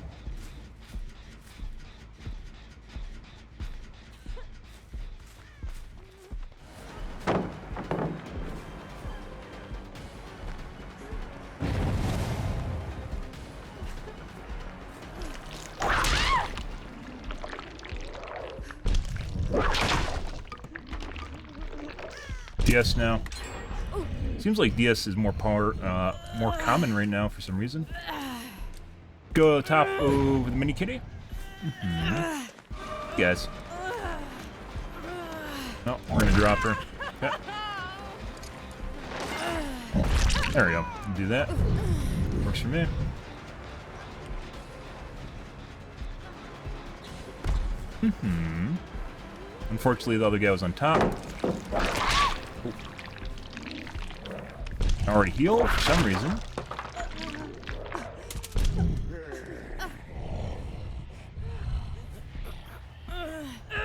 DS now. Seems like DS is more common right now for some reason. Go top over the mini kitty. Guys. No, we're gonna drop her. Okay. There we go. Do that. Works for me. Unfortunately, the other guy was on top. Already healed for some reason.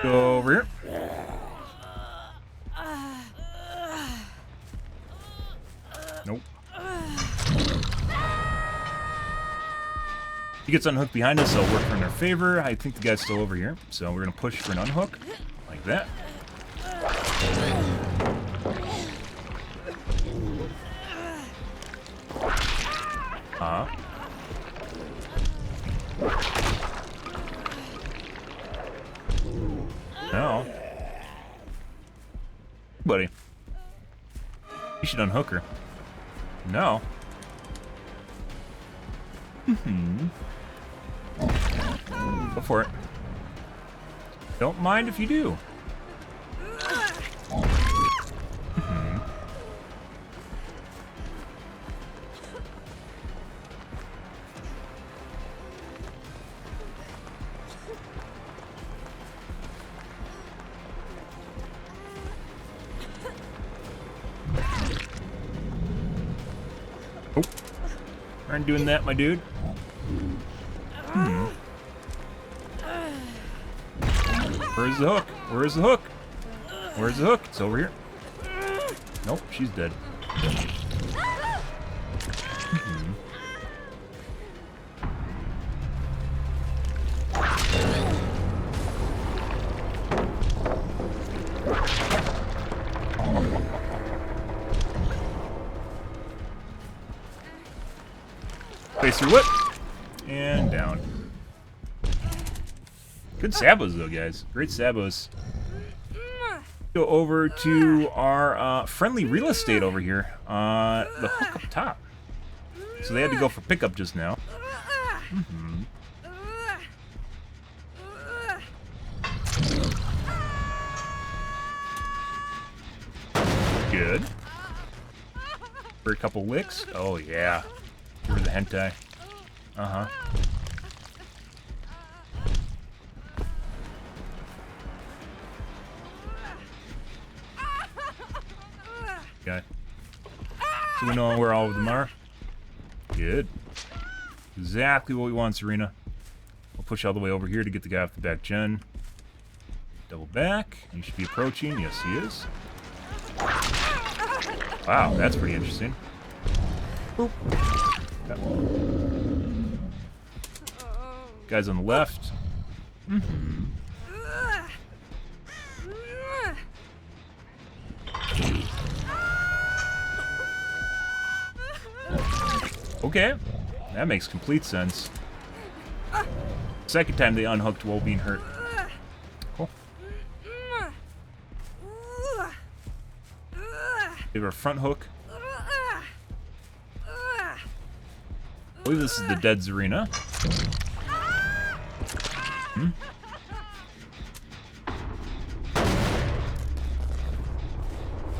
Go over here. Nope. He gets unhooked behind us, so it'll work in our favor. I think the guy's still over here, so we're gonna push for an unhook, like that. No. Buddy. You should unhook her. No. Go for it. Don't mind if you do. Oh. Aren't doing that, my dude. Where's the hook? Where's the hook? Where's the hook? It's over here. Nope, she's dead. Face your whip. And down. Good sabos, though, guys. Great sabos. Go over to our friendly real estate over here. The hook up top. So they had to go for pickup just now. Good. For a couple licks. Oh, yeah. For the hentai. Uh-huh. Okay. So we know where all of them are. Good. Exactly what we want, Serena. We'll push all the way over here to get the guy off the back gen. Double back. He should be approaching. Yes, he is. Wow, that's pretty interesting. Boop. Guys on the left. Okay, that makes complete sense. Second time they unhooked while being hurt. Cool. Give her a front hook. I believe this is the dead Zarina.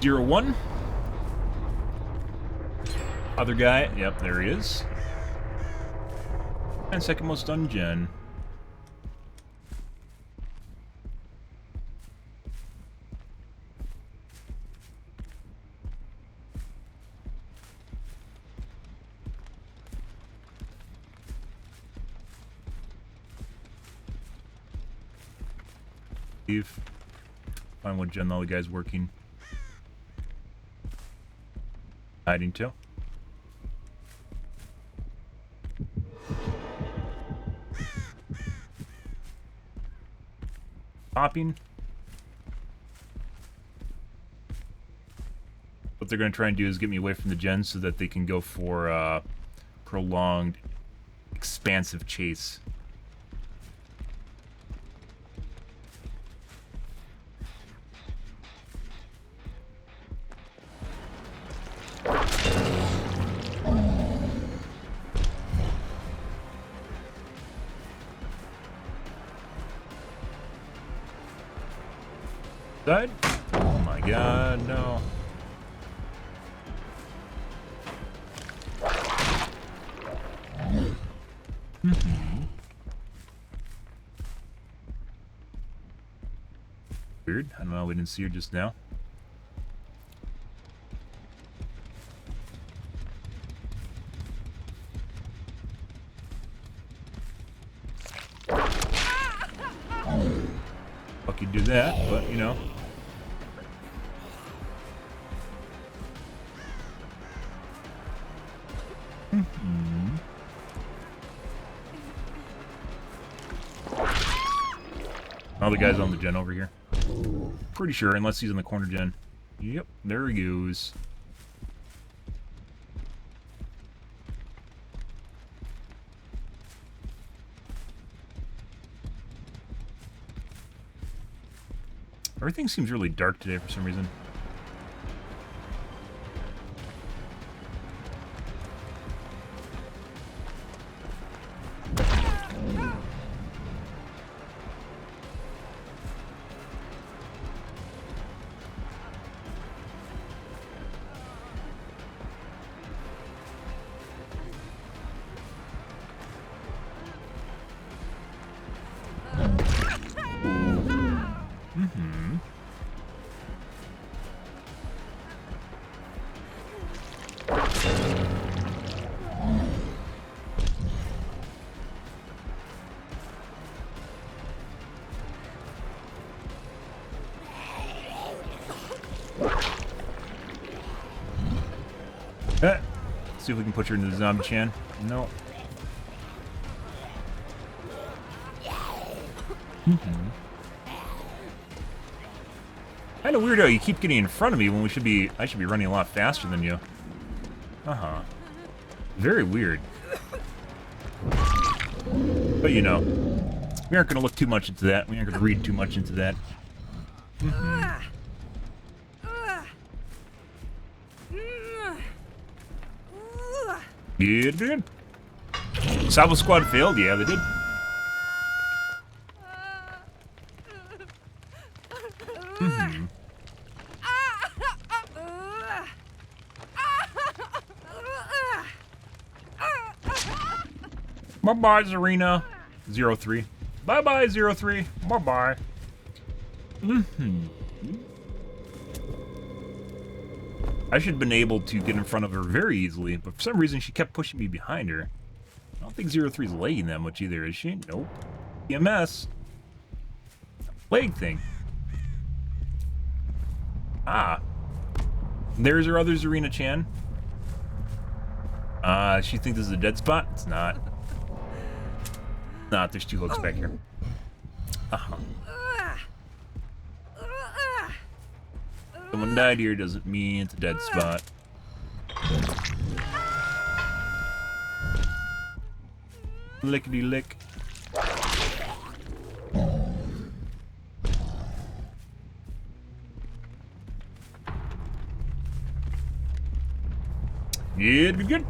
Zero one. Other guy, yep, there he is. And second most dungeon. Find what gen all the guys working. Hiding to. Popping. What they're going to try and do is get me away from the gen so that they can go for prolonged, expansive chase. Died? Oh my god, no. Weird. I don't know, we didn't see her just now. Fuck you do that, but you know. All the guys on the gen over here. Pretty sure, unless he's in the corner gen. Yep, there he goes. Everything seems really dark today for some reason. See if we can put her into the zombie chan. No. Kind of weird how you keep getting in front of me when I should be running a lot faster than you. Very weird. But you know, we aren't going to look too much into that. We aren't going to read too much into that. Good. Sabo Squad failed? Yeah, they did. Bye-bye, Zarina. 03. Bye-bye, 03. Bye-bye. I should have been able to get in front of her very easily, but for some reason she kept pushing me behind her. I don't think 03 is lagging that much either, is she? Nope. EMS. Lag thing. Ah. There's her other Zarina Chan. She thinks this is a dead spot? It's not. Not, there's 2 hooks back here. Someone died here doesn't mean it's a dead spot. Lickety lick. Good.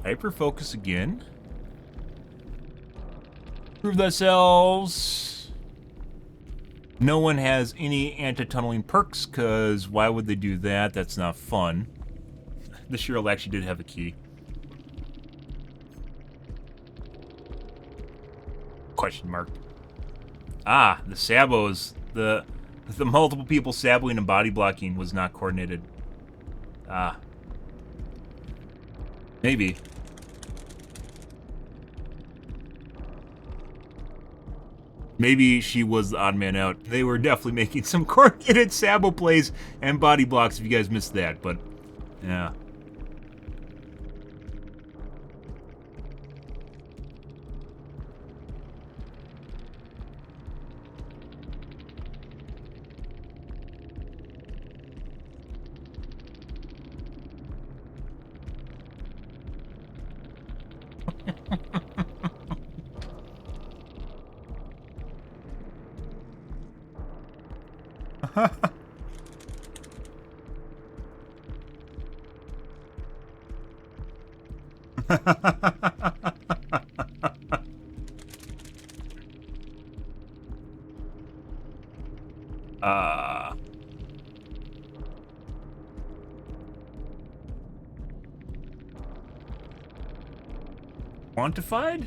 Hyper focus again. Prove ourselves. No one has any anti-tunneling perks, because why would they do that? That's not fun. The Shirl actually did have a key. Question mark. Ah, the sabos. The multiple people saboing and body blocking was not coordinated. Ah. Maybe. Maybe she was the odd man out. They were definitely making some coordinated sabo plays and body blocks if you guys missed that, but yeah. Quantified?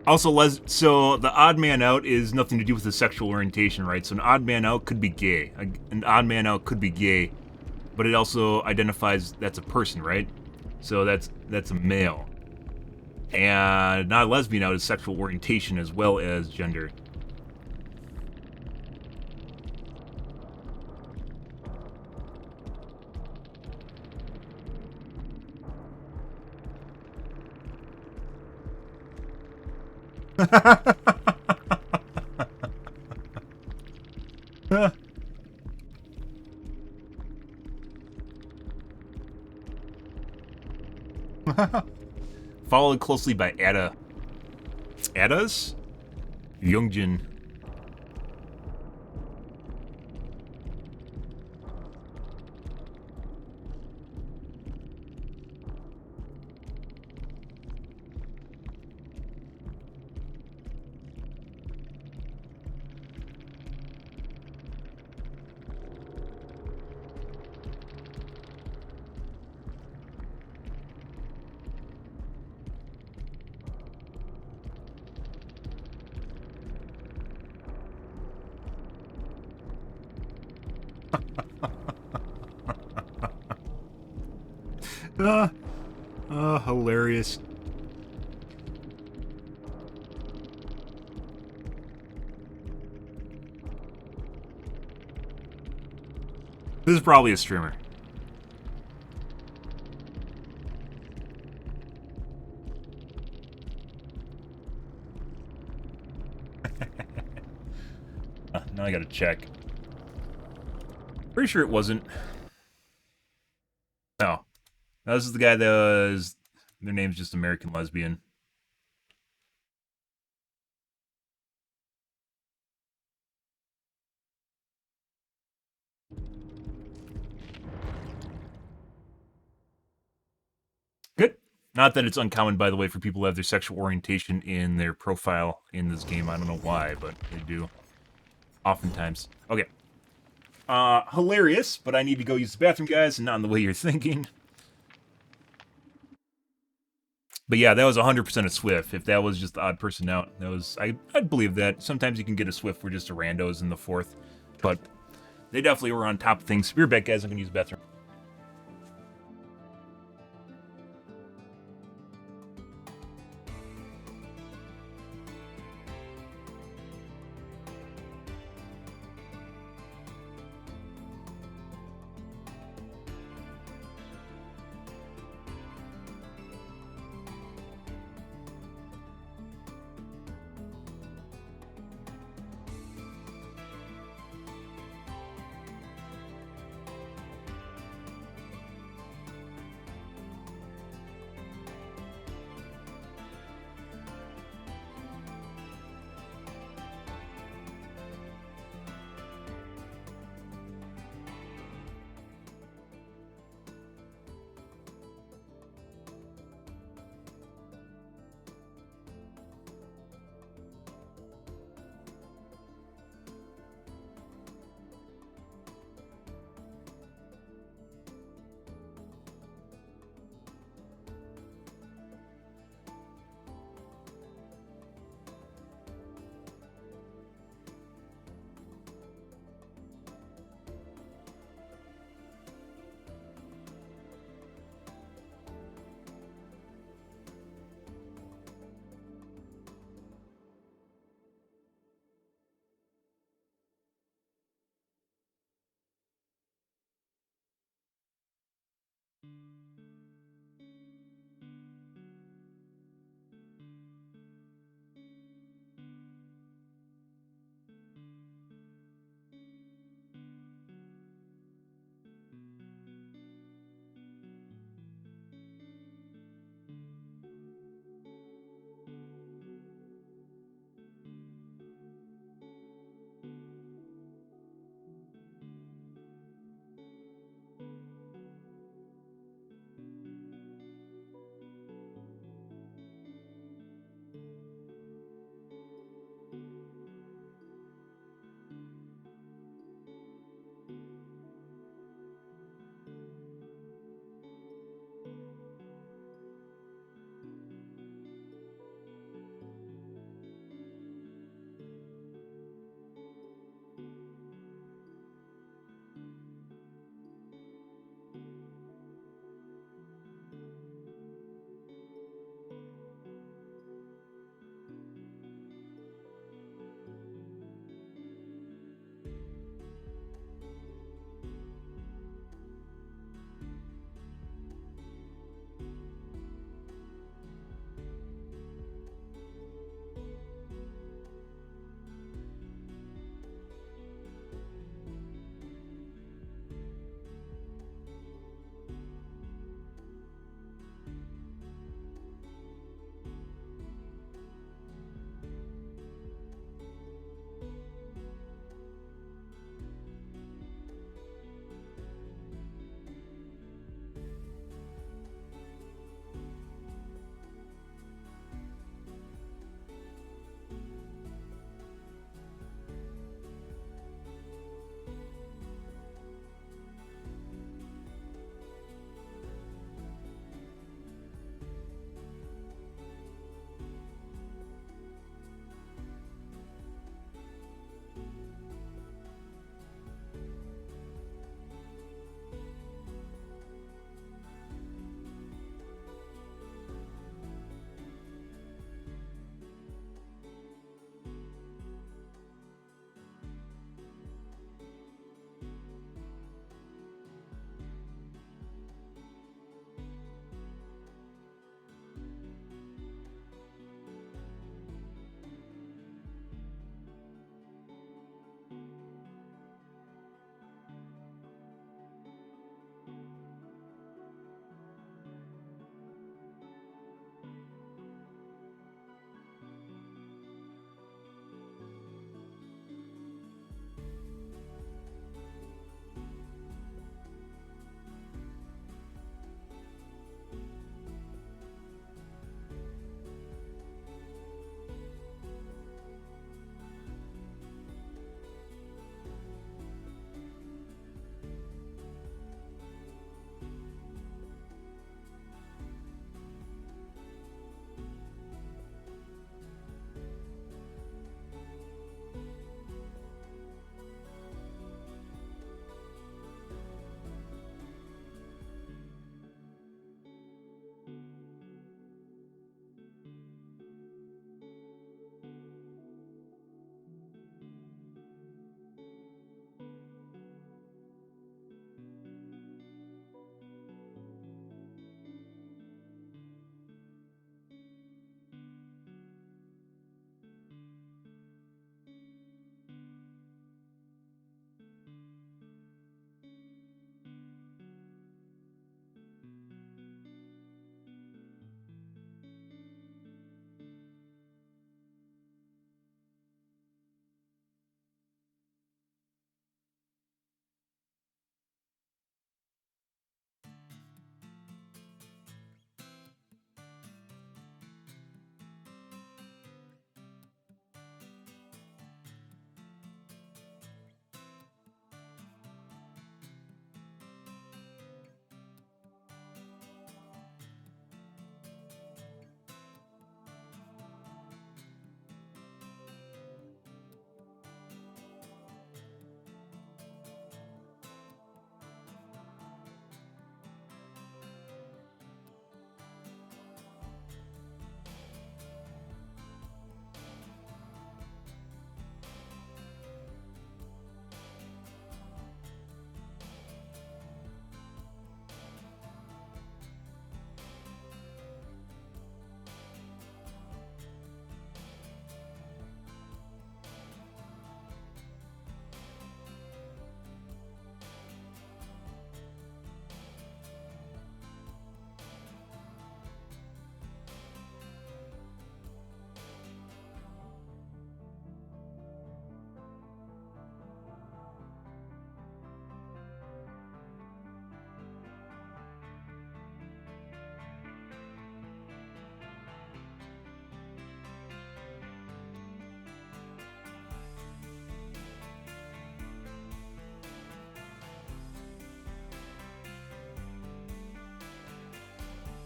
Also, so the odd man out is nothing to do with the sexual orientation, right? So an odd man out could be gay. An odd man out could be gay, but it also identifies that's a person, right? So that's a male. And not a lesbian out is sexual orientation as well as gender. Followed closely by Ada's? Youngjin. Hilarious. This is probably a streamer. Now I gotta check. Pretty sure it wasn't. No. No, this is the guy that was... Their name's just American Lesbian. Good. Not that it's uncommon, by the way, for people to have their sexual orientation in their profile in this game. I don't know why, but they do. Oftentimes. Okay. Hilarious, but I need to go use the bathroom, guys, and not in the way you're thinking. But yeah, that was 100% a Swift. If that was just the odd person out, that was... I'd believe that. Sometimes you can get a Swift where just a rando's in the fourth. But they definitely were on top of things. Be right back, guys. I'm going to use the bathroom.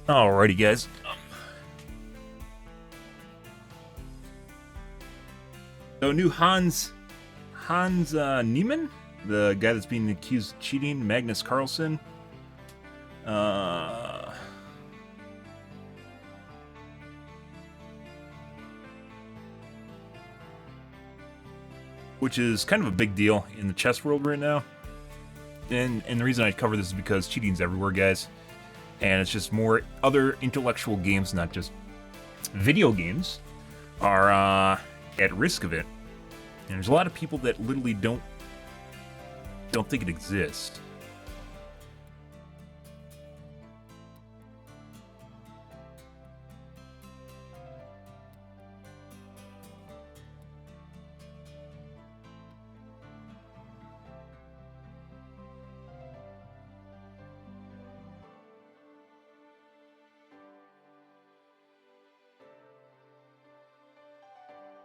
Alrighty, guys. So, new Hans Niemann, the guy that's being accused of cheating, Magnus Carlsen. Which is kind of a big deal in the chess world right now. And the reason I cover this is because cheating's everywhere, guys. And it's just more other intellectual games, not just video games, are at risk of it. And there's a lot of people that literally don't think it exists.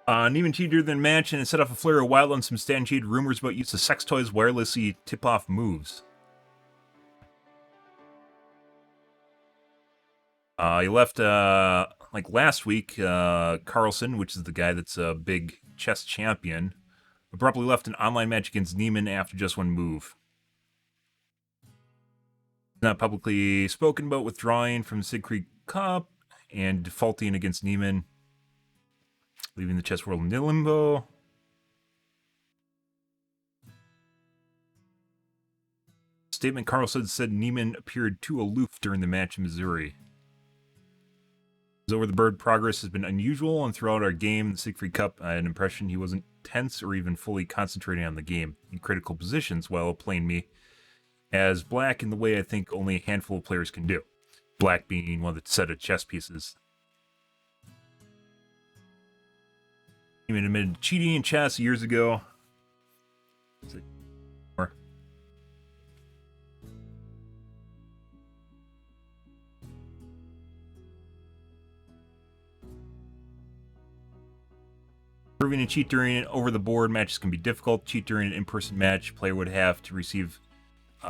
Neiman cheated during the match and set off a flare of wild unsubstantiated rumors about use of sex toys wirelessly tip-off moves. He left, like last week, Carlsen, which is the guy that's a big chess champion, abruptly left an online match against Neiman after just one move. Not publicly spoken about withdrawing from the Siegfried Cup and defaulting against Neiman, leaving the chess world in limbo. Statement Carlsen said Neiman appeared too aloof during the match in Missouri. His over-the-bird progress has been unusual, and throughout our game in the Siegfried Cup, I had an impression he wasn't tense or even fully concentrating on the game in critical positions while playing me as black in the way I think only a handful of players can do. Black being one of the set of chess pieces. He admitted cheating in chess years ago. Proving to cheat during over-the-board matches can be difficult. Cheat during an in-person match, player would have to receive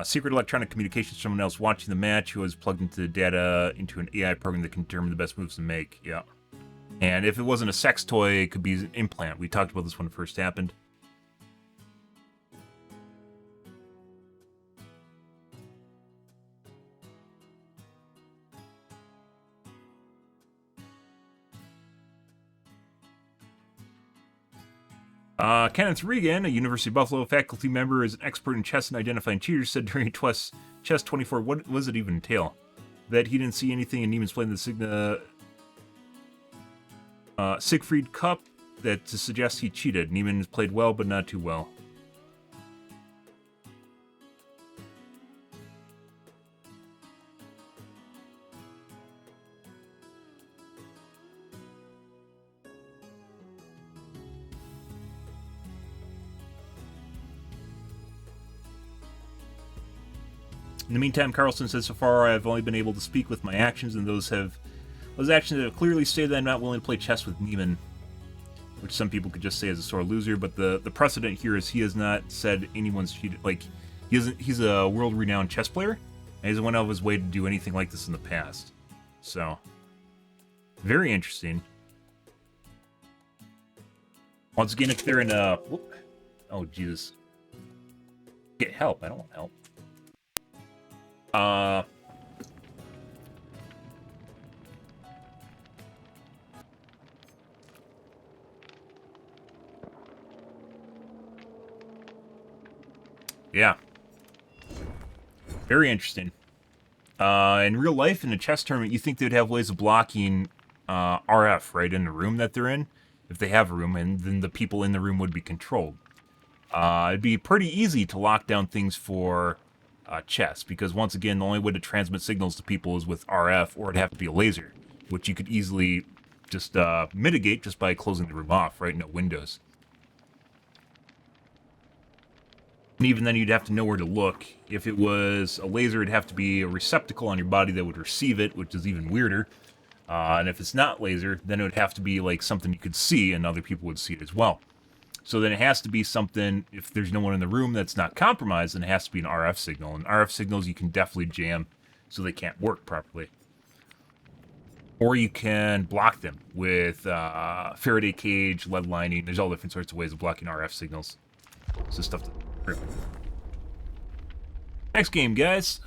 secret electronic communications from someone else watching the match who has plugged into the data into an AI program that can determine the best moves to make. Yeah. And if it wasn't a sex toy, it could be an implant. We talked about this when it first happened. Kenneth Regan, a University of Buffalo faculty member, is an expert in chess and identifying cheaters, said during Chess 24, what does it even entail? That he didn't see anything in Neiman's playing the Siegfried Cup that to suggest he cheated. Neiman played well, but not too well. In the meantime, Carlsen says, so far I've only been able to speak with my actions, and those actions have clearly stated that I'm not willing to play chess with Neiman, which some people could just say is a sore loser, but the precedent here is he has not said anyone's cheated. Like, he's a world-renowned chess player, and he hasn't went out of his way to do anything like this in the past. So, very interesting. Once again, if they're in a... Whoop. Oh, Jesus. Get help. I don't want help. Yeah. Very interesting. In real life, in a chess tournament, you think they'd have ways of blocking RF right in the room that they're in, if they have a room, and then the people in the room would be controlled. It'd be pretty easy to lock down things for chess, because once again, the only way to transmit signals to people is with RF, or it'd have to be a laser, which you could easily just mitigate just by closing the room off, right? No windows. And even then, you'd have to know where to look. If it was a laser, it'd have to be a receptacle on your body that would receive it, which is even weirder. And if it's not laser, then it would have to be like something you could see, and other people would see it as well. So then it has to be something, if there's no one in the room that's not compromised, then it has to be an RF signal. And RF signals you can definitely jam so they can't work properly. Or you can block them with Faraday cage, lead lining. There's all different sorts of ways of blocking RF signals. So stuff to... Next game, guys.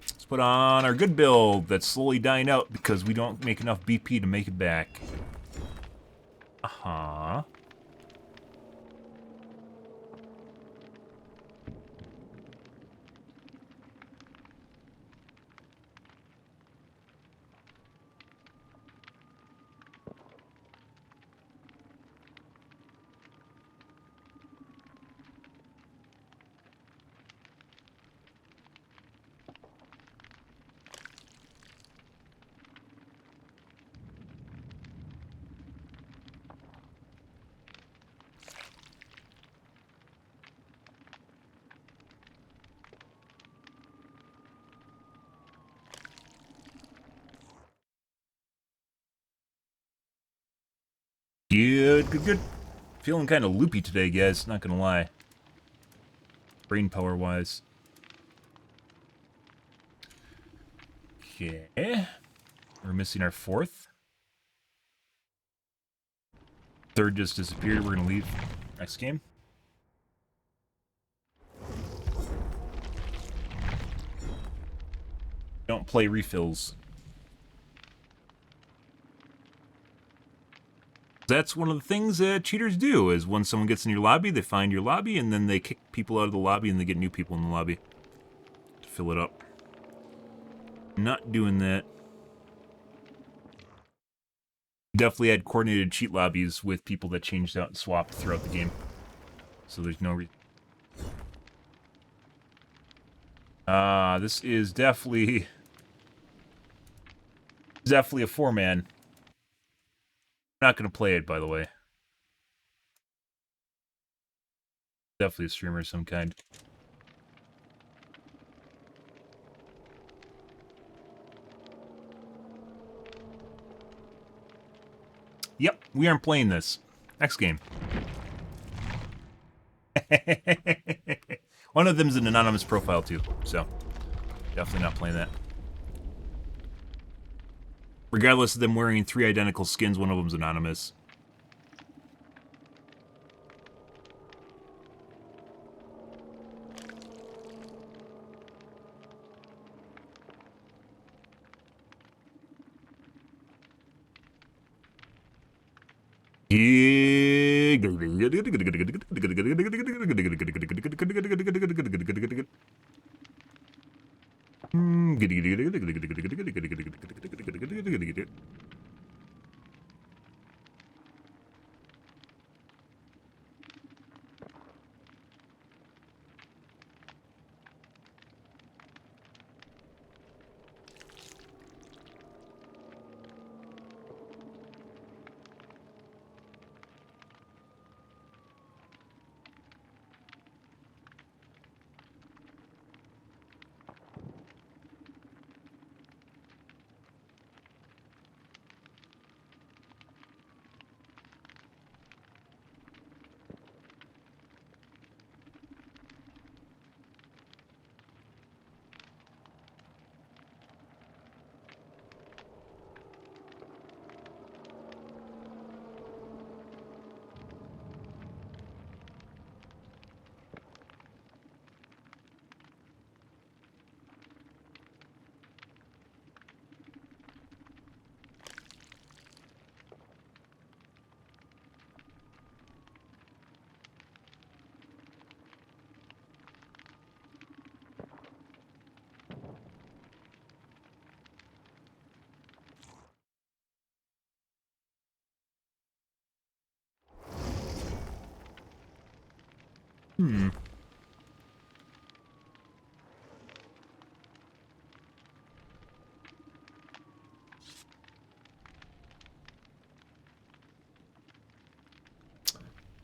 Let's put on our good build that's slowly dying out because we don't make enough BP to make it back. Uh-huh. Good. Feeling kind of loopy today, guys. Not gonna lie. Brain power wise. Okay. We're missing our fourth. Third just disappeared. We're gonna leave. Next game. Don't play refills. That's one of the things that cheaters do, is when someone gets in your lobby, they find your lobby, and then they kick people out of the lobby, and they get new people in the lobby to fill it up. Not doing that. Definitely had coordinated cheat lobbies with people that changed out and swapped throughout the game. So there's no reason. This is definitely a 4-man. I'm not going to play it, by the way. Definitely a streamer of some kind. Yep, we aren't playing this. Next game. One of them's an anonymous profile, too, so definitely not playing that. Regardless of them wearing 3 identical skins, one of them's anonymous.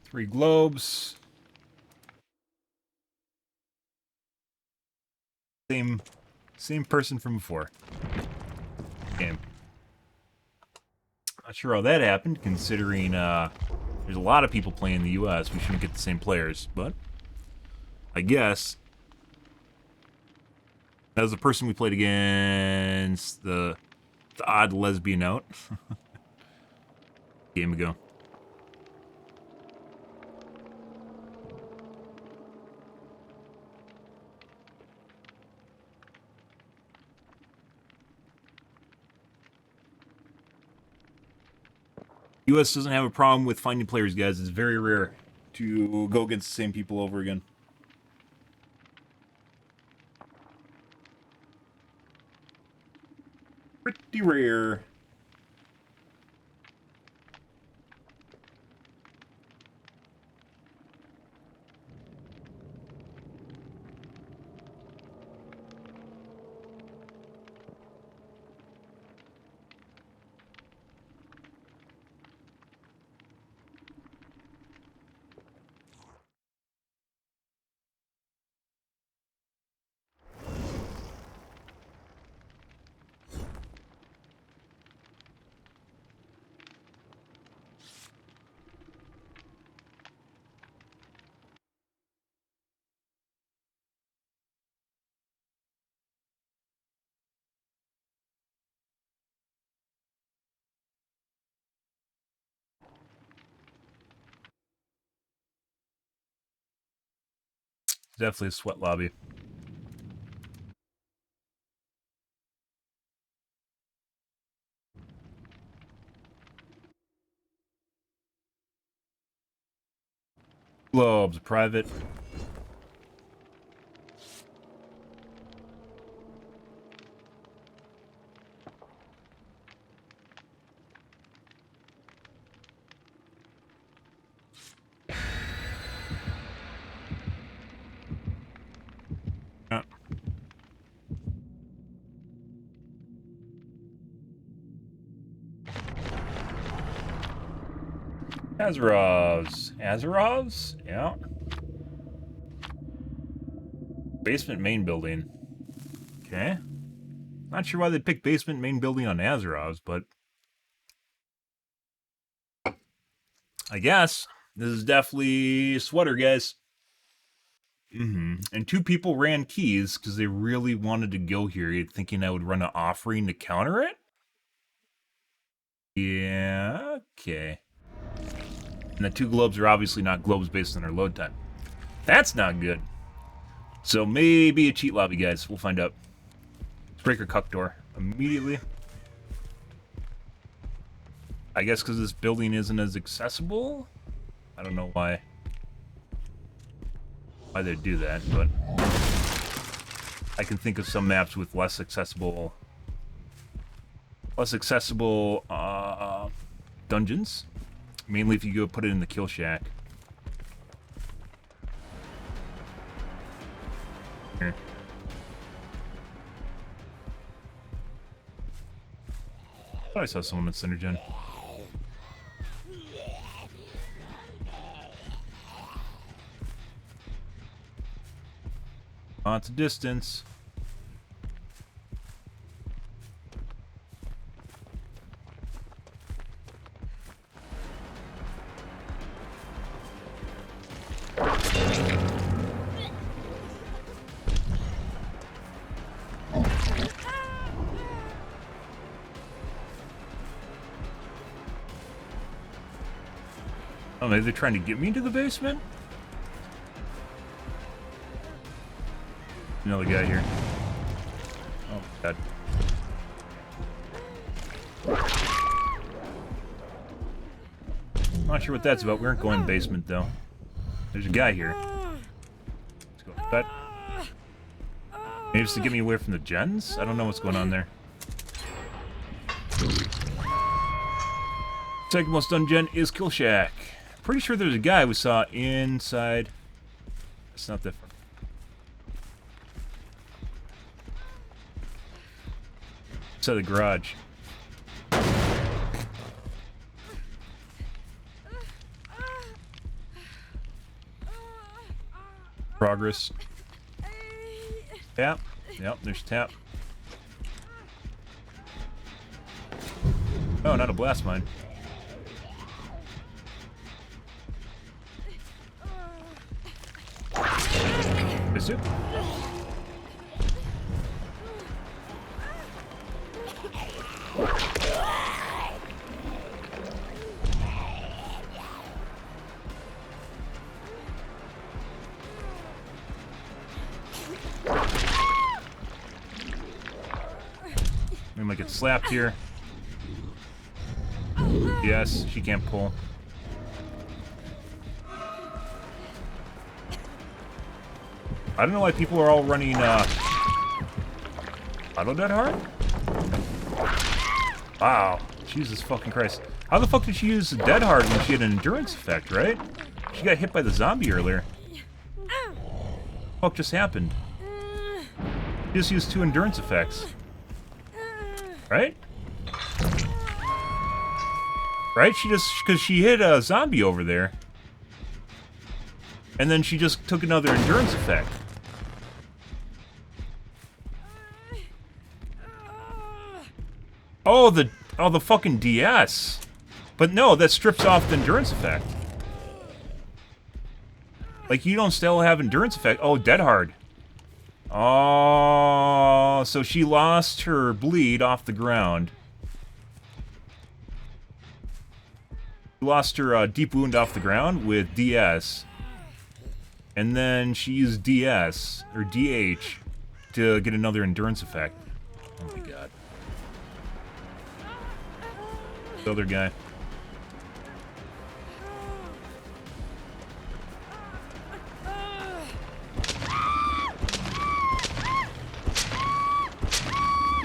Three globes. Same person from before. Game. Not sure how that happened, considering there's a lot of people playing in the US. We shouldn't get the same players, but I guess that was the person we played against the The odd lesbian out. Game ago. US doesn't have a problem with finding players, guys. It's very rare to go against the same people over again. Pretty rare. Definitely a sweat lobby. Globes, private. Azarovs? Yeah. Basement main building. Okay. Not sure why they picked basement main building on Azarovs, but I guess this is definitely sweater, guys. And 2 people ran keys because they really wanted to go here, thinking I would run an offering to counter it. Yeah, okay. And the 2 globes are obviously not globes based on their load time. That's not good. So maybe a cheat lobby, guys. We'll find out. Let's break our cuck door immediately. I guess because this building isn't as accessible? I don't know why they'd do that, but I can think of some maps with less accessible dungeons. Mainly if you go put it in the kill shack. Here. I thought I saw someone in Center Gen. Lots of distance. Oh, maybe they're trying to get me into the basement? Another guy here. Oh, God. Not sure what that's about. We aren't going basement, though. There's a guy here. Let's go with that. Maybe it's to get me away from the gens? I don't know what's going on there. Second most done gen is Kill Shack. Pretty sure there's a guy we saw inside. It's not that far. Inside the garage. Progress. Tap. Yep, there's tap. Oh, not a blast mine. Missed it. slapped here. Yes, she can't pull. I don't know why people are all running auto dead hard? Wow. Jesus fucking Christ. How the fuck did she use dead hard when she had an endurance effect, right? She got hit by the zombie earlier. What the fuck just happened? She just used 2 endurance effects. Right? Right? She just... because she hit a zombie over there. And then she just took another endurance effect. Oh, the fucking DS. But no, that strips off the endurance effect. Like, you don't still have endurance effect. Oh, dead hard. Oh, so she lost her bleed off the ground. She lost her deep wound off the ground with DS. And then she used DS, or DH, to get another endurance effect. Oh my god. The other guy.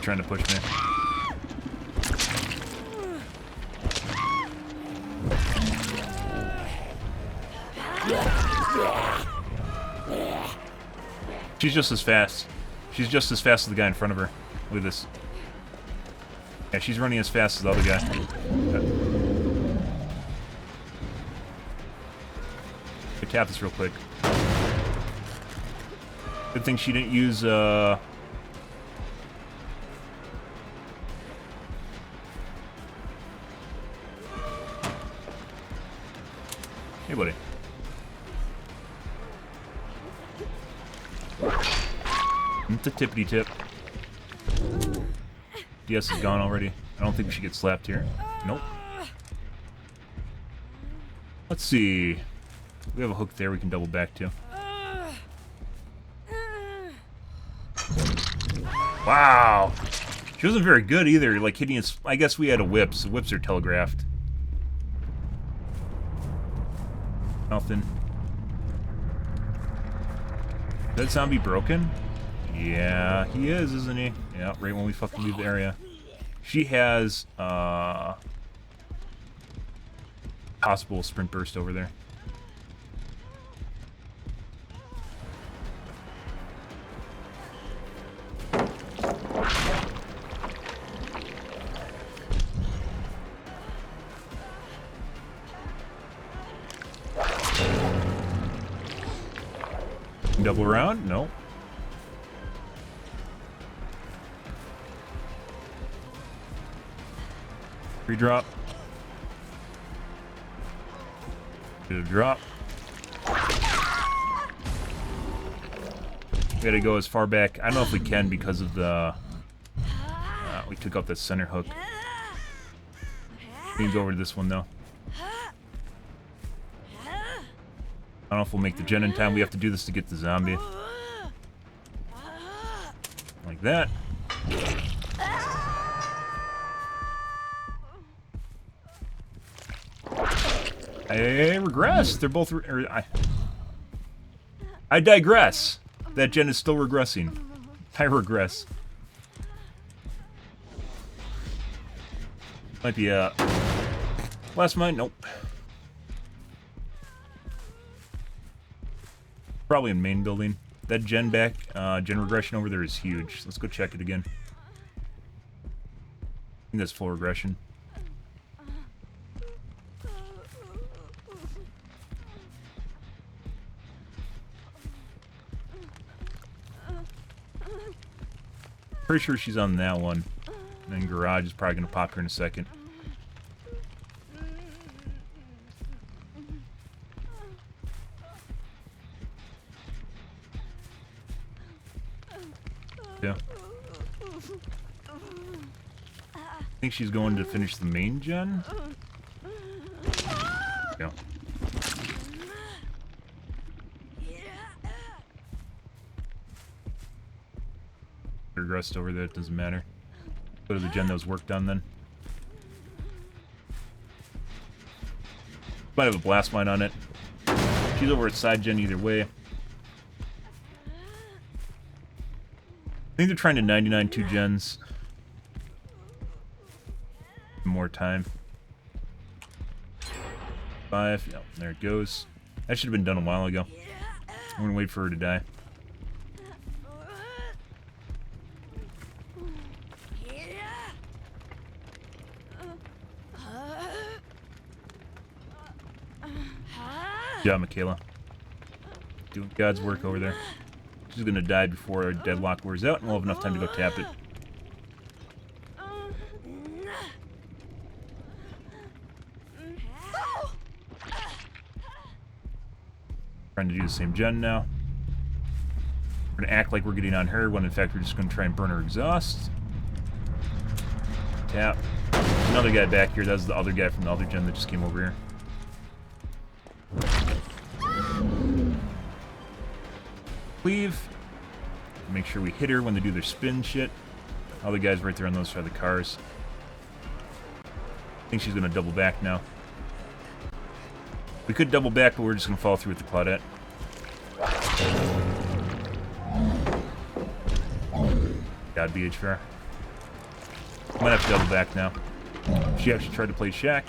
Trying to push me. She's just as fast. She's just as fast as the guy in front of her. Look at this. Yeah, she's running as fast as the other guy. Okay, tap this real quick. Good thing she didn't use, Hey, buddy. It's a tippity tip. DS is gone already. I don't think we should get slapped here. Nope. Let's see. We have a hook there we can double back to. Wow. She wasn't very good either, like hitting his... I guess we had a whip, so whips are telegraphed. Nothing. Is that zombie broken? Yeah, he is, isn't he? Yeah, right when we fucking leave the area. She has, possible sprint burst over there. Double around? No. Re-drop. Get a drop. We gotta go as far back. I don't know if we can because of the... we took out that center hook. We can go over to this one though. I don't know if we'll make the gen in time. We have to do this to get the zombie. Like that. I regress. They're both... I digress. That gen is still regressing. I regress. Might be last mine? Nope. Probably in main building. That gen back, gen regression over there is huge. Let's go check it again. I think that's full regression. Pretty sure she's on that one. And then garage is probably going to pop here in a second. Yeah. I think she's going to finish the main gen. Yeah. Regressed over there, it doesn't matter. Go to the gen that was worked on then. Might have a blast mine on it. She's over at side gen either way. I think they're trying to 99 2 gens. More time. 5. Yep, there it goes. That should have been done a while ago. I'm gonna wait for her to die. Good job, Michaela. Doing God's work over there. She's gonna die before our deadlock wears out, and we'll have enough time to go tap it. Trying to do the same gen now. We're gonna act like we're getting on her, when in fact we're just gonna try and burn her exhaust. Tap. Another guy back here. That's the other guy from the other gen that just came over here. Cleave. Make sure we hit her when they do their spin shit. Other guy's right there on those side of the cars. I think she's gonna double back now. We could double back, but we're just gonna follow through with the Claudette. God, BHR. Might have to double back now. She actually tried to play Shaq.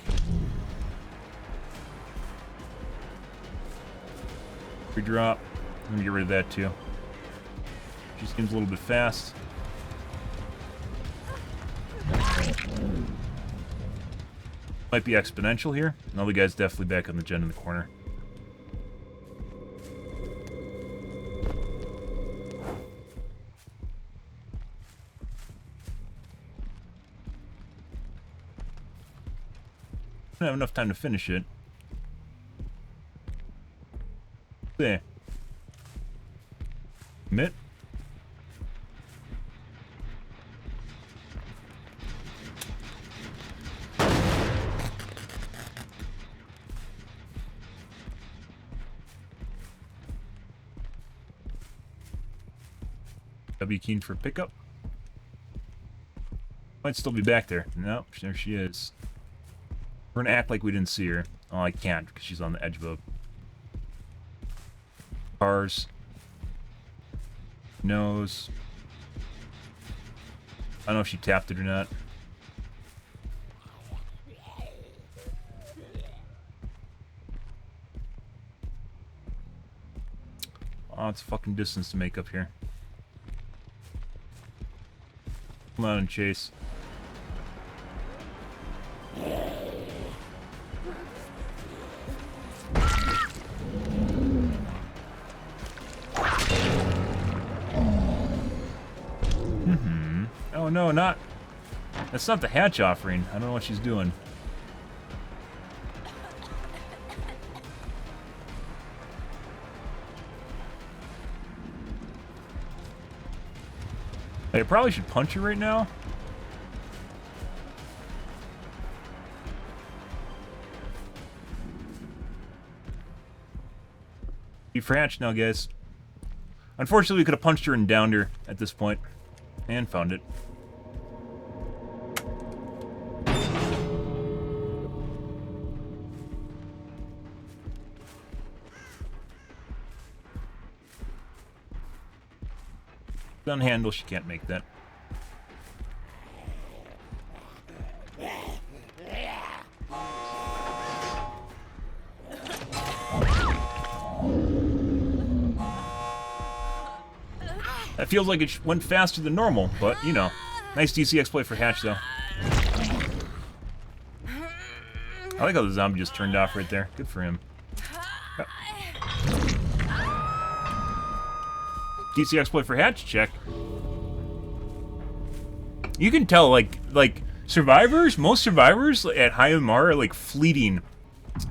Free drop. I'm gonna get rid of that too. She seems a little bit fast. Might be exponential here. Another guy's definitely back on the gen in the corner. Don't have enough time to finish it. There. Commit. W keen for pickup. Might still be back there. Nope, there she is. We're gonna act like we didn't see her. Oh, I can't because she's on the edge of a cars. Nose. I don't know if she tapped it or not. Oh, it's fucking distance to make up here. Come on and chase. Oh no, not... That's not the hatch offering. I don't know what she's doing. I probably should punch her right now. Be for hatch now, guys. Unfortunately, we could have punched her and downed her at this point. And found it. Gun handle, she can't make that. That feels like it went faster than normal, but, you know. Nice DC exploit for Hatch, though. I like how the zombie just turned off right there. Good for him. DC exploit for Hatch, check. You can tell, like survivors, most survivors at high MR are, like, fleeting.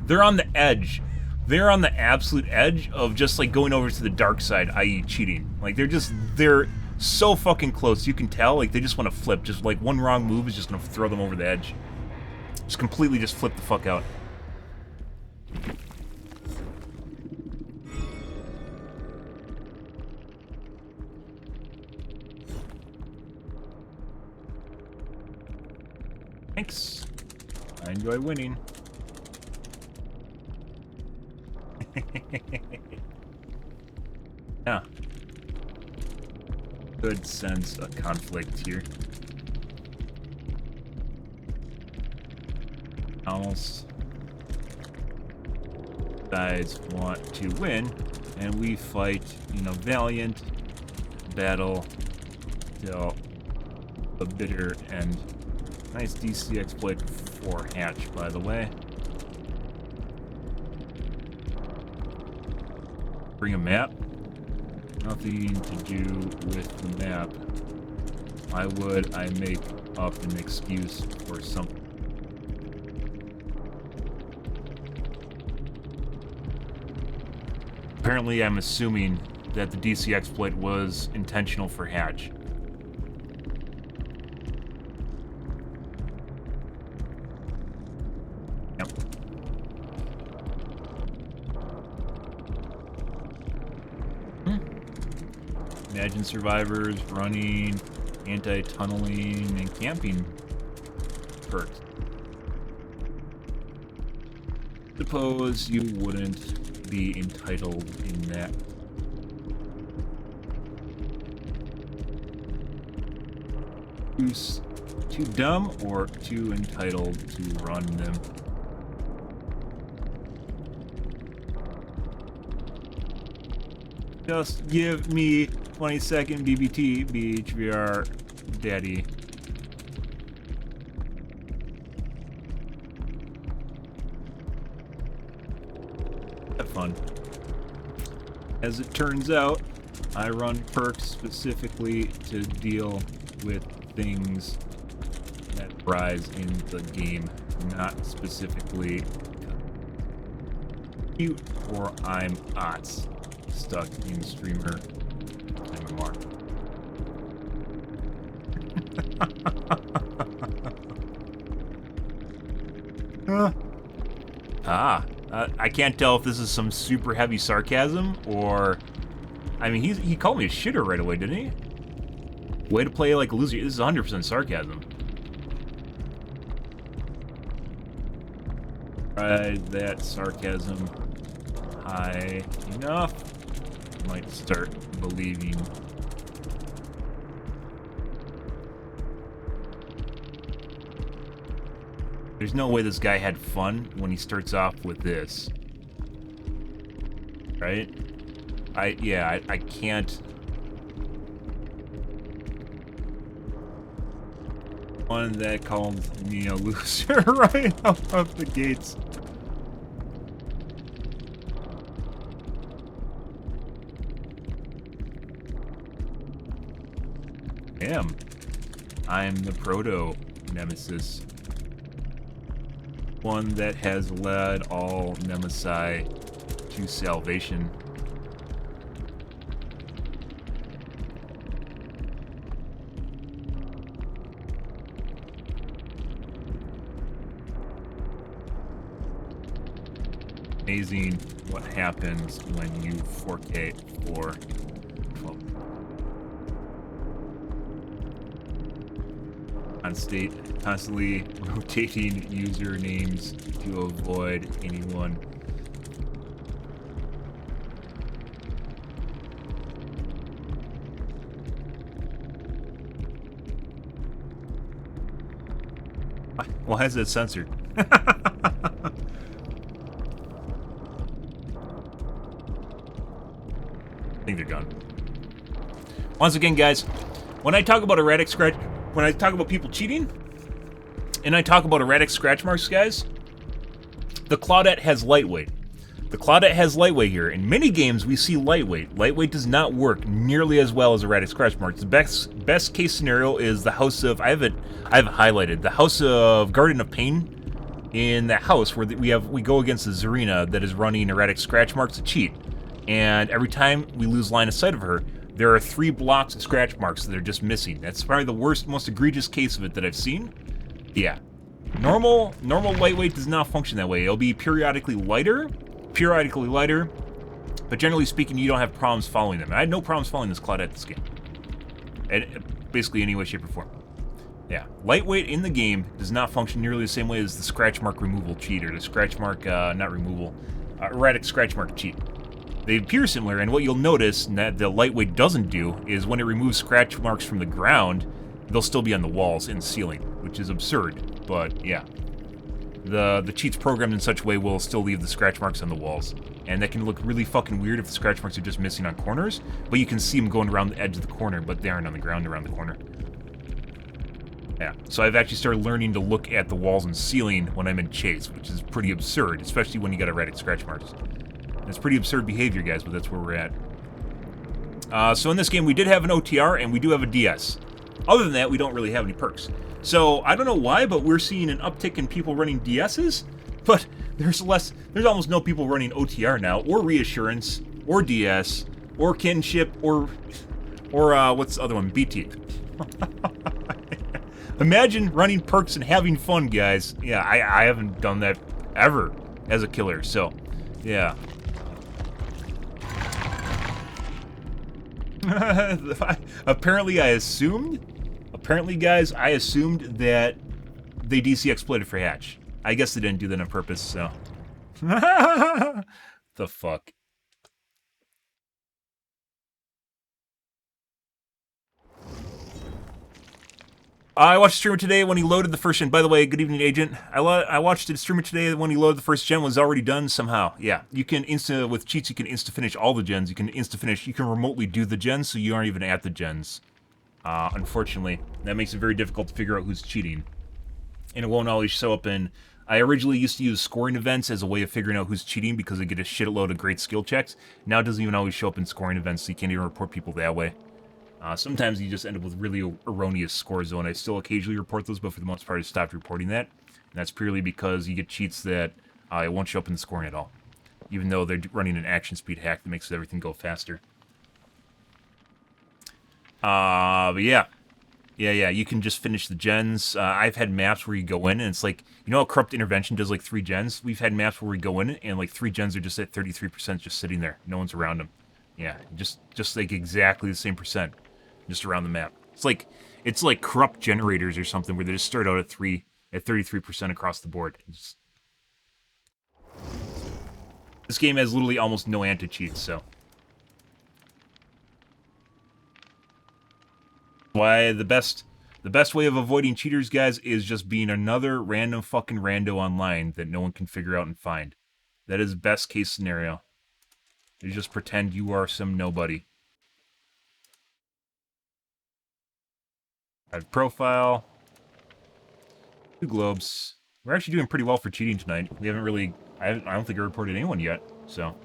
They're on the edge. They're on the absolute edge of just, like, going over to the dark side, i.e. cheating. Like, they're so fucking close. You can tell, like, they just want to flip. Just, like, one wrong move is just going to throw them over the edge. Just completely just flip the fuck out. Thanks. I enjoy winning. Yeah. Good sense of conflict here. Almost guys want to win, and we fight in a valiant battle till the bitter end. Nice DC exploit for Hatch, by the way. Bring a map. Nothing to do with the map. Why would I make up an excuse for something? Apparently, I'm assuming that the DC exploit was intentional for Hatch. Yep. Imagine survivors running anti-tunneling and camping perks. Suppose you wouldn't be entitled in that. Too dumb or too entitled to run them? Just give me 20-second BBT, BHVR, daddy. Have fun. As it turns out, I run perks specifically to deal with things that rise in the game, not specifically cute or I'm OTS stuck in streamer MMR. I can't tell if this is some super heavy sarcasm or... I mean, he called me a shitter right away, didn't he? Way to play like a loser. This is 100% sarcasm. Ride that sarcasm high enough. Might start believing. There's no way this guy had fun when he starts off with this. Right? I can't. One that called me a loser right out of the gates. Damn. I'm the proto-nemesis. One that has led all Nemesi to salvation. Amazing what happens when you 4K for 12. Constantly rotating usernames to avoid anyone. Why is it censored? I think they're gone. Once again, guys, when I talk about erratic scratch, when I talk about people cheating, and I talk about erratic scratch marks, guys, the Claudette has lightweight. The Claudette has lightweight here. In many games, we see lightweight. Lightweight does not work nearly as well as erratic scratch marks. The best case scenario is the House of, I have it highlighted, the House of Garden of Pain. In that house where we go against the Zarina that is running erratic scratch marks to cheat. And every time we lose line of sight of her, there are 3 blocks of scratch marks that are just missing. That's probably the worst, most egregious case of it that I've seen. Yeah. Normal lightweight does not function that way. It'll be periodically lighter, but generally speaking, you don't have problems following them. I had no problems following this Claudette this game. And basically any way, shape, or form. Yeah, lightweight in the game does not function nearly the same way as the scratch mark removal cheat, or the scratch mark, not removal, erratic scratch mark cheat. They appear similar, and what you'll notice that the lightweight doesn't do is when it removes scratch marks from the ground, they'll still be on the walls and ceiling, which is absurd, but yeah. The cheats programmed in such a way will still leave the scratch marks on the walls, and that can look really fucking weird if the scratch marks are just missing on corners, but you can see them going around the edge of the corner, but they aren't on the ground around the corner. Yeah, so I've actually started learning to look at the walls and ceiling when I'm in chase, which is pretty absurd, especially when you got erratic scratch marks. It's pretty absurd behavior, guys, but that's where we're at. So in this game, we did have an OTR, and we do have a DS. Other than that, we don't really have any perks. So I don't know why, but we're seeing an uptick in people running DSs, but there's almost no people running OTR now, or Reassurance, or DS, or Kinship, or what's the other one? BT. Imagine running perks and having fun, guys. Yeah, I haven't done that ever as a killer, so, yeah. Apparently, guys, I assumed that they DC exploited for Hatch. I guess they didn't do that on purpose, so. The fuck? I watched a streamer today when he loaded the first gen. By the way, good evening, Agent. I watched a streamer today when he loaded the first gen was already done somehow. Yeah, you can with cheats, you can insta-finish all the gens. You can insta-finish, you can remotely do the gens, so you aren't even at the gens. Unfortunately, that makes it very difficult to figure out who's cheating. And it won't always show up in... I originally used to use scoring events as a way of figuring out who's cheating because I get a shitload of great skill checks. Now it doesn't even always show up in scoring events, so you can't even report people that way. Sometimes you just end up with really erroneous scores, though, and I still occasionally report those, but for the most part I stopped reporting that. And that's purely because you get cheats that it won't show up in the scoring at all. Even though they're running an action speed hack that makes everything go faster. But yeah. Yeah, you can just finish the gens. I've had maps where you go in, and it's like, you know how Corrupt Intervention does like 3 gens? We've had maps where we go in, and like 3 gens are just at 33% just sitting there. No one's around them. Yeah, just like exactly the same percent. Just around the map. It's like corrupt generators or something where they just start out at 33% across the board. This game has literally almost no anti-cheats, so. Why the best way of avoiding cheaters, guys, is just being another random fucking rando online that no one can figure out and find. That is best case scenario. You just pretend you are some nobody. Add profile. 2 globes. We're actually doing pretty well for cheating tonight. We haven't really... I don't think I reported anyone yet, so...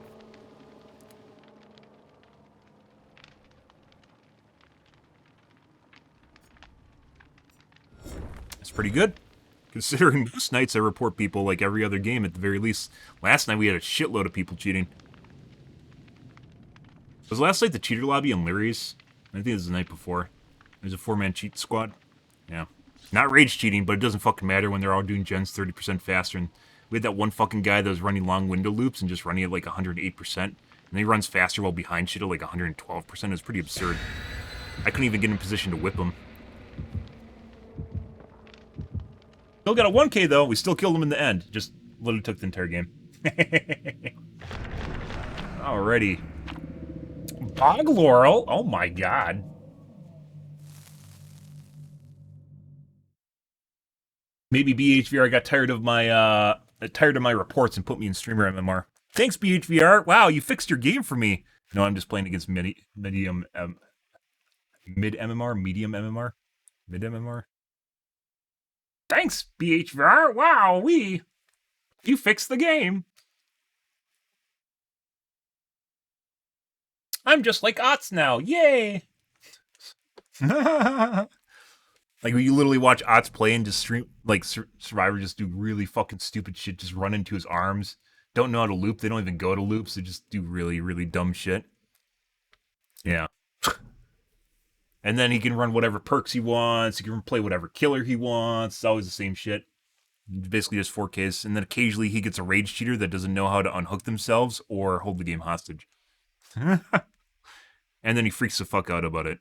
That's pretty good. Considering most nights I report people like every other game at the very least. Last night we had a shitload of people cheating. Was last night the cheater lobby on Larry's? I think it was the night before. There's a 4-man cheat squad. Yeah. Not rage cheating, but it doesn't fucking matter when they're all doing gens 30% faster. And we had that one fucking guy that was running long window loops and just running at like 108%. And then he runs faster while behind shit at like 112%. It was pretty absurd. I couldn't even get in position to whip him. Still got a 1K though. We still killed him in the end. Just literally took the entire game. Alrighty. Bog Laurel? Oh my god. Maybe BHVR got tired of my reports and put me in streamer MMR. Thanks, BHVR. Wow, you fixed your game for me. No, I'm just playing against mid MMR, medium MMR, mid MMR. Thanks, BHVR. Wow, you fixed the game. I'm just like Ots now. Yay! Like, you literally watch Ots play and just stream, like, Survivor just do really fucking stupid shit, just run into his arms, don't know how to loop, they don't even go to loops, they just do really, really dumb shit. Yeah. And then he can run whatever perks he wants, he can play whatever killer he wants, it's always the same shit. Basically just 4Ks, and then occasionally he gets a rage cheater that doesn't know how to unhook themselves or hold the game hostage. And then he freaks the fuck out about it.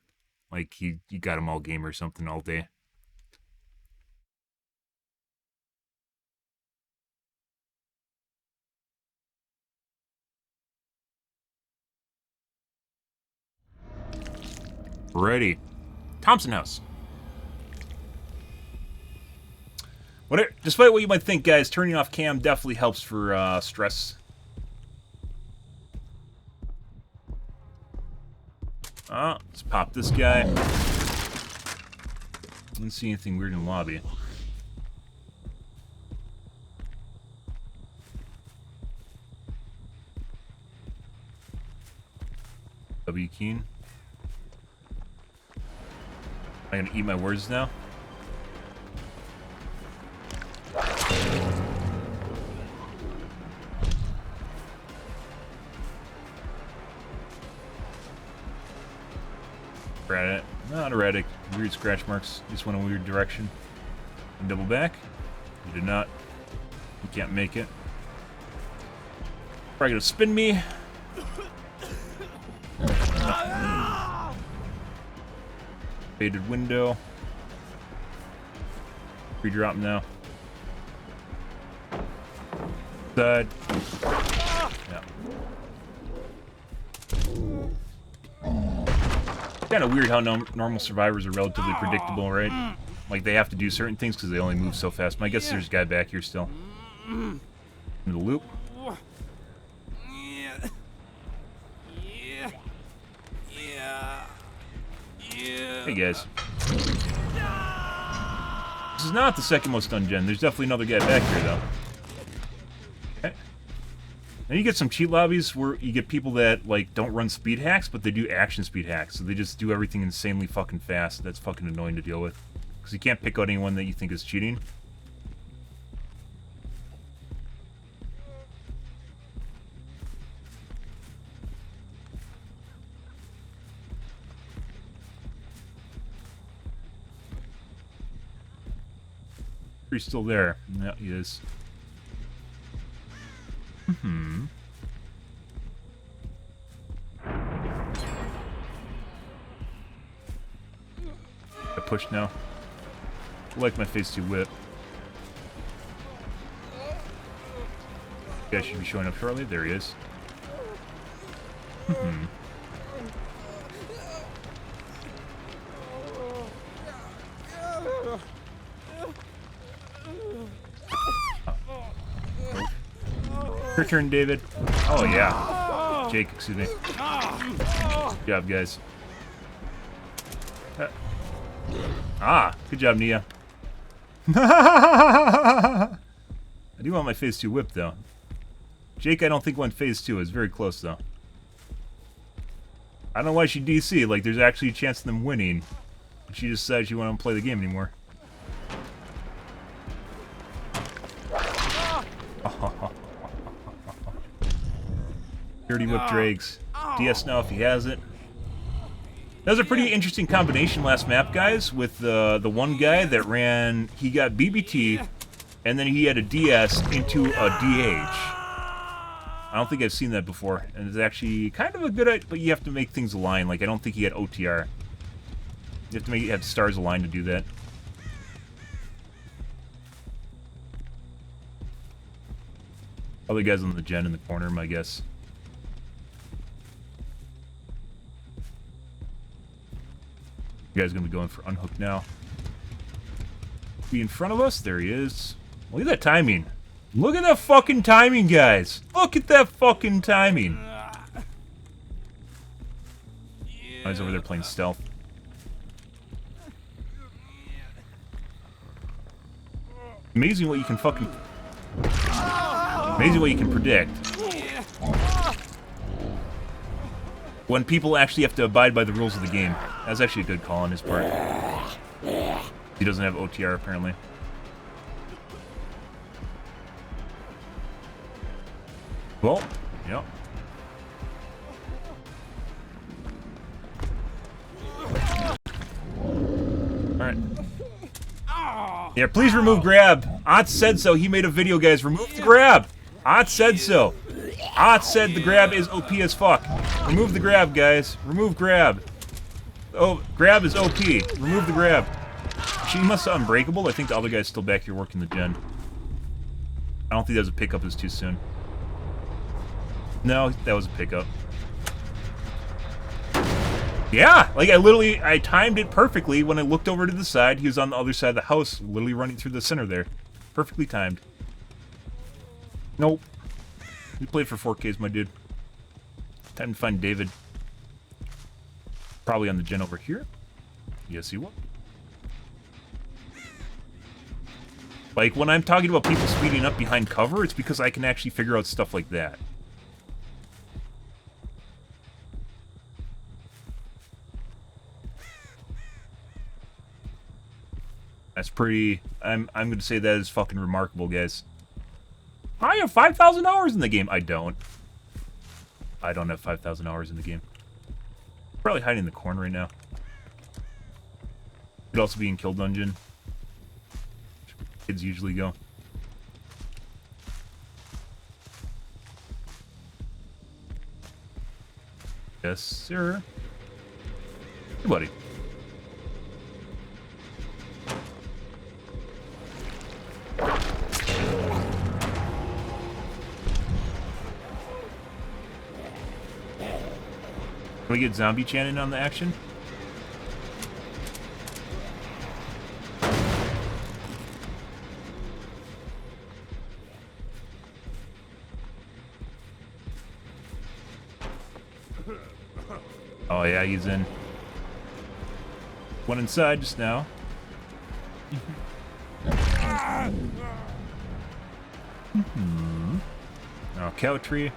Like, he got him all game or something all day. Ready. Thompson House. Despite what you might think, guys, turning off cam definitely helps for stress. Let's pop this guy. Didn't see anything weird in the lobby. W Keen. Am I gonna eat my words now? Erratic. Not erratic. Weird scratch marks. Just went a weird direction. And double back. You did not. You can't make it. Probably gonna spin me. Faded window. Pre-drop now. Side. Yeah. Kind of weird how normal survivors are relatively predictable, right? Like they have to do certain things because they only move so fast. But I guess there's a guy back here still. In the loop. Hey guys. This is not the second most ungen. There's definitely another guy back here though. Okay. Then you get some cheat lobbies where you get people that like don't run speed hacks, but they do action speed hacks. So they just do everything insanely fucking fast. That's fucking annoying to deal with. Because you can't pick out anyone that you think is cheating. He's still there. Yeah, he is. I push now. I like my phase 2 whip. Guy should be showing up shortly. There he is. Your turn, David. Oh, yeah. Jake, excuse me. Good job, guys. Good job, Nia. I do want my phase 2 whip, though. Jake, I don't think went phase 2. It's very close, though. I don't know why she DC. Like, there's actually a chance of them winning. She just said she won't play the game anymore. Dirty whip Drakes. DS now if he has it. That was a pretty interesting combination last map, guys, with the one guy that ran, he got BBT, and then he had a DS into a DH. I don't think I've seen that before, and it's actually kind of a good idea, but you have to make things align. Like, I don't think he had OTR. You have to have stars aligned to do that. Other guys on the gen in the corner, my guess. You guys gonna be going for unhook now. Be in front of us? There he is. Look at that timing. Look at that fucking timing, guys. Look at that fucking timing. Oh, he's over there playing stealth. Amazing what you can fucking... Amazing what you can predict. When people actually have to abide by the rules of the game. That's actually a good call on his part. He doesn't have OTR, apparently. Well, yep. Alright. Yeah, please remove grab. Ott said so. He made a video, guys. Remove the grab. Ott said so. Ott said the grab is OP as fuck. Remove the grab, guys. Remove grab. Oh, grab is OP. Remove the grab. She must have unbreakable. I think the other guy's still back here working the gen. I don't think that was a pickup. It was too soon. No, that was a pickup. Yeah, like I timed it perfectly. When I looked over to the side, he was on the other side of the house, literally running through the center there. Perfectly timed. Nope. You played for 4Ks, my dude. Time to find David. Probably on the gen over here. Yes, he will. Like, when I'm talking about people speeding up behind cover, it's because I can actually figure out stuff like that. That's pretty... I'm going to say that is fucking remarkable, guys. I have 5,000 hours in the game. I don't. I don't have 5,000 hours in the game. Probably hiding in the corner right now. Could also be in Kill Dungeon. Kids usually go. Yes, sir. Hey, buddy. Can we get zombie chanting on the action? Oh yeah, he's in. One inside just now. Oh, cow tree.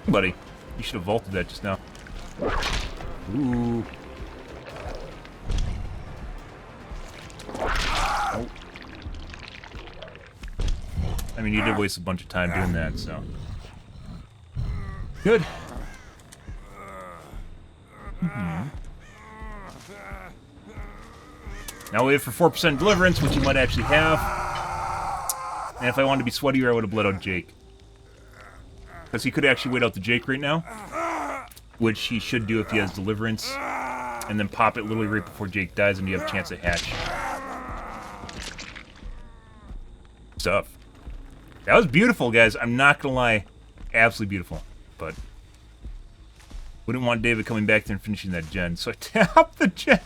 Buddy, you should have vaulted that just now. Ooh. Oh. I mean, you did waste a bunch of time doing that, so. Good. Now wait for 4% deliverance, which you might actually have. And if I wanted to be sweatier, I would have bled out Jake. Because he could actually wait out the Jake right now. Which he should do if he has deliverance. And then pop it literally right before Jake dies and you have a chance at hatch. Stuff. That was beautiful, guys. I'm not gonna lie. Absolutely beautiful. But wouldn't want David coming back there and finishing that gen. So I tapped the gen.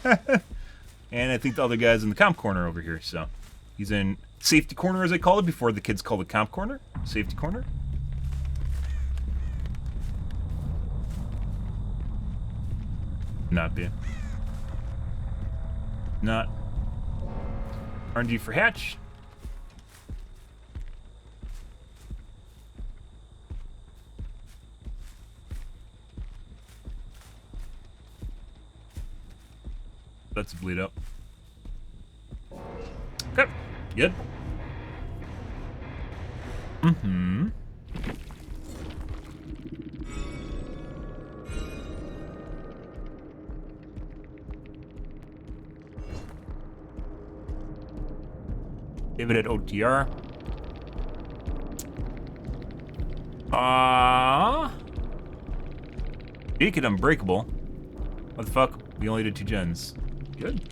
And I think the other guy's in the comp corner over here. So he's in safety corner, as I call it, before the kids call it comp corner. Safety corner. Not being. Not. RNG for hatch. That's a bleed up. Okay. Good. Mm-hmm. David at OTR. Jake at Unbreakable. What the fuck? We only did 2 gens. Good.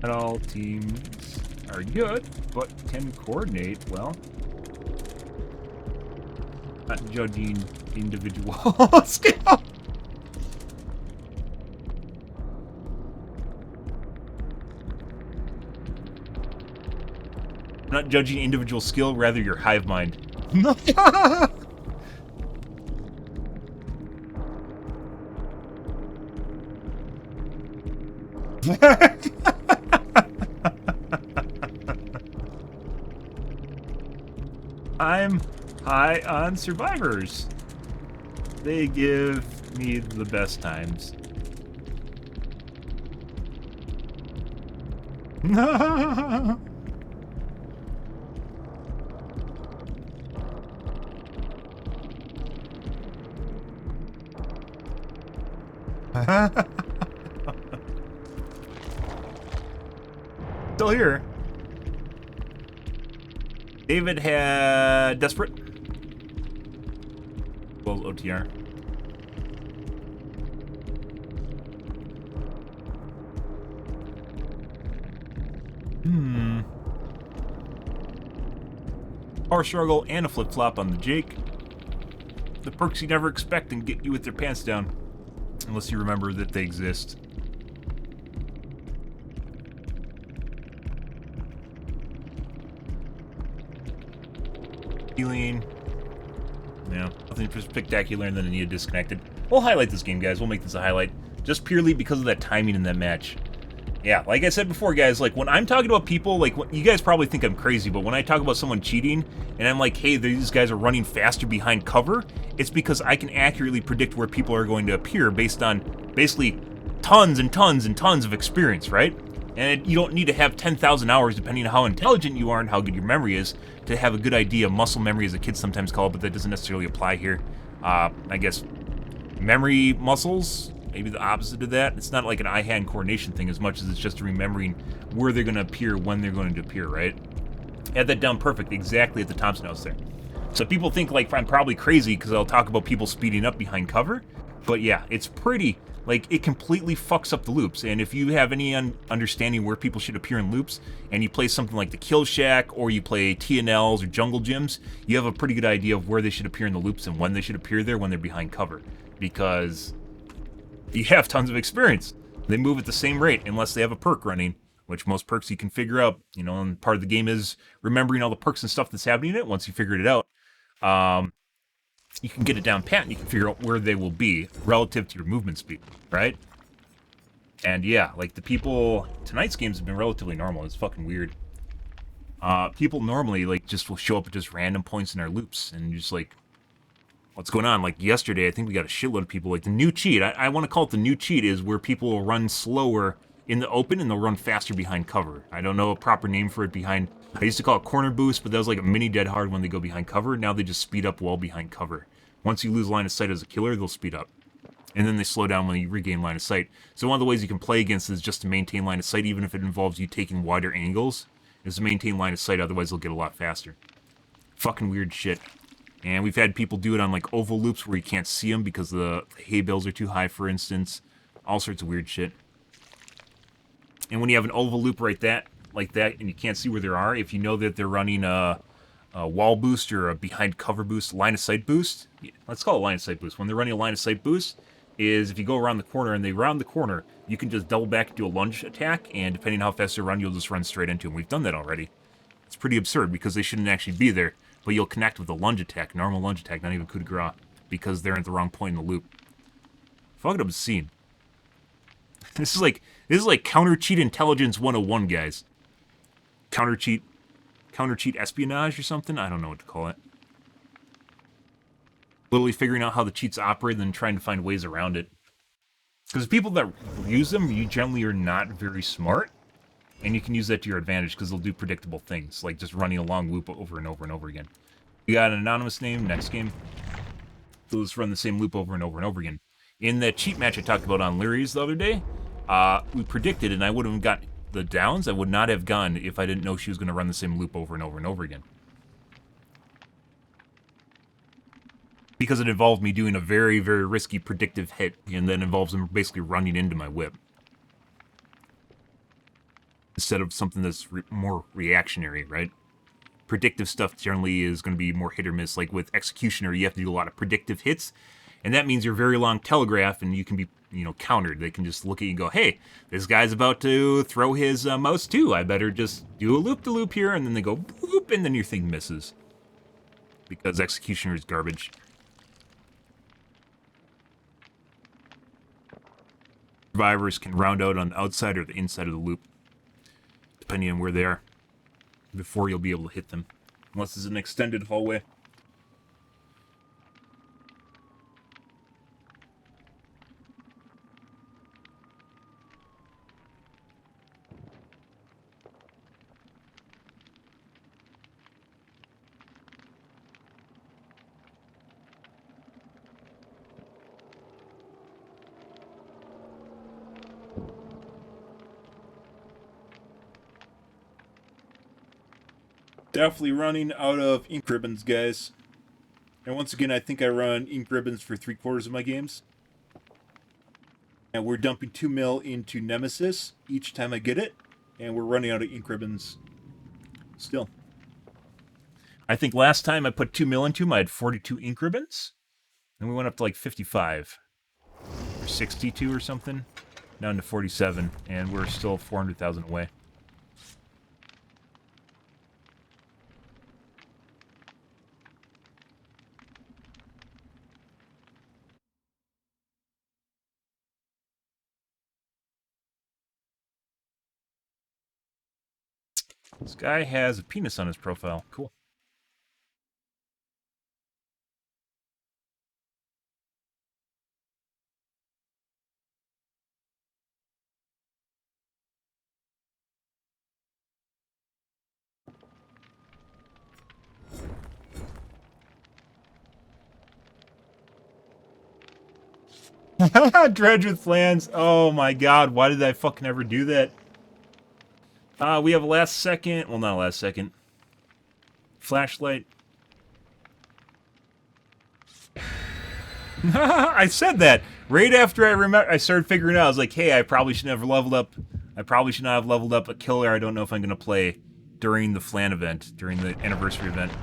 Not all teams are good, but can coordinate well. Not judging individual skill. Not judging individual skill, rather your hive mind. I'm high on survivors. They give me the best times. Still here. David had Desperate. Well, OTR. power struggle, and a flip-flop on the Jake. The perks you never expect and get you with their pants down. Unless you remember that they exist. Healing. Yeah, nothing spectacular, and then you disconnected. We'll highlight this game, guys. We'll make this a highlight. Just purely because of that timing in that match. Yeah, like I said before, guys, like, when I'm talking about people, like, you guys probably think I'm crazy, but when I talk about someone cheating, and I'm like, hey, these guys are running faster behind cover, it's because I can accurately predict where people are going to appear based on, basically, tons and tons and tons of experience, right? And you don't need to have 10,000 hours, depending on how intelligent you are and how good your memory is, to have a good idea. Muscle memory, as the kids sometimes call it, but that doesn't necessarily apply here. I guess memory muscles, maybe the opposite of that. It's not like an eye-hand coordination thing as much as it's just remembering where they're going to appear, when they're going to appear, right? Had that down perfect, exactly at the Thompson house there. So people think like I'm probably crazy because I'll talk about people speeding up behind cover, but yeah, it's pretty, like, it completely fucks up the loops. And if you have any understanding where people should appear in loops, and you play something like the Kill Shack, or you play TNLs or Jungle Gyms, you have a pretty good idea of where they should appear in the loops and when they should appear there when they're behind cover. Because you have tons of experience. They move at the same rate unless they have a perk running, which most perks you can figure out, you know, and part of the game is remembering all the perks and stuff that's happening in it. Once you figured it out, you can get it down pat and you can figure out where they will be relative to your movement speed, right? And yeah, like, the people, tonight's games have been relatively normal. It's fucking weird. People normally, like, just will show up at just random points in our loops and just like, what's going on? Like yesterday, I think we got a shitload of people. Like, the new cheat, I want to call it the new cheat, is where people will run slower in the open and they'll run faster behind cover. I don't know a proper name for it behind. I used to call it corner boost, but that was like a mini dead hard when they go behind cover. Now they just speed up while behind cover. Once you lose line of sight as a killer, they'll speed up. And then they slow down when you regain line of sight. So one of the ways you can play against it is just to maintain line of sight, even if it involves you taking wider angles, is to maintain line of sight, otherwise they'll get a lot faster. Fucking weird shit. And we've had people do it on, like, oval loops where you can't see them because the hay bales are too high, for instance. All sorts of weird shit. And when you have an oval loop like that, and you can't see where they are, if you know that they're running a wall boost or a behind cover boost, line of sight boost, let's call it line of sight boost. When they're running a line of sight boost, is if you go around the corner and they round the corner, you can just double back and do a lunge attack, and depending on how fast they run, you'll just run straight into them. We've done that already. It's pretty absurd because they shouldn't actually be there, but you'll connect with a lunge attack, normal lunge attack, not even coup de grace, because they're at the wrong point in the loop. Fucking obscene. This is like counter cheat intelligence 101, guys. Counter cheat espionage or something? I don't know what to call it. Literally figuring out how the cheats operate and then trying to find ways around it. Because people that use them, you generally are not very smart, and you can use that to your advantage because they'll do predictable things, like just running a long loop over and over and over again. You got an anonymous name, next game. They'll just run the same loop over and over and over again. In that cheat match I talked about on Lyri's the other day, we predicted, and I would have got the downs. I would not have gone if I didn't know she was going to run the same loop over and over and over again. Because it involved me doing a very, very risky predictive hit, and then involves them basically running into my whip. Instead of something that's more reactionary, right? Predictive stuff generally is going to be more hit or miss. Like with Executioner, you have to do a lot of predictive hits, and that means your very long telegraph, and you can be, you know, countered. They can just look at you and go, hey, this guy's about to throw his mouse too. I better just do a loop-de-loop here, and then they go boop, and then your thing misses. Because Executioner is garbage. Survivors can round out on the outside or the inside of the loop, depending on where they are, before you'll be able to hit them. Unless it's an extended hallway. Definitely running out of ink ribbons, guys. And once again, I think I run ink ribbons for 3/4 of my games. And we're dumping 2 mil into Nemesis each time I get it. And we're running out of ink ribbons still. I think last time I put 2 mil into him, I had 42 ink ribbons. And we went up to like 55. Or 62 or something. Down to 47. And we're still 400,000 away. This guy has a penis on his profile. Cool. Dredge with flans. Oh my god, why did I fucking ever do that? We have a last second. Well, not a last second. Flashlight. I said that right after I started figuring it out. I was like, hey, I probably should never leveled up. I probably should not have leveled up a killer I don't know if I'm going to play during the flan event, during the anniversary event.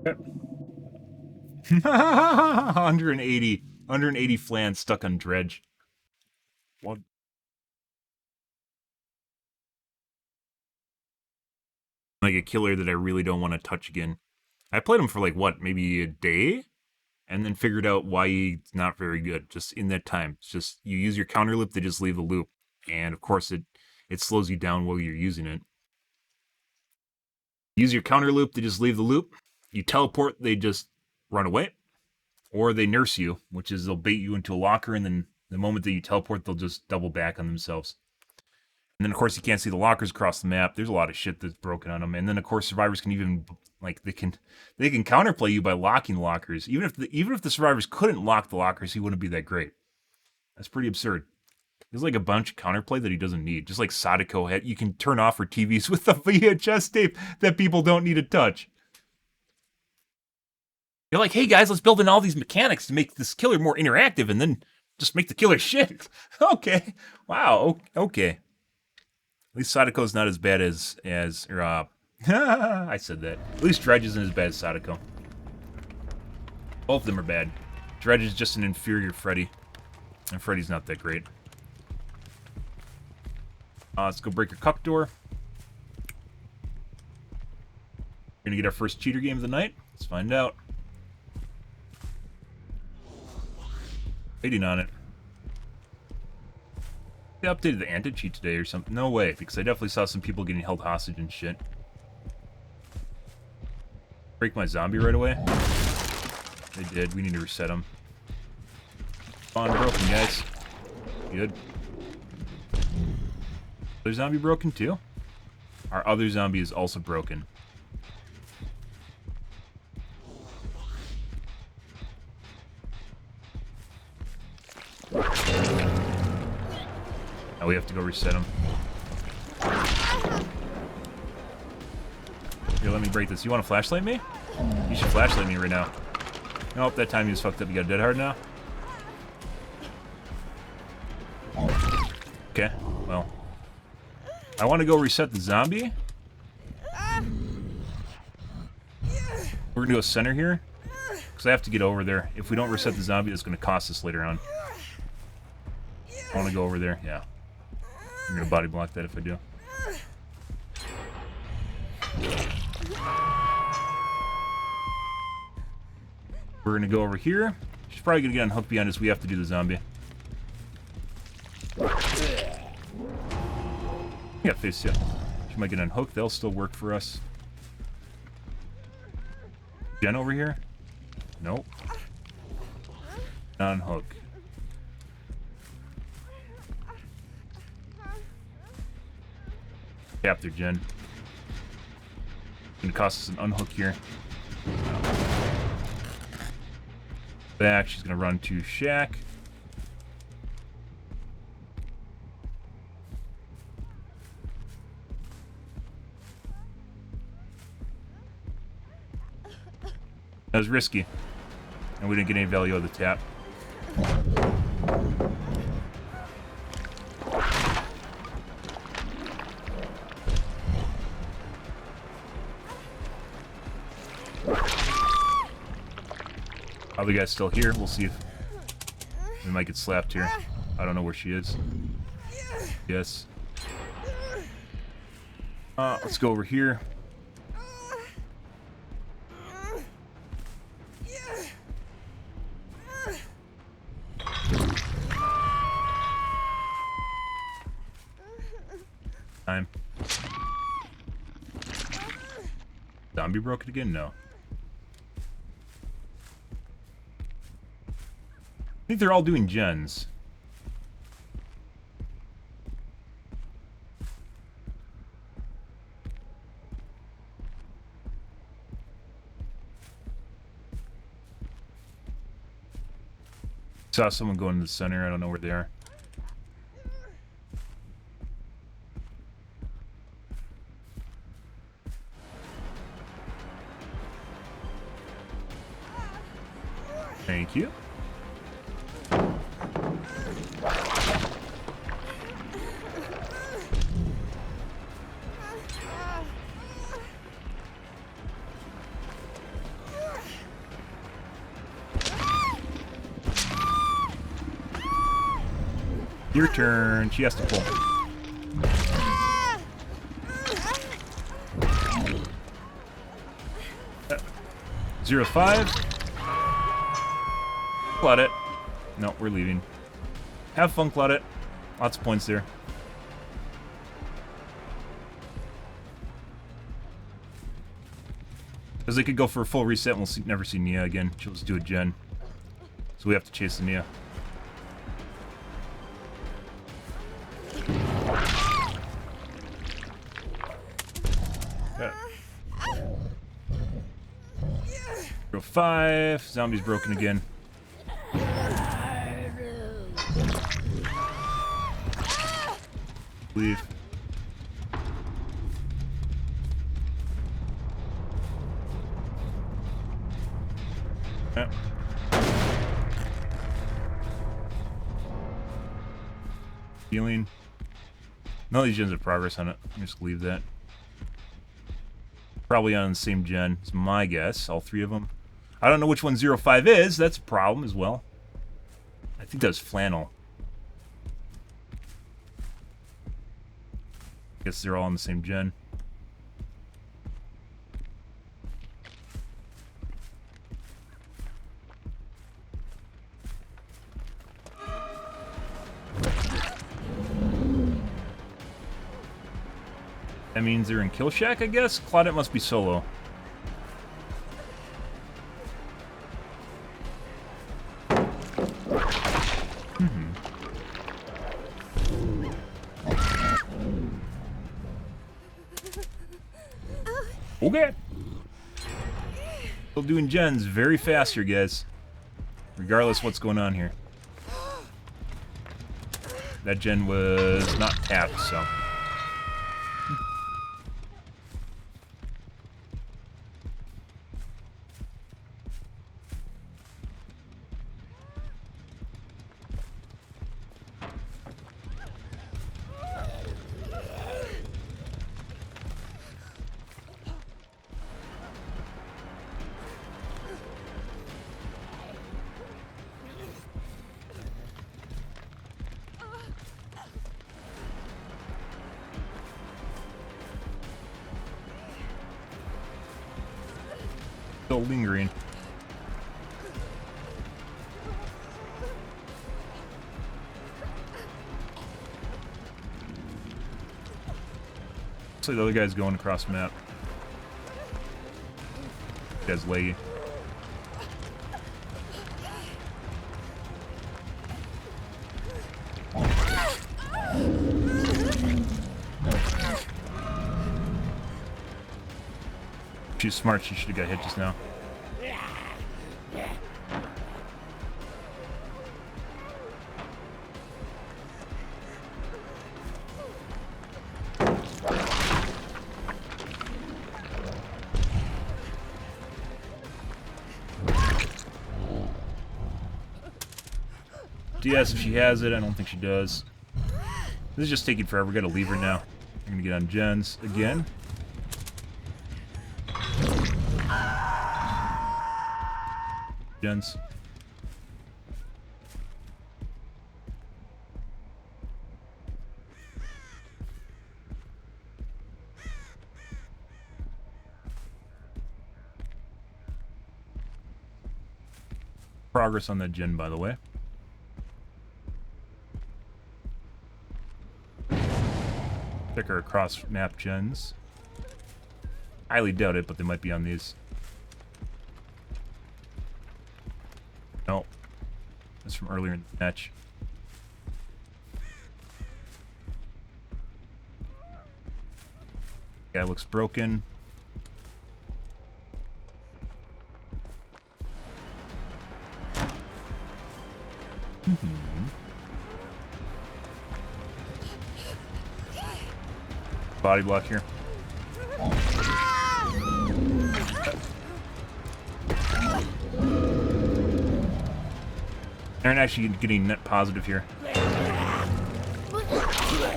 Okay. 180 flans stuck on dredge. What? Like a killer that I really don't want to touch again. I played him for like, what, maybe a day? And then figured out why he's not very good, just in that time. It's just, you use your counter loop, they just leave the loop. And of course, it slows you down while you're using it. Use your counter loop, they just leave the loop. You teleport, they just run away. Or they nurse you, which is they'll bait you into a locker, and then the moment that you teleport, they'll just double back on themselves. And then, of course, you can't see the lockers across the map. There's a lot of shit that's broken on them. And then, of course, survivors can even, like, they can counterplay you by locking the lockers. Even if the survivors couldn't lock the lockers, he wouldn't be that great. That's pretty absurd. There's like a bunch of counterplay that he doesn't need. Just like Sadako had, you can turn off her TVs with the VHS tape that people don't need to touch. You're like, hey guys, let's build in all these mechanics to make this killer more interactive, and then just make the killer shit. Okay, wow, okay. At least Sadako's not as bad as I said that. At least Dredge isn't as bad as Sadako. Both of them are bad. Dredge is just an inferior Freddy, and Freddy's not that great. Let's go break your cuck door. We're gonna get our first cheater game of the night. Let's find out. Waiting on it. They updated the anti-cheat today or something. No way, because I definitely saw some people getting held hostage and shit. Break my zombie right away. They did. We need to reset them. Spawn broken, guys. Good. Other zombie broken too? Our other zombie is also broken. Now we have to go reset him. Here, let me break this. You want to flashlight me? You should flashlight me right now. Nope, that time he was fucked up. You got a dead hard now? Okay, well. I want to go reset the zombie. We're going to go center here. Because I have to get over there. If we don't reset the zombie, it's going to cost us later on. I want to go over there. Yeah. I'm going to body block that if I do. We're going to go over here. She's probably going to get unhooked behind us. We have to do the zombie. Yeah, face ya. She might get unhooked. They'll still work for us. Jen over here? Nope. Not unhook. Capture Jen. Gonna cost us an unhook here. Back, she's gonna run to Shack. That was risky. And we didn't get any value out of the tap. Other guy's still here. We'll see if we might get slapped here. I don't know where she is. Yes. Let's go over here. Time. Zombie broke it again? No. I think they're all doing gens. Saw someone go into the center. I don't know where they are. Thank you. Your turn. She has to pull. Zero 5. Cloud it. No, we're leaving. Have fun, Cloud it. Lots of points there. Because they could go for a full reset and we'll never see Nia again. She'll just do a gen. So we have to chase the Nia. Zero 5. Zombie's broken again. Leave. Okay. Healing. None of these gens have progress on it. Just leave that. Probably on the same gen. It's my guess. All 3 of them. I don't know which one 05 is. That's a problem as well. I think that's flannel. Guess they're all on the same gen. That means they're in Kill Shack, I guess? Claudette must be solo. Okay. Still doing gens very fast here, guys. Regardless what's going on here. That gen was not tapped, so. Still lingering. Looks like the other guy's going across the map. This guy's laggy. She's smart, she should have got hit just now. DS, if she has it, I don't think she does. This is just taking forever. We gotta leave her now. We're gonna get on gens again. Gens. Progress on that gen, by the way. Check our across map gens. Highly doubt it, but they might be on these. No. That's from earlier in the match. Guy looks broken. Body block here. They're actually getting net positive here.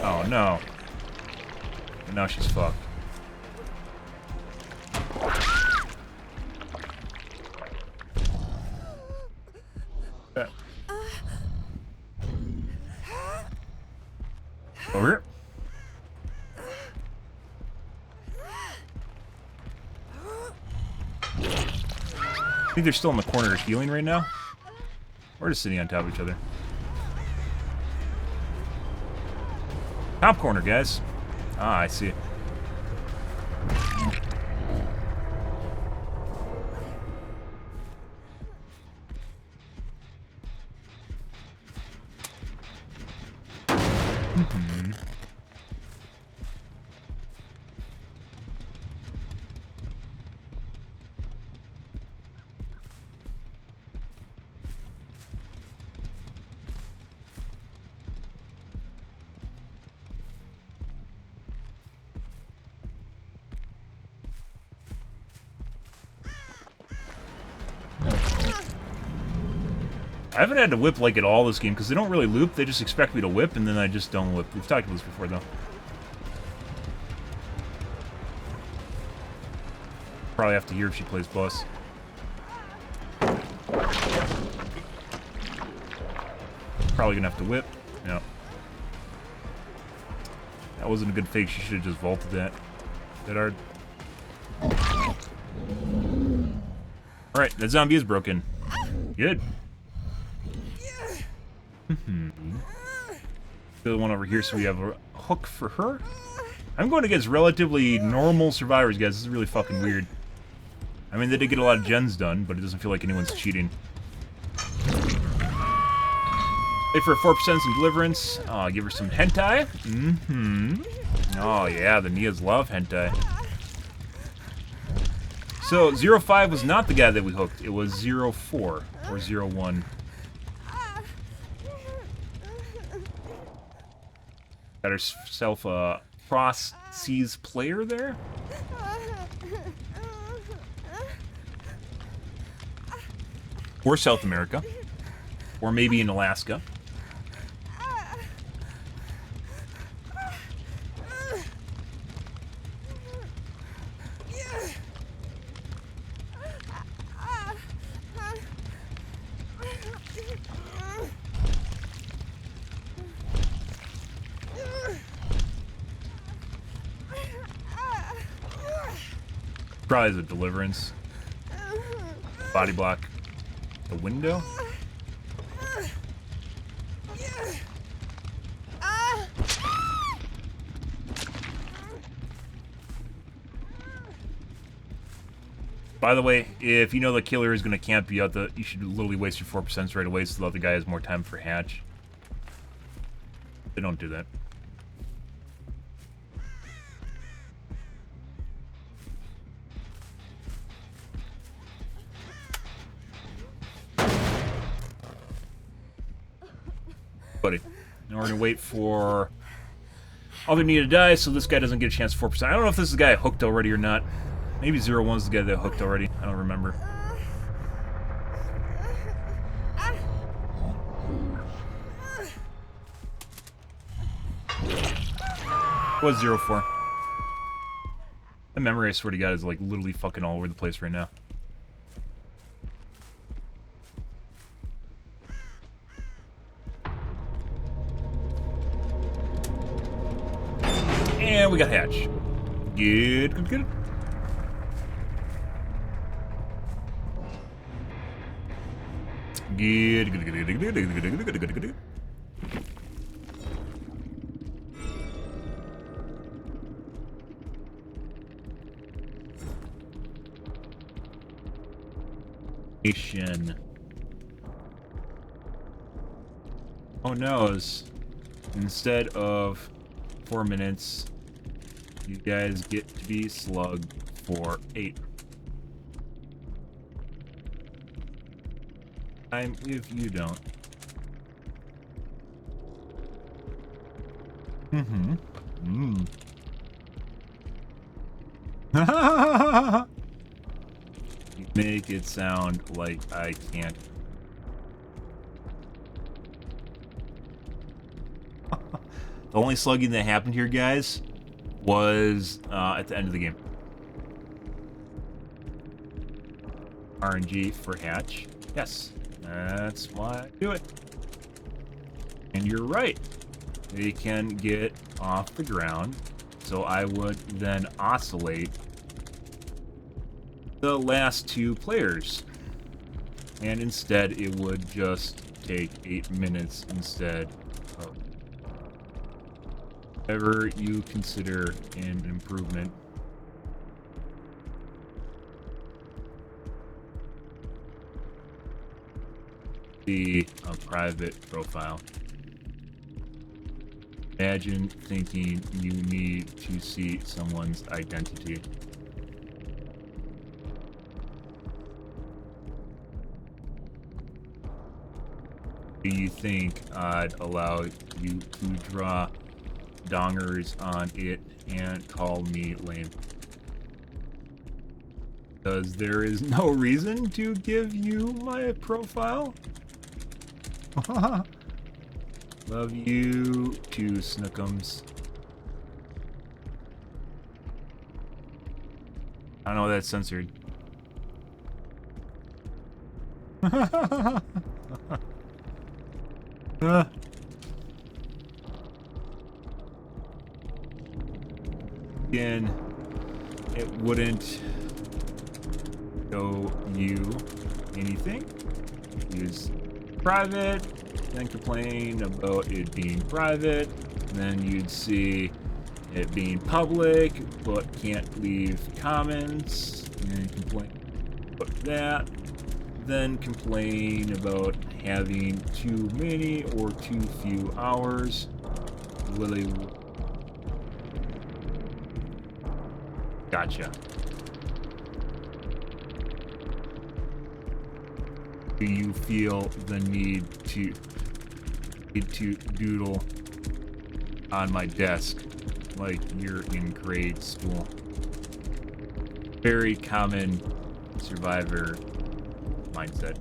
Oh no. And now she's fucked. Yeah. Over here. I think they're still in the corner healing right now. We're just sitting on top of each other. Top corner, guys. Ah, I see. I haven't had to whip like at all this game because they don't really loop. They just expect me to whip, and then I just don't whip. We've talked about this before, though. Probably have to hear if she plays boss. Probably gonna have to whip. Yeah. That wasn't a good fake. She should have just vaulted that. That hard. Alright, that zombie is broken. Good. The one over here, so we have a hook for her. I'm going against relatively normal survivors, guys. This is really fucking weird. I mean, they did get a lot of gens done, but it doesn't feel like anyone's cheating. Wait for a 4% some deliverance. Oh, give her some hentai. Oh, yeah, the Nias love hentai. So, 05 was not the guy that we hooked. It was 04 or 01. Got herself a cross-seas player there. Or South America. Or maybe in Alaska. Probably is a deliverance. Body block. The window. By the way, if you know the killer is going to camp you out, you should literally waste your 4% right away so the other guy has more time for hatch. They don't do that. Buddy. Now we're going to wait for other Nia to die so this guy doesn't get a chance 4%. I don't know if this is the guy I hooked already or not. Maybe 01's the guy that hooked already. I don't remember. It was 04. The memory, I swear to God, is like literally fucking all over the place right now. And we got hatch. Good, good, good. Good, good, good, good, good, good, good, good, good, good, good. Oh noes. Instead of 4 minutes, you guys get to be slugged for 8. Time if you don't. You make it sound like I can't. The only slugging that happened here, guys, was at the end of the game. RNG for hatch. Yes, that's why I do it. And you're right. They can get off the ground, so I would then oscillate the last 2 players. And instead, it would just take 8 minutes instead of whatever you consider an improvement. Be a private profile. Imagine thinking you need to see someone's identity. Do you think I'd allow you to draw dongers on it and call me lame? Because there is no reason to give you my profile? Love you too, Snookums. I don't know, that's censored. Again, it wouldn't show you anything. Use private, then complain about it being private, then you'd see it being public, but can't leave comments, and complain about that, then complain about having too many or too few hours. Really. Gotcha. Do you feel the need to doodle on my desk like you're in grade school? Very common survivor mindset.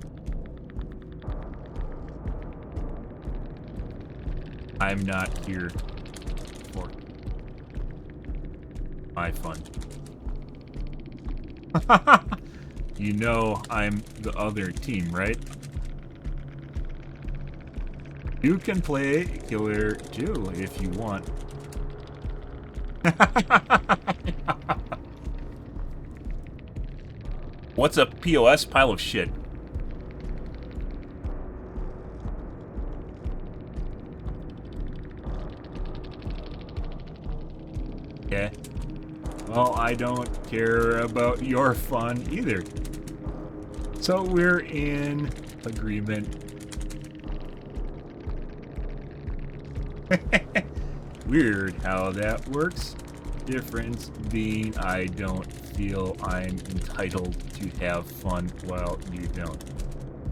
I'm not here for my fun. You know I'm the other team, right? You can play killer too if you want. What's a POS pile of shit? Okay. Well, I don't care about your fun either. So we're in agreement. Weird how that works. Difference being I don't feel I'm entitled to have fun while you don't.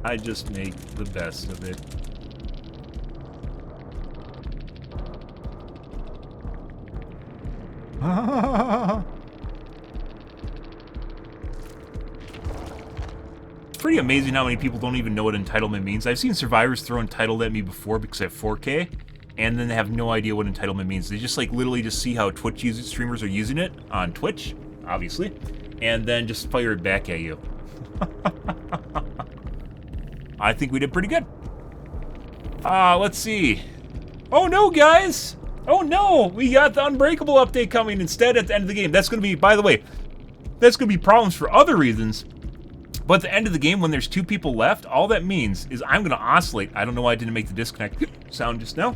I just make the best of it. Pretty amazing how many people don't even know what entitlement means. I've seen survivors throw entitled at me before because I have 4K, and then they have no idea what entitlement means. They just like literally just see how Twitch streamers are using it on Twitch, obviously, and then just fire it back at you. I think we did pretty good. Let's see. Oh no, guys! Oh no, we got the Unbreakable update coming instead at the end of the game. That's going to be, by the way, that's going to be problems for other reasons. But at the end of the game, when there's 2 people left, all that means is I'm going to oscillate. I don't know why I didn't make the disconnect sound just now.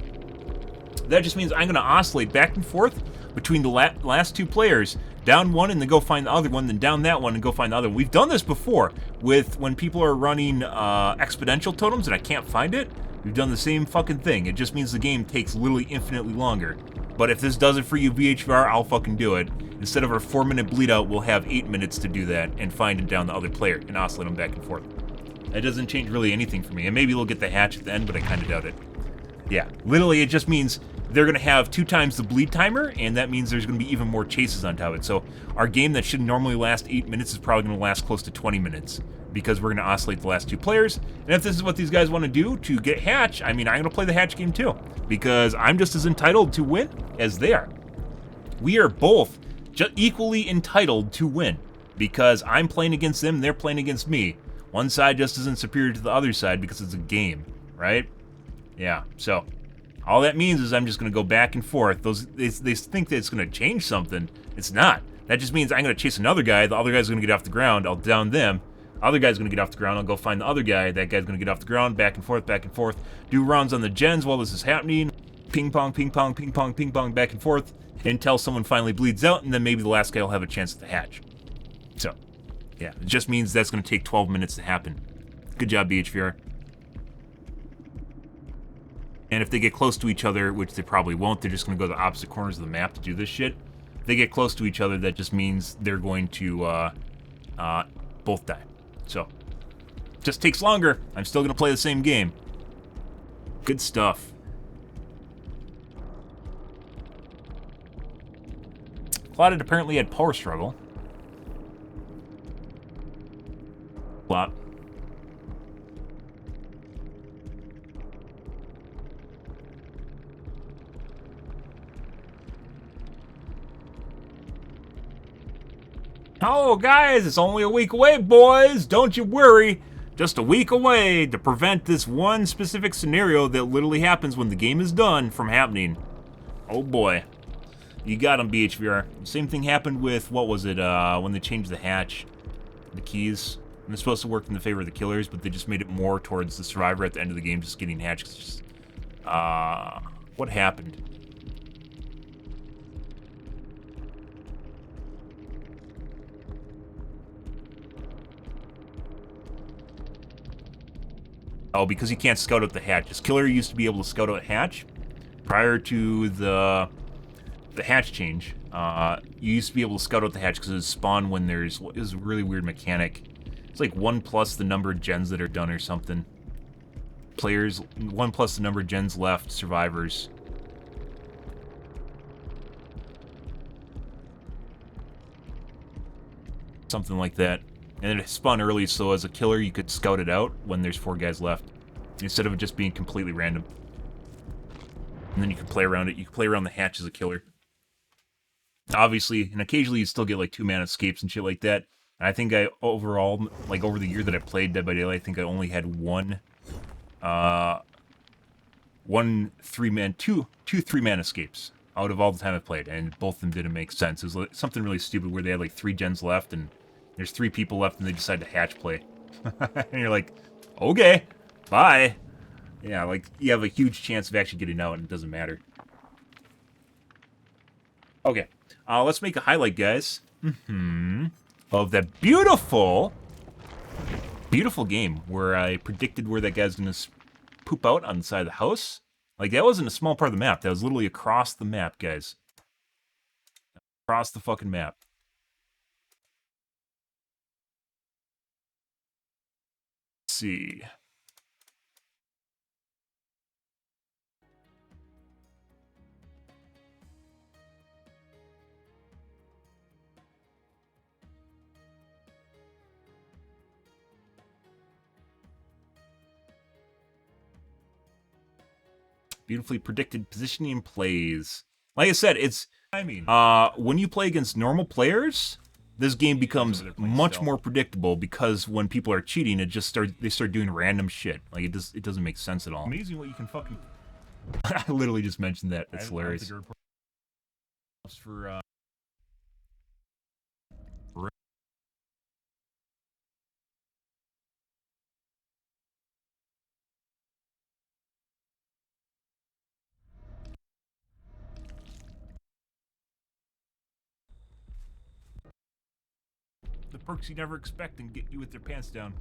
That just means I'm going to oscillate back and forth between the last 2 players. Down one and then go find the other one, then down that one and go find the other one. We've done this before with when people are running exponential totems and I can't find it. We've done the same fucking thing. It just means the game takes literally infinitely longer. But if this does it for you, VHVR, I'll fucking do it. Instead of our 4-minute bleed out, we'll have 8 minutes to do that and find it down the other player and oscillate them back and forth. That doesn't change really anything for me. And maybe we'll get the hatch at the end, but I kind of doubt it. Yeah, literally it just means they're going to have 2 times the bleed timer, and that means there's going to be even more chases on top of it. So our game that should normally last 8 minutes is probably going to last close to 20 minutes because we're going to oscillate the last 2 players. And if this is what these guys want to do to get hatch, I mean, I'm going to play the hatch game too because I'm just as entitled to win as they are. We are both equally entitled to win because I'm playing against them, they're playing against me. One side just isn't superior to the other side because it's a game, right? Yeah, so all that means is I'm just going to go back and forth. They think that it's going to change something. It's not. That just means I'm going to chase another guy. The other guy's going to get off the ground. I'll down them. Other guy's going to get off the ground. I'll go find the other guy. That guy's going to get off the ground. Back and forth, back and forth. Do runs on the gens while this is happening. Ping pong, ping pong, ping pong, ping pong, back and forth until someone finally bleeds out, and then maybe the last guy will have a chance at the hatch. So, yeah, it just means that's going to take 12 minutes to happen. Good job, BHVR. And if they get close to each other, which they probably won't, they're just going to go to the opposite corners of the map to do this shit. If they get close to each other, that just means they're going to both die. So, just takes longer. I'm still going to play the same game. Good stuff. Clouded apparently had power struggle. Flop. Oh, guys, it's only a week away, boys. Don't you worry. Just a week away to prevent this one specific scenario that literally happens when the game is done from happening. Oh, boy. You got him, BHVR. Same thing happened with, what was it, when they changed the hatch, the keys. And it's supposed to work in the favor of the killers, but they just made it more towards the survivor at the end of the game just getting hatched. Just, what happened? Oh, because you can't scout out the hatch. This killer used to be able to scout out hatch prior to the hatch change. You used to be able to scout out the hatch because it would spawn when there's what is a really weird mechanic. It's like 1 plus the number of gens that are done or something. Players, 1 plus the number of gens left, survivors. Something like that. And it spawned early, so as a killer, you could scout it out when there's 4 guys left, instead of it just being completely random. And then you can play around it. You can play around the hatch as a killer. Obviously, and occasionally you still get like 2-man escapes and shit like that. And I think I overall, like over the year that I played Dead by Daylight, I think I only had two 3-man escapes out of all the time I played, and both of them didn't make sense. It was like something really stupid where they had like 3 gens left, and there's 3 people left, and they decide to hatch play. And you're like, okay, bye. Yeah, like, you have a huge chance of actually getting out, and it doesn't matter. Okay, let's make a highlight, guys. Of that beautiful game where I predicted where that guy's gonna poop out on the side of the house. Like, that wasn't a small part of the map. That was literally across the map, guys. Across the fucking map. Let's see. Beautifully predicted positioning and plays. Like I said, it's... when you play against normal players, this game becomes much more predictable because when people are cheating, they start doing random shit. Like, it doesn't make sense at all. Amazing what you can fucking... I literally just mentioned that. That's hilarious. For the perks you never expect and get you with their pants down,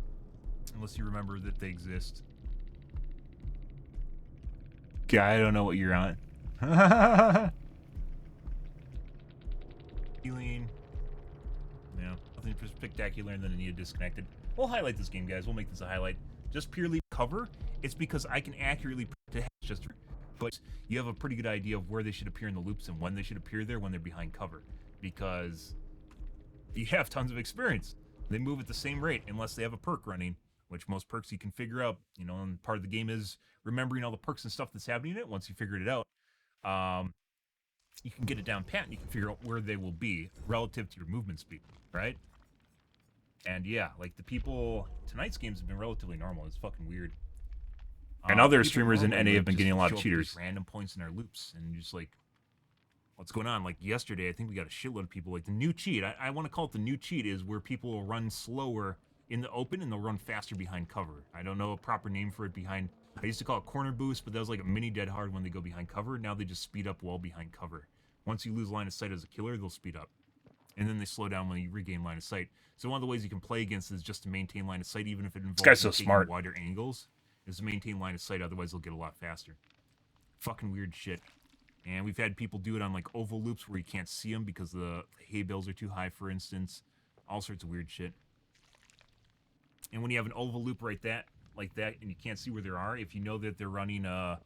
unless you remember that they exist. Okay, I don't know what you're on. Healing. Yeah, nothing spectacular, and then I need it disconnected. We'll highlight this game, guys. We'll make this a highlight. Just purely cover. It's because I can accurately predict just, but you have a pretty good idea of where they should appear in the loops and when they should appear there when they're behind cover, because you have tons of experience. They move at the same rate unless they have a perk running, which most perks you can figure out. You know, and part of the game is remembering all the perks and stuff that's happening in it. Once you figured it out, you can get it down pat and you can figure out where they will be relative to your movement speed, right? And yeah, like the people, tonight's games have been relatively normal. It's fucking weird. And other streamers in NA have been getting a lot of cheaters. Random points in our loops and just like, what's going on? Like yesterday, I think we got a shitload of people. Like the new cheat, I want to call it the new cheat, is where people will run slower in the open and they'll run faster behind cover. I don't know a proper name for it behind. I used to call it corner boost, but that was like a mini dead hard when they go behind cover. Now they just speed up while behind cover. Once you lose line of sight as a killer, they'll speed up. And then they slow down when you regain line of sight. So one of the ways you can play against it is just to maintain line of sight, even if it involves taking wider angles, is to maintain line of sight, otherwise they'll get a lot faster. Fucking weird shit. And we've had people do it on like oval loops where you can't see them because the hay bales are too high, for instance. All sorts of weird shit. And when you have an oval loop like that, and you can't see where they are, if you know that they're running a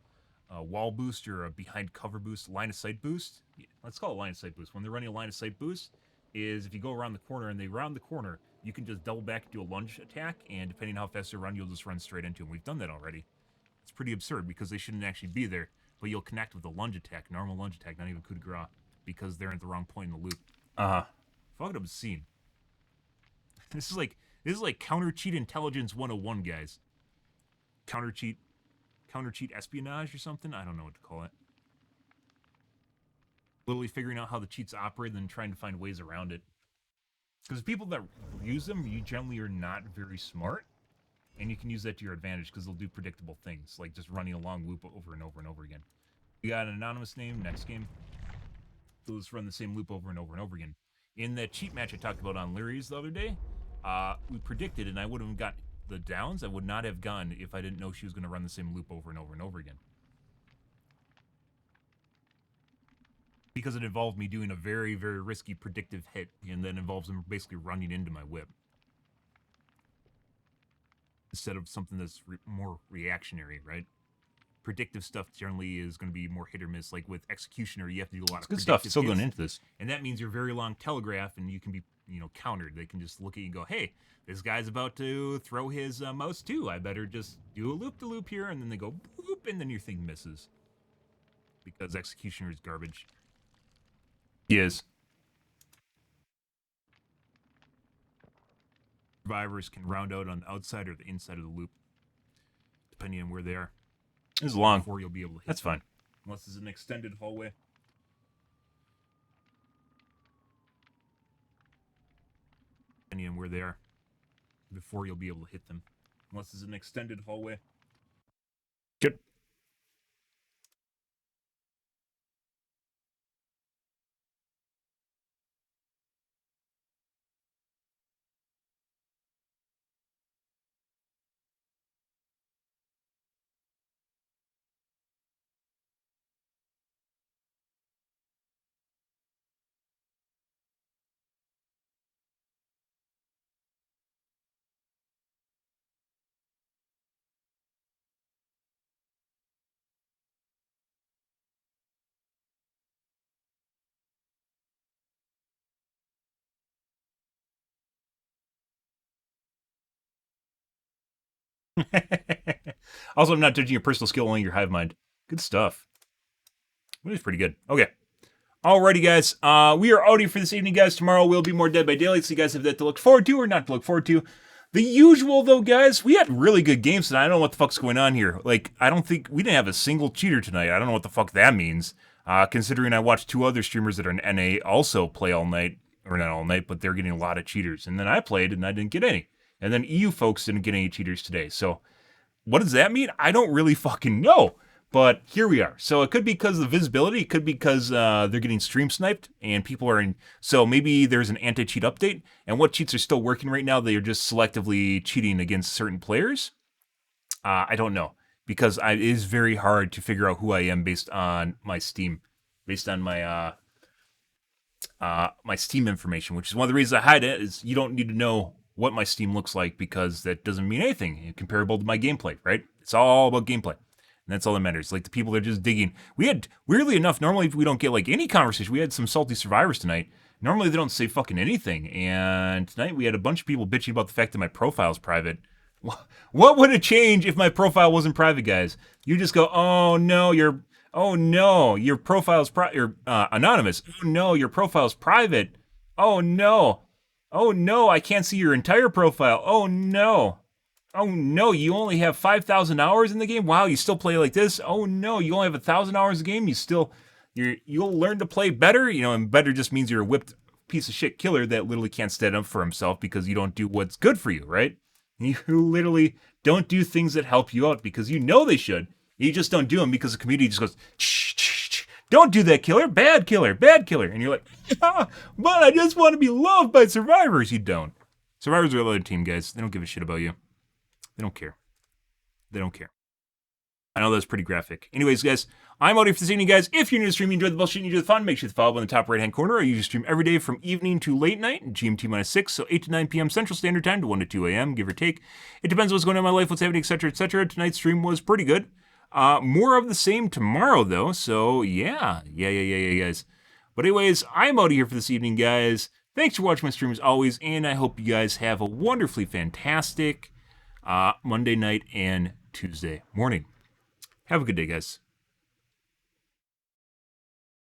wall boost or a behind cover boost, line of sight boost, let's call it line of sight boost. When they're running a line of sight boost, is if you go around the corner and they round the corner, you can just double back and do a lunge attack, and depending on how fast they run, you'll just run straight into them. We've done that already. It's pretty absurd because they shouldn't actually be there, but you'll connect with a lunge attack, normal lunge attack, not even coup de grace, because they're at the wrong point in the loop. Fucking obscene. This is like counter cheat intelligence 101, guys. Counter cheat espionage or something? I don't know what to call it. Literally figuring out how the cheats operate and then trying to find ways around it. Because people that use them, you generally are not very smart, and you can use that to your advantage because they'll do predictable things, like just running a long loop over and over and over again. We got an anonymous name, next game. So let's run the same loop over and over and over again. In that cheat match I talked about on Larry's the other day, we predicted, and I would have got the downs. I would not have gone if I didn't know she was going to run the same loop over and over and over again. Because it involved me doing a very, very risky predictive hit, and then involves them basically running into my whip. Instead of something that's more reactionary, right? Predictive stuff generally is going to be more hit or miss. Like with Executioner, you have to do a lot of good stuff. Still going into this. And that means you're very long telegraph, and you can be, countered. They can just look at you and go, hey, this guy's about to throw his mouse too. I better just do a loop-de-loop here, and then they go boop, and then your thing misses. Because Executioner is garbage. Yes. Survivors can round out on the outside or the inside of the loop, depending on where they are. This is long. Before you'll be able to hit. That's fine. Unless it's an extended hallway. Depending on where they are, before you'll be able to hit them. Unless it's an extended hallway. Good. Also, I'm not judging your personal skill, only your hive mind. Good stuff. It was pretty good. Okay. Alrighty, guys. We are out here for this evening, guys. Tomorrow will be more Dead by Daylight, so you guys have that to look forward to or not to look forward to. The usual, though, guys, we had really good games tonight. I don't know what the fuck's going on here. Like, I don't think we didn't have a single cheater tonight. I don't know what the fuck that means. Considering I watched 2 other streamers that are in NA also play all night, or not all night, but they're getting a lot of cheaters. And then I played and I didn't get any. And then EU folks didn't get any cheaters today. So, what does that mean? I don't really fucking know. But here we are. So it could be because of the visibility. It could be because they're getting stream sniped and people are in. So maybe there's an anti-cheat update. And what cheats are still working right now? They are just selectively cheating against certain players. I don't know. Because it is very hard to figure out who I am based on my Steam. Based on my my Steam information. Which is one of the reasons I hide it. Is you don't need to know what my Steam looks like. Because that doesn't mean anything comparable to my gameplay. Right? It's all about gameplay. And that's all that matters. Like the people that are just digging. We had, weirdly enough, normally we don't get like any conversation. We had some salty survivors tonight. Normally they don't say fucking anything. And tonight we had a bunch of people bitching about the fact that my profile's private. What would it change if my profile wasn't private, guys? You just go, oh no, your profile's anonymous. Oh no, your profile's private. Oh no, I can't see your entire profile. Oh no. Oh no, you only have 5,000 hours in the game? Wow, you still play like this? Oh no, you only have 1,000 hours in the game? You'll learn to play better? You know, and better just means you're a whipped piece of shit killer that literally can't stand up for himself because you don't do what's good for you, right? You literally don't do things that help you out because you know they should. You just don't do them because the community just goes, shh, don't do that, killer, bad killer, bad killer. And you're like, but I just want to be loved by survivors. You don't. Survivors are another team, guys. They don't give a shit about you. They don't care. They don't care. I know that's pretty graphic. Anyways, guys, I'm out here for this evening, guys. If you're new to the stream, you enjoy the bullshit, you enjoy the fun, make sure to follow in the top right-hand corner. I usually stream every day from evening to late night, GMT-6, so 8 to 9 p.m. Central Standard Time to 1 to 2 a.m., give or take. It depends on what's going on in my life, what's happening, etc., etc. Tonight's stream was pretty good. More of the same tomorrow, though, so yeah, guys. But anyways, I'm out here for this evening, guys. Thanks for watching my stream as always, and I hope you guys have a wonderfully fantastic Monday night and Tuesday morning. Have a good day, guys.